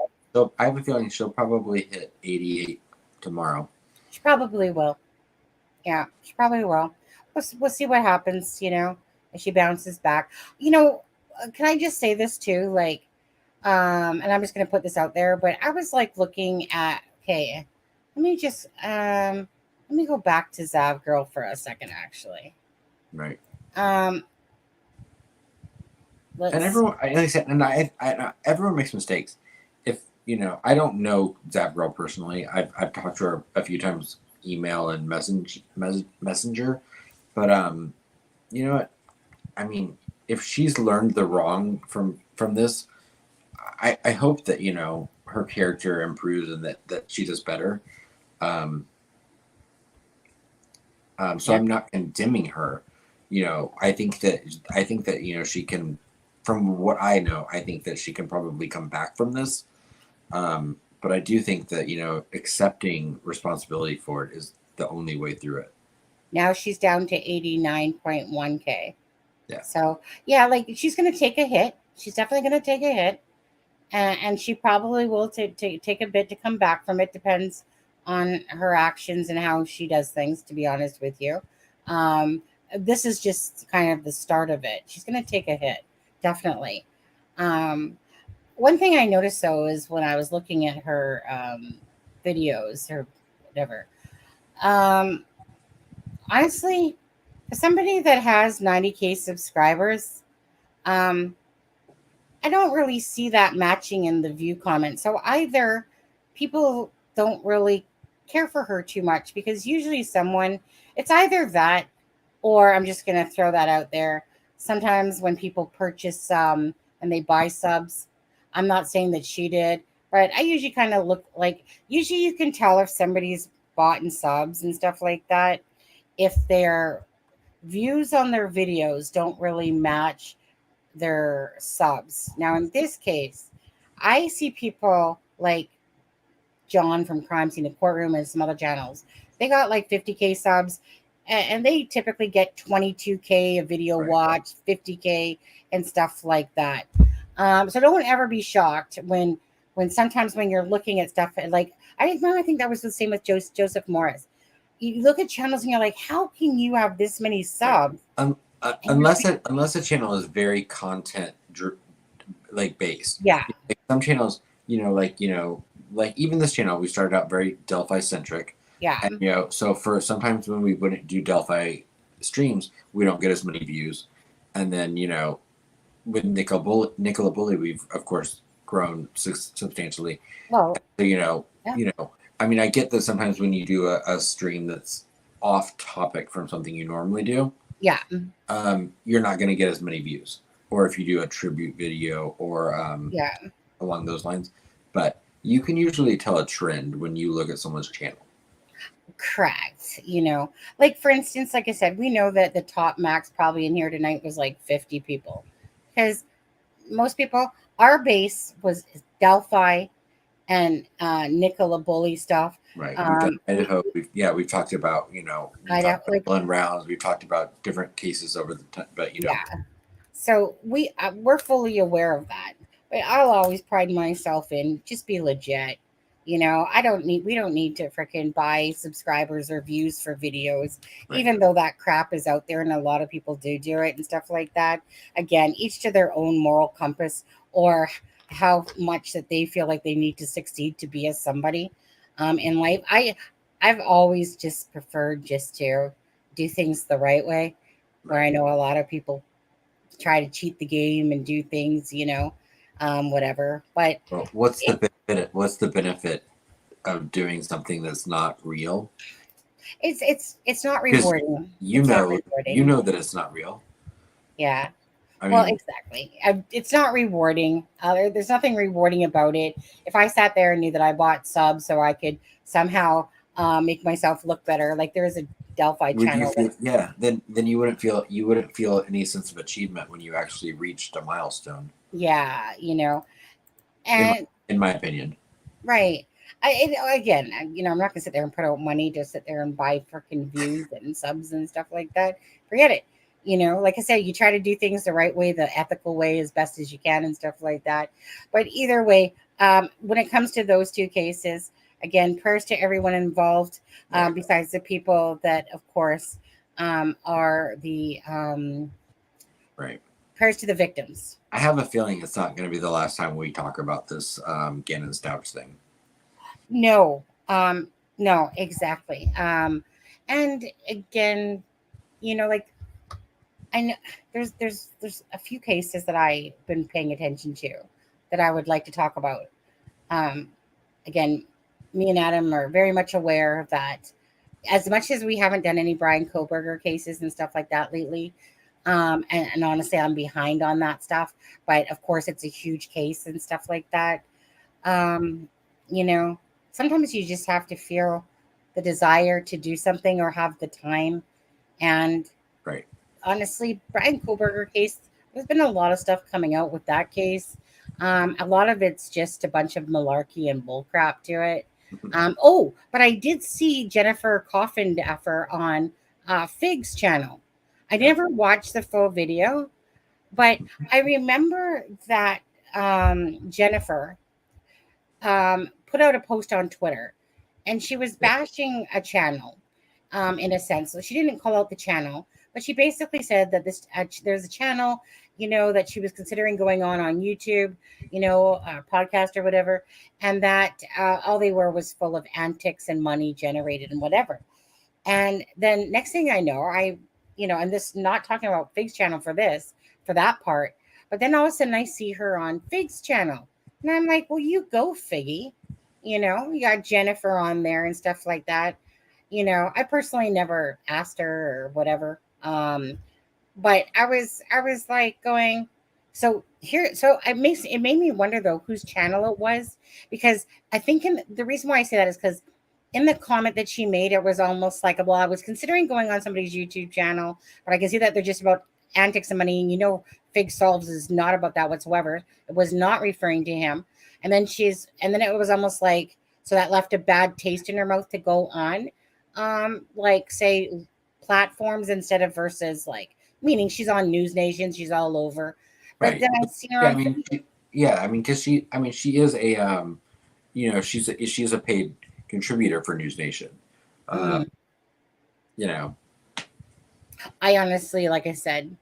Speaker 4: have a feeling she'll probably hit 88 tomorrow.
Speaker 3: She probably will. Yeah, she probably will. We'll see what happens, if she bounces back. Can I just say this too? Like, and I'm just going to put this out there, but I was like looking at, okay, let me go back to Zavgirl for a second, actually.
Speaker 4: Right.
Speaker 3: And
Speaker 4: everyone, like I said, and I everyone makes mistakes. If I don't know Zavgirl personally. I've talked to her a few times, email and messenger, but you know what? I mean, if she's learned the wrong from this, I hope that her character improves and that she does better. So I'm not condemning her. I think that she can. From what I know, I think that she can probably come back from this. But I do think that accepting responsibility for it is the only way through it.
Speaker 3: Now she's down to 89.1K.
Speaker 4: Yeah.
Speaker 3: So yeah, like, she's going to take a hit. She's definitely going to take a hit, and she probably will take a bit to come back from it. Depends on her actions and how she does things, to be honest with you. This is just kind of the start of it. She's going to take a hit, definitely. One thing I noticed, though, is when I was looking at her videos or whatever, honestly, for somebody that has 90K subscribers, I don't really see that matching in the view comments. So either people don't really care for her too much, because usually it's either that, or I'm just going to throw that out there. Sometimes when people purchase and they buy subs, I'm not saying that she did, but I usually kind of look like, usually you can tell if somebody's bought in subs and stuff like that, if their views on their videos don't really match their subs. Now, in this case, I see people like John from Crime Scene, the Courtroom, and some other channels. They got like 50K subs, and they typically get 22K a video watch, 50K, and stuff like that. So don't ever be shocked when sometimes when you're looking at stuff like I think that was the same with Joseph Morris. You look at channels and you're like, how can you have this many subs?
Speaker 4: Unless a channel is very content like based.
Speaker 3: Yeah.
Speaker 4: Like some channels, like even this channel, we started out very Delphi centric.
Speaker 3: Yeah.
Speaker 4: And so for sometimes when we wouldn't do Delphi streams, we don't get as many views. And then, with Nicola Bulley, we've of course grown substantially.
Speaker 3: Well,
Speaker 4: so, I mean, I get that sometimes when you do a stream that's off topic from something you normally do,
Speaker 3: yeah,
Speaker 4: you're not going to get as many views. Or if you do a tribute video or along those lines, but you can usually tell a trend when you look at someone's channel.
Speaker 3: Correct. Like for instance, like I said, we know that the top max probably in here tonight was like 50 people, because most people, our base was Delphi and Nicola Bulley stuff.
Speaker 4: Right. We've done Idaho. We've talked about, Idaho rounds. We've talked about different cases over the time, but
Speaker 3: yeah. So we're fully aware of that. But I'll always pride myself in just be legit. We don't need to freaking buy subscribers or views for videos, even though that crap is out there and a lot of people do it and stuff like that. Again, each to their own moral compass or how much that they feel like they need to succeed to be as somebody in life. I've always just preferred just to do things the right way, where I know a lot of people try to cheat the game and do things, whatever. But
Speaker 4: what's the benefit of doing something that's not real?
Speaker 3: It's not rewarding.
Speaker 4: You know that it's not real.
Speaker 3: Yeah. Exactly. It's not rewarding. There's nothing rewarding about it. If I sat there and knew that I bought subs so I could somehow make myself look better, like there's a Delphi channel.
Speaker 4: Then you wouldn't feel any sense of achievement when you actually reached a milestone.
Speaker 3: Yeah, and
Speaker 4: in my opinion,
Speaker 3: right. Again, I'm not gonna sit there and put out money to sit there and buy freaking views and subs and stuff like that. Forget it. Like I said, you try to do things the right way, the ethical way, as best as you can and stuff like that. But either way, when it comes to those two cases, again, prayers to everyone involved, besides the people that, of course, are the prayers to the victims.
Speaker 4: I have a feeling it's not going to be the last time we talk about this Gannon Stouch thing.
Speaker 3: No, exactly. And again, like I know there's a few cases that I've been paying attention to that I would like to talk about. Again, me and Adam are very much aware of that. As much as we haven't done any Brian Koberger cases and stuff like that lately, and honestly, I'm behind on that stuff. But of course, it's a huge case and stuff like that. Sometimes you just have to feel the desire to do something or have the time. And honestly, Brian Koberger case, there's been a lot of stuff coming out with that case. A lot of it's just a bunch of malarkey and bullcrap to it. But I did see Jennifer Coffindaffer on Fig's channel. I never watched the full video, but I remember that Jennifer put out a post on Twitter, and she was bashing a channel in a sense. So she didn't call out the channel, but she basically said that there's a channel, that she was considering going on YouTube, a podcast or whatever, and that all they were was full of antics and money generated and whatever. And then next thing I know, I'm just not talking about Fig's channel for that part, but then all of a sudden I see her on Fig's channel, and I'm like, well, you go, Figgy. You got Jennifer on there and stuff like that. I personally never asked her or whatever. But I was like going, it made me wonder though whose channel it was, because I think the reason why I say that is because in the comment that she made, it was almost like, well, I was considering going on somebody's YouTube channel, but I can see that they're just about antics and money. And Fig Solves is not about that whatsoever. It was not referring to him. And then it was almost like So that left a bad taste in her mouth to go on, like say platforms instead of versus like meaning she's on News Nation, she's all over. But
Speaker 4: Right.
Speaker 3: then I see her
Speaker 4: Yeah,
Speaker 3: on
Speaker 4: because she is a she's a paid contributor for News Nation. You know,
Speaker 3: I honestly, like I said,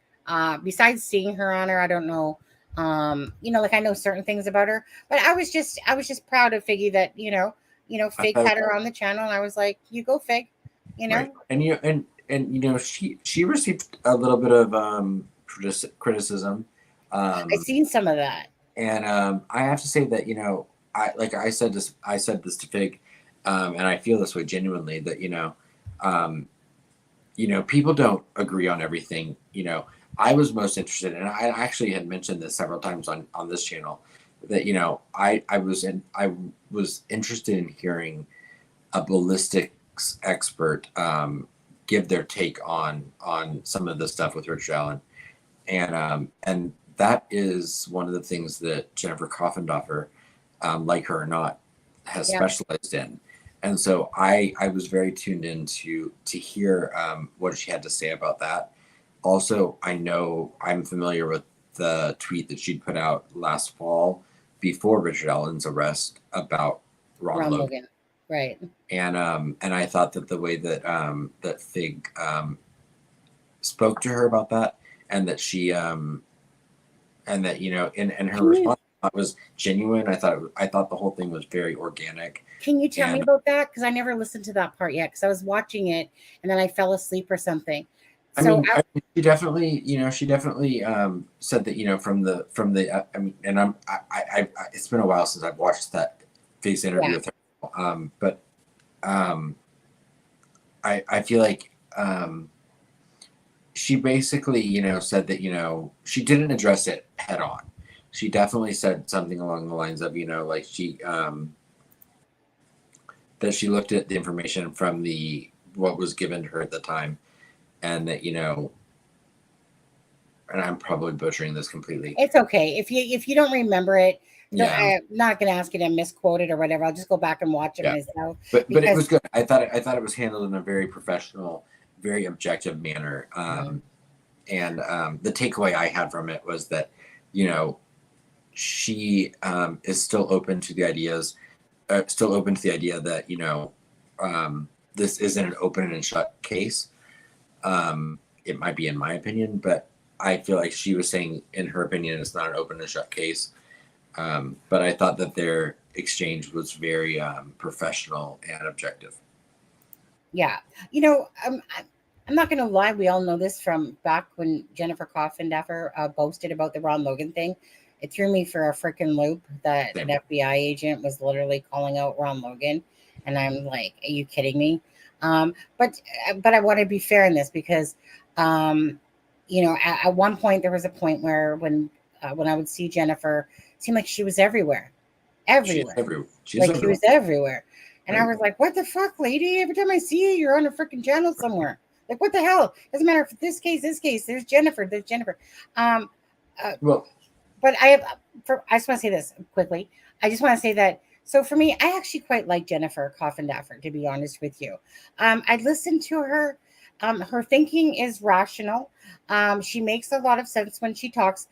Speaker 3: besides seeing her on her, I don't know. Like I know certain things about her, but I was just proud of Figgy that Fig had her on the channel, and I was like, you go Fig,
Speaker 4: right. And she received a little bit of criticism.
Speaker 3: I seen some of that,
Speaker 4: and I have to say that I said this to Fig, and I feel this way genuinely that people don't agree on everything. I was most interested, and I actually had mentioned this several times on this channel, that I was interested in hearing a ballistics expert give their take on some of the stuff with Richard Allen, and that is one of the things that Jennifer Coffindoffer, like her or not, has specialized in. And so I was very tuned in to hear what she had to say about that. Also, I'm familiar with the tweet that she'd put out last fall before Richard Allen's arrest about Ron Logan.
Speaker 3: Right.
Speaker 4: And I thought that the way that that Fig spoke to her about that, and that she and that in her response was genuine. I thought the whole thing was very organic.
Speaker 3: Can you tell me about that? Because I never listened to that part yet. Because I was watching it and then I fell asleep or something. So
Speaker 4: she definitely said that from the and I it's been a while since I've watched that Fig's interview with her, but I feel like she basically said that she didn't address it head on. She definitely said something along the lines of like she that she looked at the information from what was given to her at the time, and that and I'm probably butchering this completely.
Speaker 3: It's okay if you don't remember it. I'm not going to ask you to misquote it or whatever. I'll just go back and watch it myself.
Speaker 4: But it was good. I thought it was handled in a very professional, very objective manner. And the takeaway I had from it was that she is still open to the idea that this isn't an open and shut case. It might be, in my opinion, but I feel like she was saying, in her opinion, it's not an open and shut case. But I thought that their exchange was very professional and objective.
Speaker 3: Yeah. I'm not going to lie. We all know this from back when Jennifer Coffindoffer boasted about the Ron Logan thing. It threw me for a freaking loop that an FBI agent was literally calling out Ron Logan. And I'm like, are you kidding me? But I want to be fair in this because, at one point there was a point where when I would see Jennifer, it seemed like she was everywhere.
Speaker 4: She was
Speaker 3: everywhere. And I was like, what the fuck, lady? Every time I see you, you're on a freaking channel somewhere. Like, what the hell? Doesn't matter if this case, there's Jennifer. But I just want to say this quickly. I just want to say that, so for me, I actually quite like Jennifer Coffindoffer, to be honest with you. I listened to her. Her thinking is rational. She makes a lot of sense when she talks.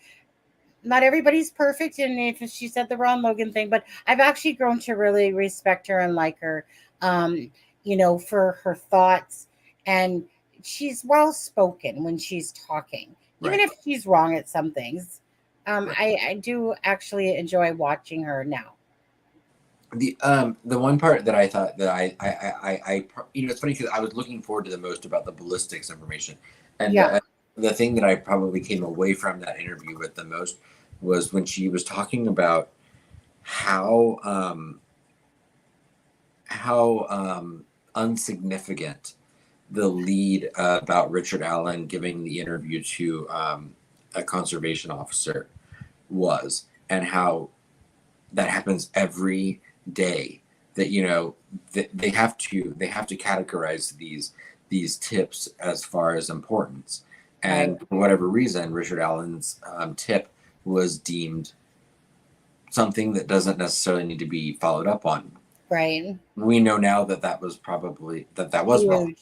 Speaker 3: Not everybody's perfect, and if she said the Ron Logan thing, but I've actually grown to really respect her and like her, for her thoughts, and she's well spoken when she's talking, even if she's wrong at some things. I do actually enjoy watching her now.
Speaker 4: The one part that I thought that I it's funny because I was looking forward to the most about the ballistics information, and the thing that I probably came away from that interview with the most was when she was talking about how unsignificant the lead about Richard Allen giving the interview to a conservation officer was, and how that happens every day. That they have to categorize these tips as far as importance, and for whatever reason, Richard Allen's tip was deemed something that doesn't necessarily need to be followed up on.
Speaker 3: Right.
Speaker 4: We know now that was probably that was wrong.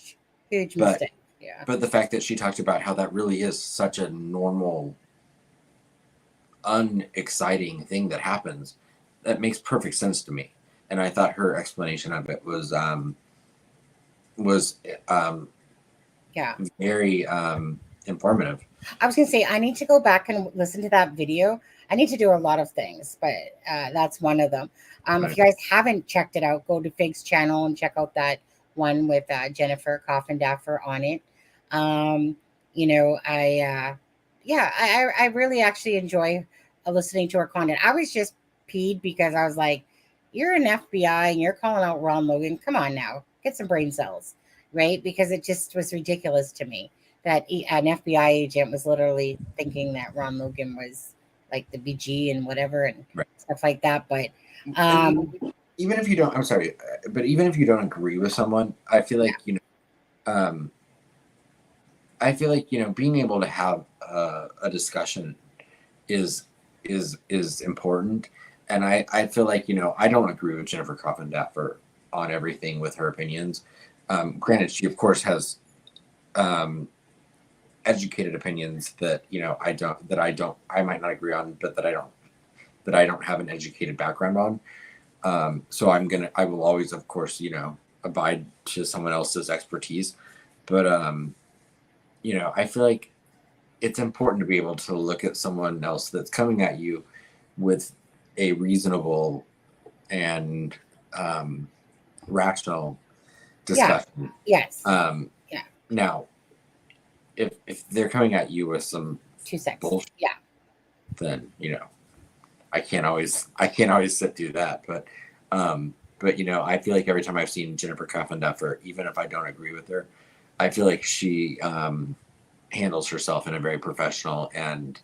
Speaker 3: Huge mistake. Yeah.
Speaker 4: But the fact that she talked about how that really is such a normal, unexciting thing that happens, that makes perfect sense to me. And I thought her explanation of it was very informative.
Speaker 3: I was gonna say I need to go back and listen to that video. I need to do a lot of things, but that's one of them. If you guys haven't checked it out, go to Fig's channel and check out that one with Jennifer Coffindaffer on it. You know, I really actually enjoy listening to her content. I was just peed because I was like, you're an FBI and you're calling out Ron Logan. Come on now, get some brain cells, right? Because it just was ridiculous to me that an FBI agent was literally thinking that Ron Logan was like the BG and whatever and stuff like that. But
Speaker 4: even if you don't, I'm sorry, but even if you don't agree with someone, I feel like, I feel like, being able to have a discussion is important. And I feel like, I don't agree with Jennifer Coffindaffer on everything with her opinions. Granted, she of course has educated opinions that, I might not agree on, but that I don't have an educated background on. So I will always, of course, abide to someone else's expertise. But, I feel like it's important to be able to look at someone else that's coming at you with a reasonable and rational discussion.
Speaker 3: Yeah. Yes.
Speaker 4: Now, if they're coming at you with some bullshit, then I can't always sit through that. But I feel like every time I've seen Jennifer Coffindaffer, even if I don't agree with her, I feel like she handles herself in a very professional and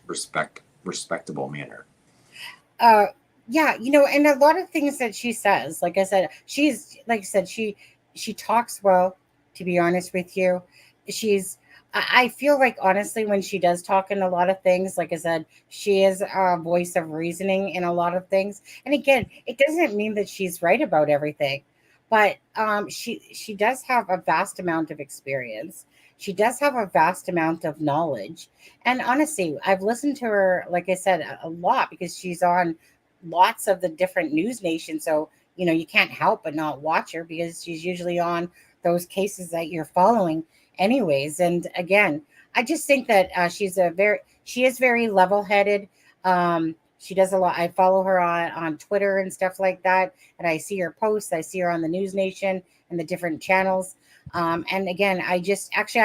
Speaker 4: respectable manner.
Speaker 3: And a lot of things that she says, like I said, she talks well, to be honest with you. I feel like, honestly, when she does talk in a lot of things, like I said, she is a voice of reasoning in a lot of things. And again, it doesn't mean that she's right about everything, but she does have a vast amount of experience. She does have a vast amount of knowledge. And honestly, I've listened to her, like I said, a lot because she's on lots of the different news nations. So, you can't help but not watch her because she's usually on those cases that you're following anyways. And again, I just think that she is very level-headed. She does a lot. I follow her on Twitter and stuff like that. And I see her posts. I see her on the News Nation and the different channels. And again, I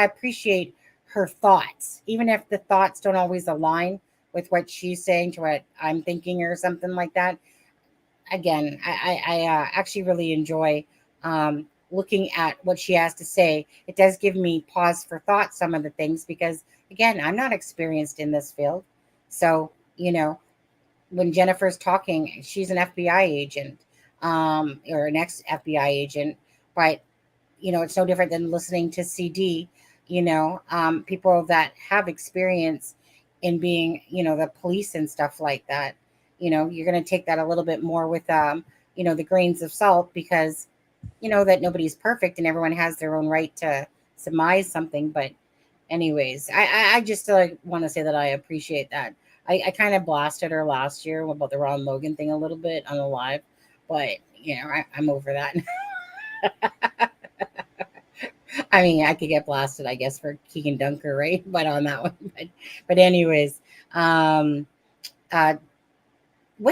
Speaker 3: appreciate her thoughts, even if the thoughts don't always align with what she's saying to what I'm thinking or something like that. Again, I actually really enjoy looking at what she has to say. It does give me pause for thought, some of the things, because again, I'm not experienced in this field. So, when Jennifer's talking, she's an FBI agent or an ex-FBI agent, but it's no different than listening to CD, people that have experience in being, the police and stuff like that. You're going to take that a little bit more with, the grains of salt, because that nobody's perfect and everyone has their own right to surmise something. But anyways, I just want to say that I appreciate that. I kind of blasted her last year about the Ron Logan thing a little bit on the live, but I'm over that. I mean, I could get blasted, I guess, for Keegan Dunker, right? But on that one, but anyways, when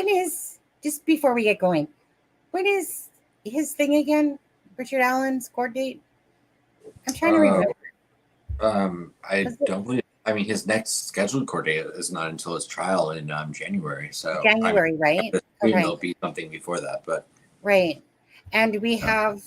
Speaker 3: is, just before we get going, when is his thing again? Richard Allen's court date? I'm trying to remember.
Speaker 4: I don't believe. I mean, his next scheduled court date is not until his trial in January. So
Speaker 3: January, right?
Speaker 4: Okay. There'll be something before that, but
Speaker 3: right. And we have.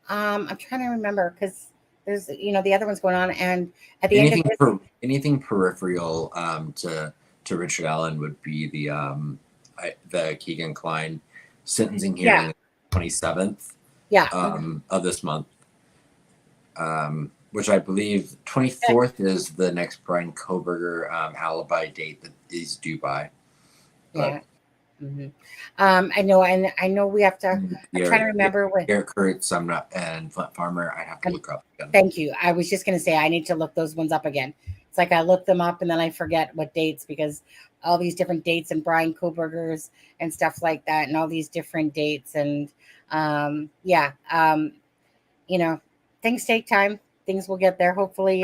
Speaker 3: I'm trying to remember because there's the other one's going on, and at the end of
Speaker 4: anything peripheral to Richard Allen would be the Keegan Kline sentencing hearing, 27th of this month, which I believe 24th is the next Brian Kohberger alibi date that is due by. But,
Speaker 3: I know, and I know we have to. I'm trying to remember what.
Speaker 4: Garrett Kurtz, I'm not, and Flint Farmer. I have to look up again.
Speaker 3: Thank you. I was just going to say I need to look those ones up again. It's like I look them up and then I forget what dates because all these different dates and Brian Koberger's and stuff like that, and all these different dates and you know, things take time. Things will get there. Hopefully,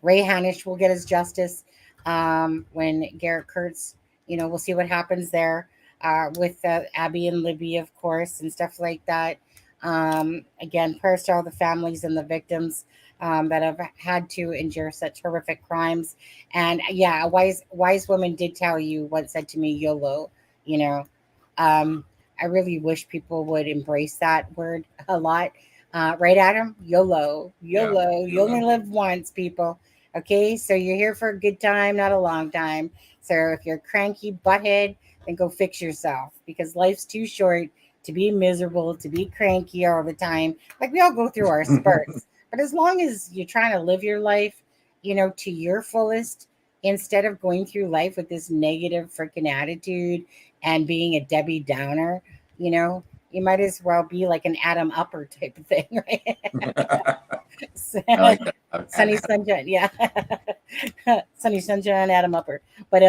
Speaker 3: Ray Hanish will get his justice when Garrett Kurtz. You know, we'll see what happens there with Abby and Libby, of course, and stuff like that. Again, prayers to all the families and the victims that have had to endure such horrific crimes. And yeah, a wise woman did tell you once said to me, YOLO. You know, I really wish people would embrace that word a lot. Right, Adam? YOLO. YOLO. You only live once, people. Okay, so you're here for a good time, not a long time. So if you're cranky butthead, then go fix yourself because life's too short to be miserable, to be cranky all the time. Like we all go through our spurts. But as long as you're trying to live your life, you know, to your fullest, instead of going through life with this negative freaking attitude and being a Debbie Downer, you know, you might as well be like an Adam Upper type of thing, right?
Speaker 4: I like that.
Speaker 3: Sunny Sunshine, yeah. Sunny Sunshine, Adam Upper. But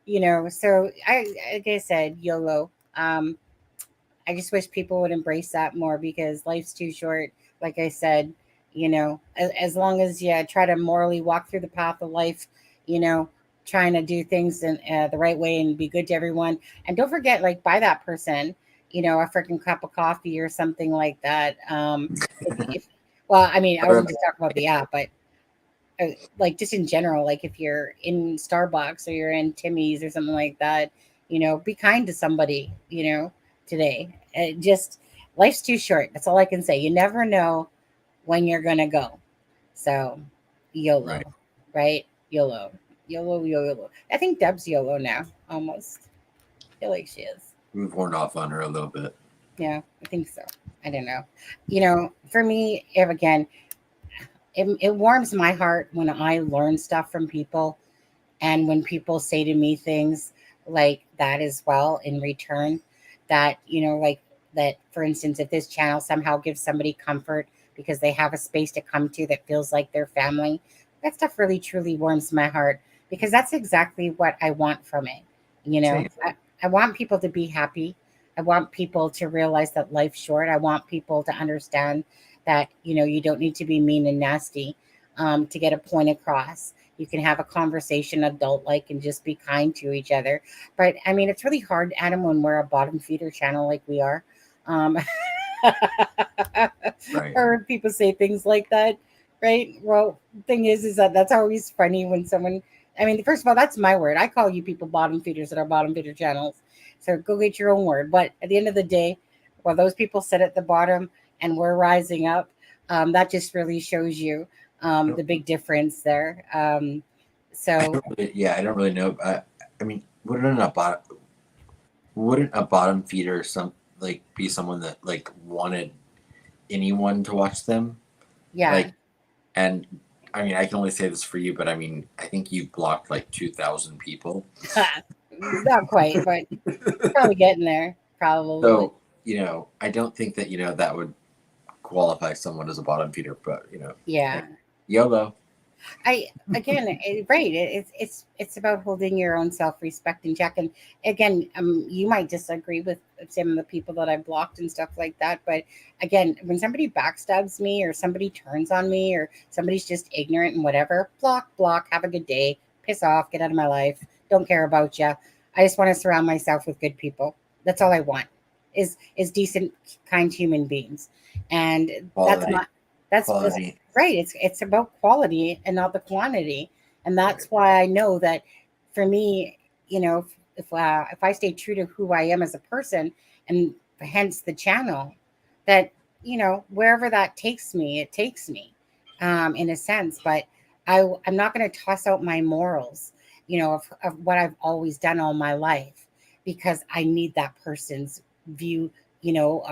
Speaker 3: you know, so like I said, YOLO. I just wish people would embrace that more because life's too short. Like I said, you know, as long as you try to morally walk through the path of life, you know, trying to do things in the right way and be good to everyone. And don't forget, like, buy that person, you know, a freaking cup of coffee or something like that. Well, I mean, I wasn't just talking about the app, but like just in general, like if you're in Starbucks or you're in Timmy's or something like that, you know, be kind to somebody, you know, today. Just life's too short. That's all I can say. You never know when you're gonna go. So YOLO, right? YOLO. YOLO, YOLO. I think Deb's YOLO now, almost. I feel like she is.
Speaker 4: We've worn off on her a little bit.
Speaker 3: Yeah, I think so. I don't know. You know, for me, again, it warms my heart when I learn stuff from people and when people say to me things like that as well in return. That, you know, like that, for instance, if this channel somehow gives somebody comfort because they have a space to come to that feels like their family, that stuff really truly warms my heart because that's exactly what I want from it. You know, I want people to be happy. I want people to realize that life's short. I want people to understand that, you know, you don't need to be mean and nasty to get a point across. You can have a conversation adult-like and just be kind to each other. But, I mean, it's really hard, Adam, when we're a bottom feeder channel like we are. Or people say things like that, right? Well, the thing is that that's always funny when someone, I mean, first of all, that's my word. I call you people bottom feeders that are bottom feeder channels. So go get your own word. But at the end of the day, while those people sit at the bottom and we're rising up, that just really shows you the big difference there. So
Speaker 4: I don't really know. I mean, wouldn't a bottom feeder be someone that like wanted anyone to watch them?
Speaker 3: Yeah.
Speaker 4: Like, and I mean, I can only say this for you, but I mean, I think you blocked like 2,000 people.
Speaker 3: Not quite, but probably getting there. Probably.
Speaker 4: So, you know, I don't think that, you know, that would qualify someone as a bottom feeder, but, you know.
Speaker 3: Yeah.
Speaker 4: Like, YOLO.
Speaker 3: It's about holding your own self-respect in check. And again, you might disagree with some of the people that I blocked and stuff like that. But again, when somebody backstabs me or somebody turns on me or somebody's just ignorant and whatever, block, have a good day, piss off, get out of my life. Don't care about you. I just want to surround myself with good people. That's all I want is decent, kind human beings. And
Speaker 4: quality.
Speaker 3: that's right. It's about quality and not the quantity. And that's why I know that for me, you know, if I stay true to who I am as a person and hence the channel, that, you know, wherever that takes me, it takes me in a sense. But I'm not going to toss out my morals, you know, of what I've always done all my life because I need that person's view, you know,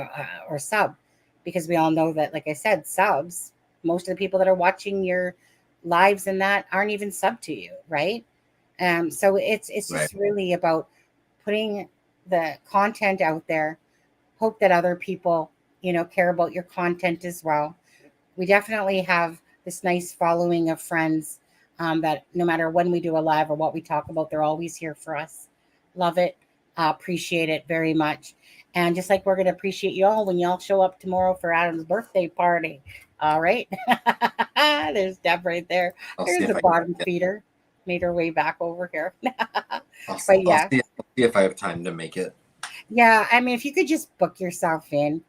Speaker 3: or sub. Because we all know that, like I said, subs, most of the people that are watching your lives and that aren't even sub to you, right? So it's just really about putting the content out there. Hope that other people, care about your content as well. We definitely have this nice following of friends that no matter when we do a live or what we talk about, they're always here for us. Love it. Appreciate it very much. And just like we're going to appreciate you all when y'all show up tomorrow for Adam's birthday party. All right. There's Deb right there. There's the bottom feeder. Made her way back over here.
Speaker 4: I'll see if I have time to make it.
Speaker 3: Yeah. I mean, if you could just book yourself in,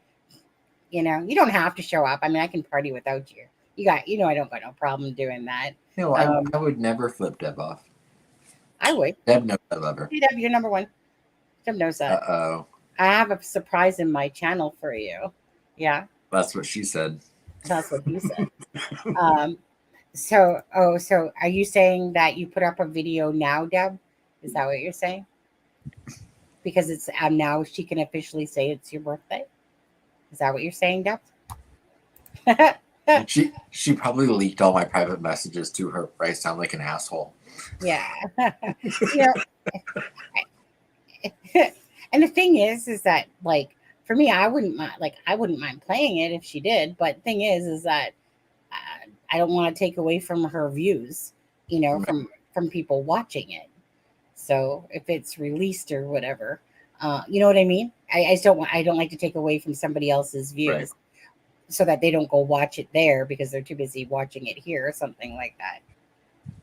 Speaker 3: you don't have to show up. I mean, I can party without you. I don't got no problem doing that.
Speaker 4: No, I would never flip Deb off.
Speaker 3: I would.
Speaker 4: Deb knows I love her.
Speaker 3: Hey, Deb, you're number one. Deb knows that.
Speaker 4: Uh-oh.
Speaker 3: I have a surprise in my channel for you. Yeah.
Speaker 4: That's what she said.
Speaker 3: That's what you said. So are you saying that you put up a video now, Deb? Is that what you're saying? Because it's now she can officially say it's your birthday? Is that what you're saying, Deb?
Speaker 4: She probably leaked all my private messages to her. I sound like an asshole.
Speaker 3: Yeah. And the thing is that like for me, I wouldn't mind playing it if she did. But the thing is that I don't want to take away from her views, from people watching it. So if it's released or whatever, you know what I mean? I don't like to take away from somebody else's views, right, so that they don't go watch it there because they're too busy watching it here or something like that.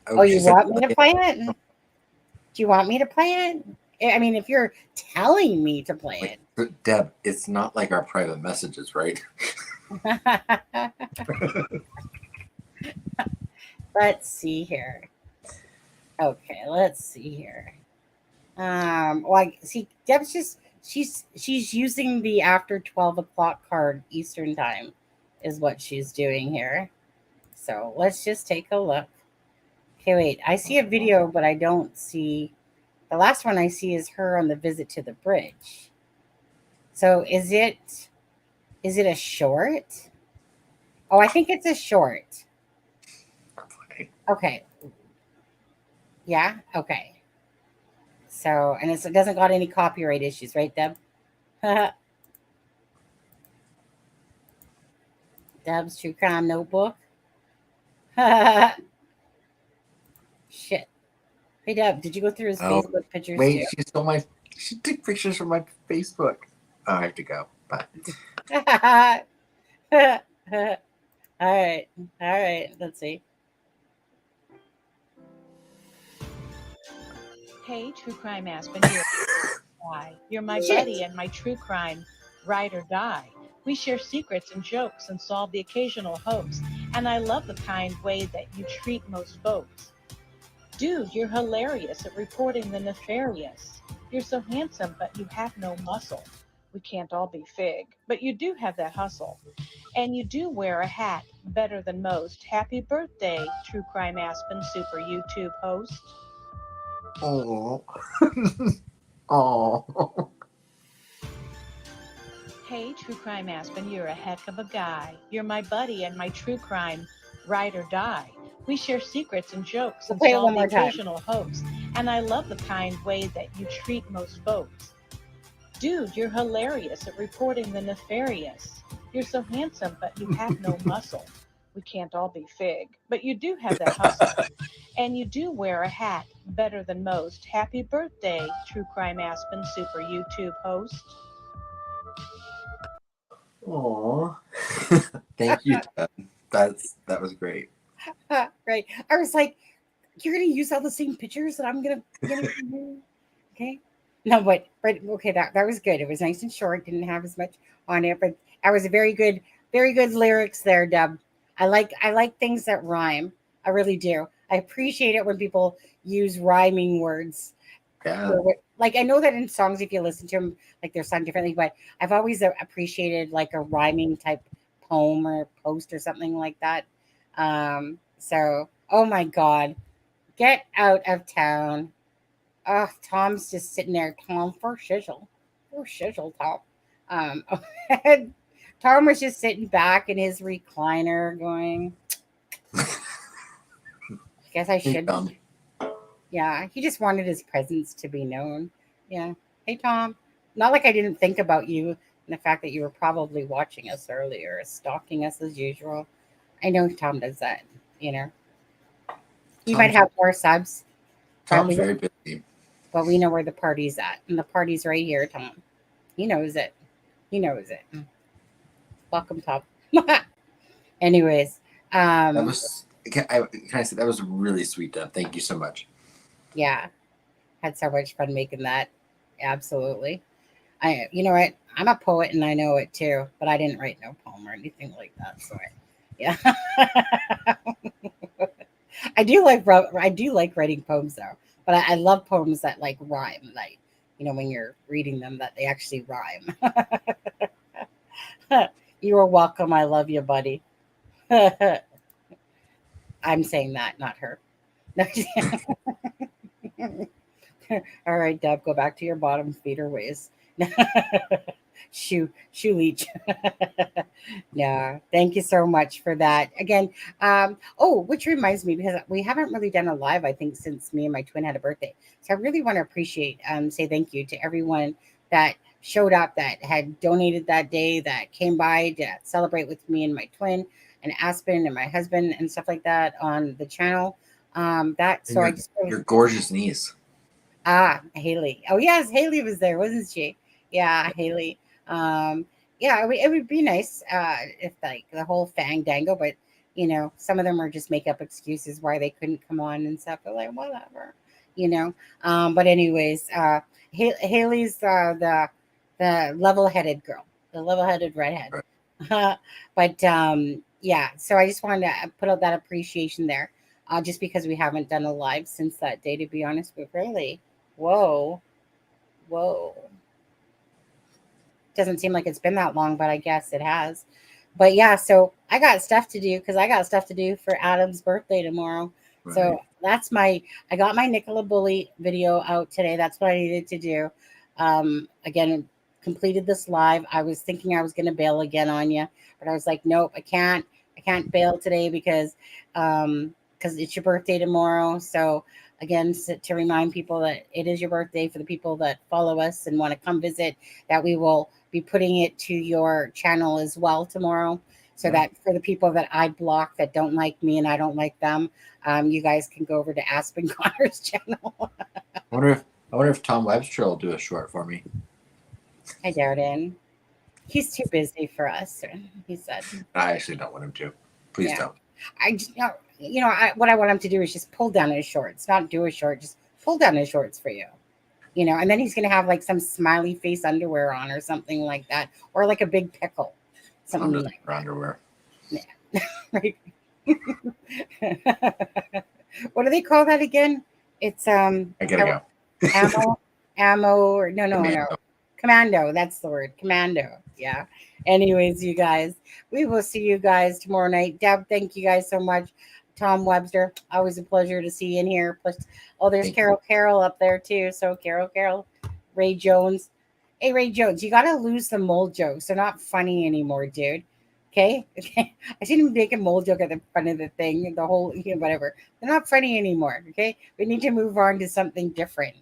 Speaker 3: Oh, you want me to play it? Do you want me to play it? I mean, if you're telling me to play it.
Speaker 4: But Deb, it's not like our private messages, right?
Speaker 3: Let's see here. Okay, let's see here. Well, I see Deb's just she's using the after 12 o'clock card Eastern time is what she's doing here. So let's just take a look. Okay, wait. I see a video, but I don't see the last one I see is her on the visit to the bridge. So is it a short? Oh, I think it's a short. Okay. Yeah, okay. So, and it doesn't got any copyright issues, right, Deb? Deb's True Crime Notebook. Shit. Hey, Deb, did you go through his Facebook pictures?
Speaker 4: Wait, too? She took pictures from my Facebook. Oh, I have to go. Bye.
Speaker 3: All right. Let's see.
Speaker 11: Hey, True Crime Aspen, you're my buddy and my true crime ride or die. We share secrets and jokes and solve the occasional hoax, and I love the kind way that you treat most folks. Dude, you're hilarious at reporting the nefarious. You're so handsome, but you have no muscle. We can't all be fig, but you do have that hustle. And you do wear a hat better than most. Happy birthday, True Crime Aspen super YouTube host.
Speaker 4: Oh. Oh.
Speaker 11: Hey, True Crime Aspen, you're a heck of a guy. You're my buddy and my true crime ride or die. We share secrets and jokes and solve the occasional hoax. And I love the kind way that you treat most folks. Dude, you're hilarious at reporting the nefarious. You're so handsome, but you have no muscle. We can't all be fig, but you do have that hustle. And you do wear a hat better than most. Happy birthday, True Crime Aspen super YouTube host.
Speaker 4: Aw. Thank you, Deb. That was great.
Speaker 3: Right. I was like, you're going to use all the same pictures that I'm going to okay. No, but okay, that was good. It was nice and short, didn't have as much on it, but that was a very good lyrics there, Deb. I like things that rhyme. I really do. I appreciate it when people use rhyming words.
Speaker 4: Yeah.
Speaker 3: Like I know that in songs, if you listen to them, like they're sung differently, but I've always appreciated like a rhyming type poem or post or something like that. So, oh my God, get out of town. Oh, Tom's just sitting there. Tom, for shizzle, Tom. Tom was just sitting back in his recliner going, I guess I should. Yeah, he just wanted his presence to be known. Yeah. Hey, Tom. Not like I didn't think about you and the fact that you were probably watching us earlier, stalking us as usual. I know Tom does that, you know. He might have more subs.
Speaker 4: Tom's very busy.
Speaker 3: But we know where the party's at. And the party's right here, Tom. He knows it. He knows it. Welcome, Tom. Anyways.
Speaker 4: That was, can I say, that was really sweet, Deb. Thank you so much.
Speaker 3: Yeah. Had so much fun making that. Absolutely. You know what? I'm a poet and I know it too, but I didn't write no poem or anything like that. So yeah. I do like writing poems though, but I love poems that like rhyme, like, you know, when you're reading them that they actually rhyme. You are welcome. I love you, buddy. I'm saying that, not her. All right, Deb, go back to your bottom feeder ways. shoe leech. Yeah, thank you so much for that again. Which reminds me, because we haven't really done a live, I think, since me and my twin had a birthday, so I really want to say thank you to everyone that showed up, that had donated that day, that came by to celebrate with me and my twin and Aspen and my husband and stuff like that on the channel.
Speaker 4: Your gorgeous niece.
Speaker 3: Haley. Oh yes, Haley was there, wasn't she? Yeah, Haley. It would be nice if like the whole fang dango, but you know, some of them are just make up excuses why they couldn't come on and stuff. They're like, whatever, you know. But anyways, Haley's the level-headed girl, the level-headed redhead. But yeah, so I just wanted to put out that appreciation there, just because we haven't done a live since that day, to be honest with really. Whoa. Doesn't seem like it's been that long, but I guess it has. But yeah, so I got stuff to do because I got stuff to do for Adam's birthday tomorrow. Right. So I got my Nicola Bulley video out today. That's what I needed to do. Again, completed this live. I was thinking I was going to bail again on you, but I was like, nope, I can't bail today because it's your birthday tomorrow. So again, to remind people that it is your birthday, for the people that follow us and want to come visit, that we will be putting it to your channel as well tomorrow. So that for the people that I block that don't like me and I don't like them, you guys can go over to Aspen Connor's channel.
Speaker 4: I wonder if Tom Webster will do a short for me.
Speaker 3: I doubt it. He's too busy for us, he said.
Speaker 4: I actually don't want him to. Please don't.
Speaker 3: What I want him to do is just pull down his shorts, not do a short, just pull down his shorts for you. You know, and then he's going to have like some smiley face underwear on or something like that, or like a big pickle. Something like that.
Speaker 4: Underwear.
Speaker 3: Yeah. Right. What do they call that again? It's
Speaker 4: I gotta
Speaker 3: go. Ammo or no. Commando. That's the word. Commando. Yeah. Anyways, you guys, we will see you guys tomorrow night. Deb, thank you guys so much. Tom Webster, always a pleasure to see you in here. Plus, there's Carol up there too. So Carol, Ray Jones. Hey, Ray Jones, you got to lose the mold jokes. They're not funny anymore, dude. Okay. I shouldn't make a mold joke at the front of the thing, the whole, whatever. They're not funny anymore. Okay. We need to move on to something different.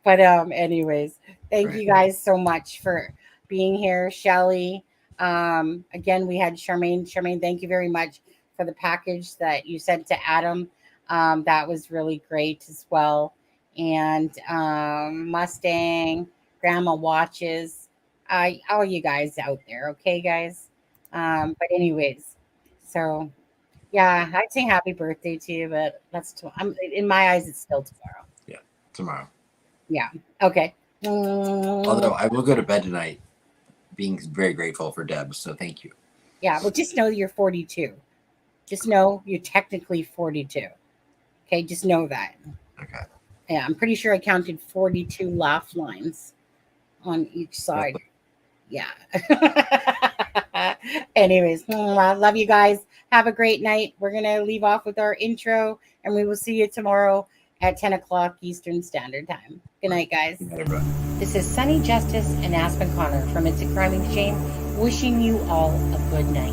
Speaker 3: But anyways, thank you guys so much for being here. Shelly. Again, we had Charmaine. Charmaine, thank you very much for the package that you sent to Adam. That was really great as well. And Mustang, Grandma Watches, all you guys out there, okay, guys? But anyways, so yeah, I'd say happy birthday to you, but in my eyes, it's still tomorrow.
Speaker 4: Yeah, tomorrow.
Speaker 3: Yeah. Okay.
Speaker 4: Although I will go to bed tonight being very grateful for Deb, so thank you.
Speaker 3: Yeah, well, just know you're 42. Just know you're technically 42. Okay, just know that.
Speaker 4: Okay.
Speaker 3: Yeah, I'm pretty sure I counted 42 laugh lines on each side. Yeah. Anyways, I love you guys. Have a great night. We're going to leave off with our intro, and we will see you tomorrow at 10 o'clock Eastern Standard Time. Good night, guys.
Speaker 4: Good night, everybody.
Speaker 3: This is Sunny Justice and Aspen Connor from It's a Crime and Shame, wishing you all a good night.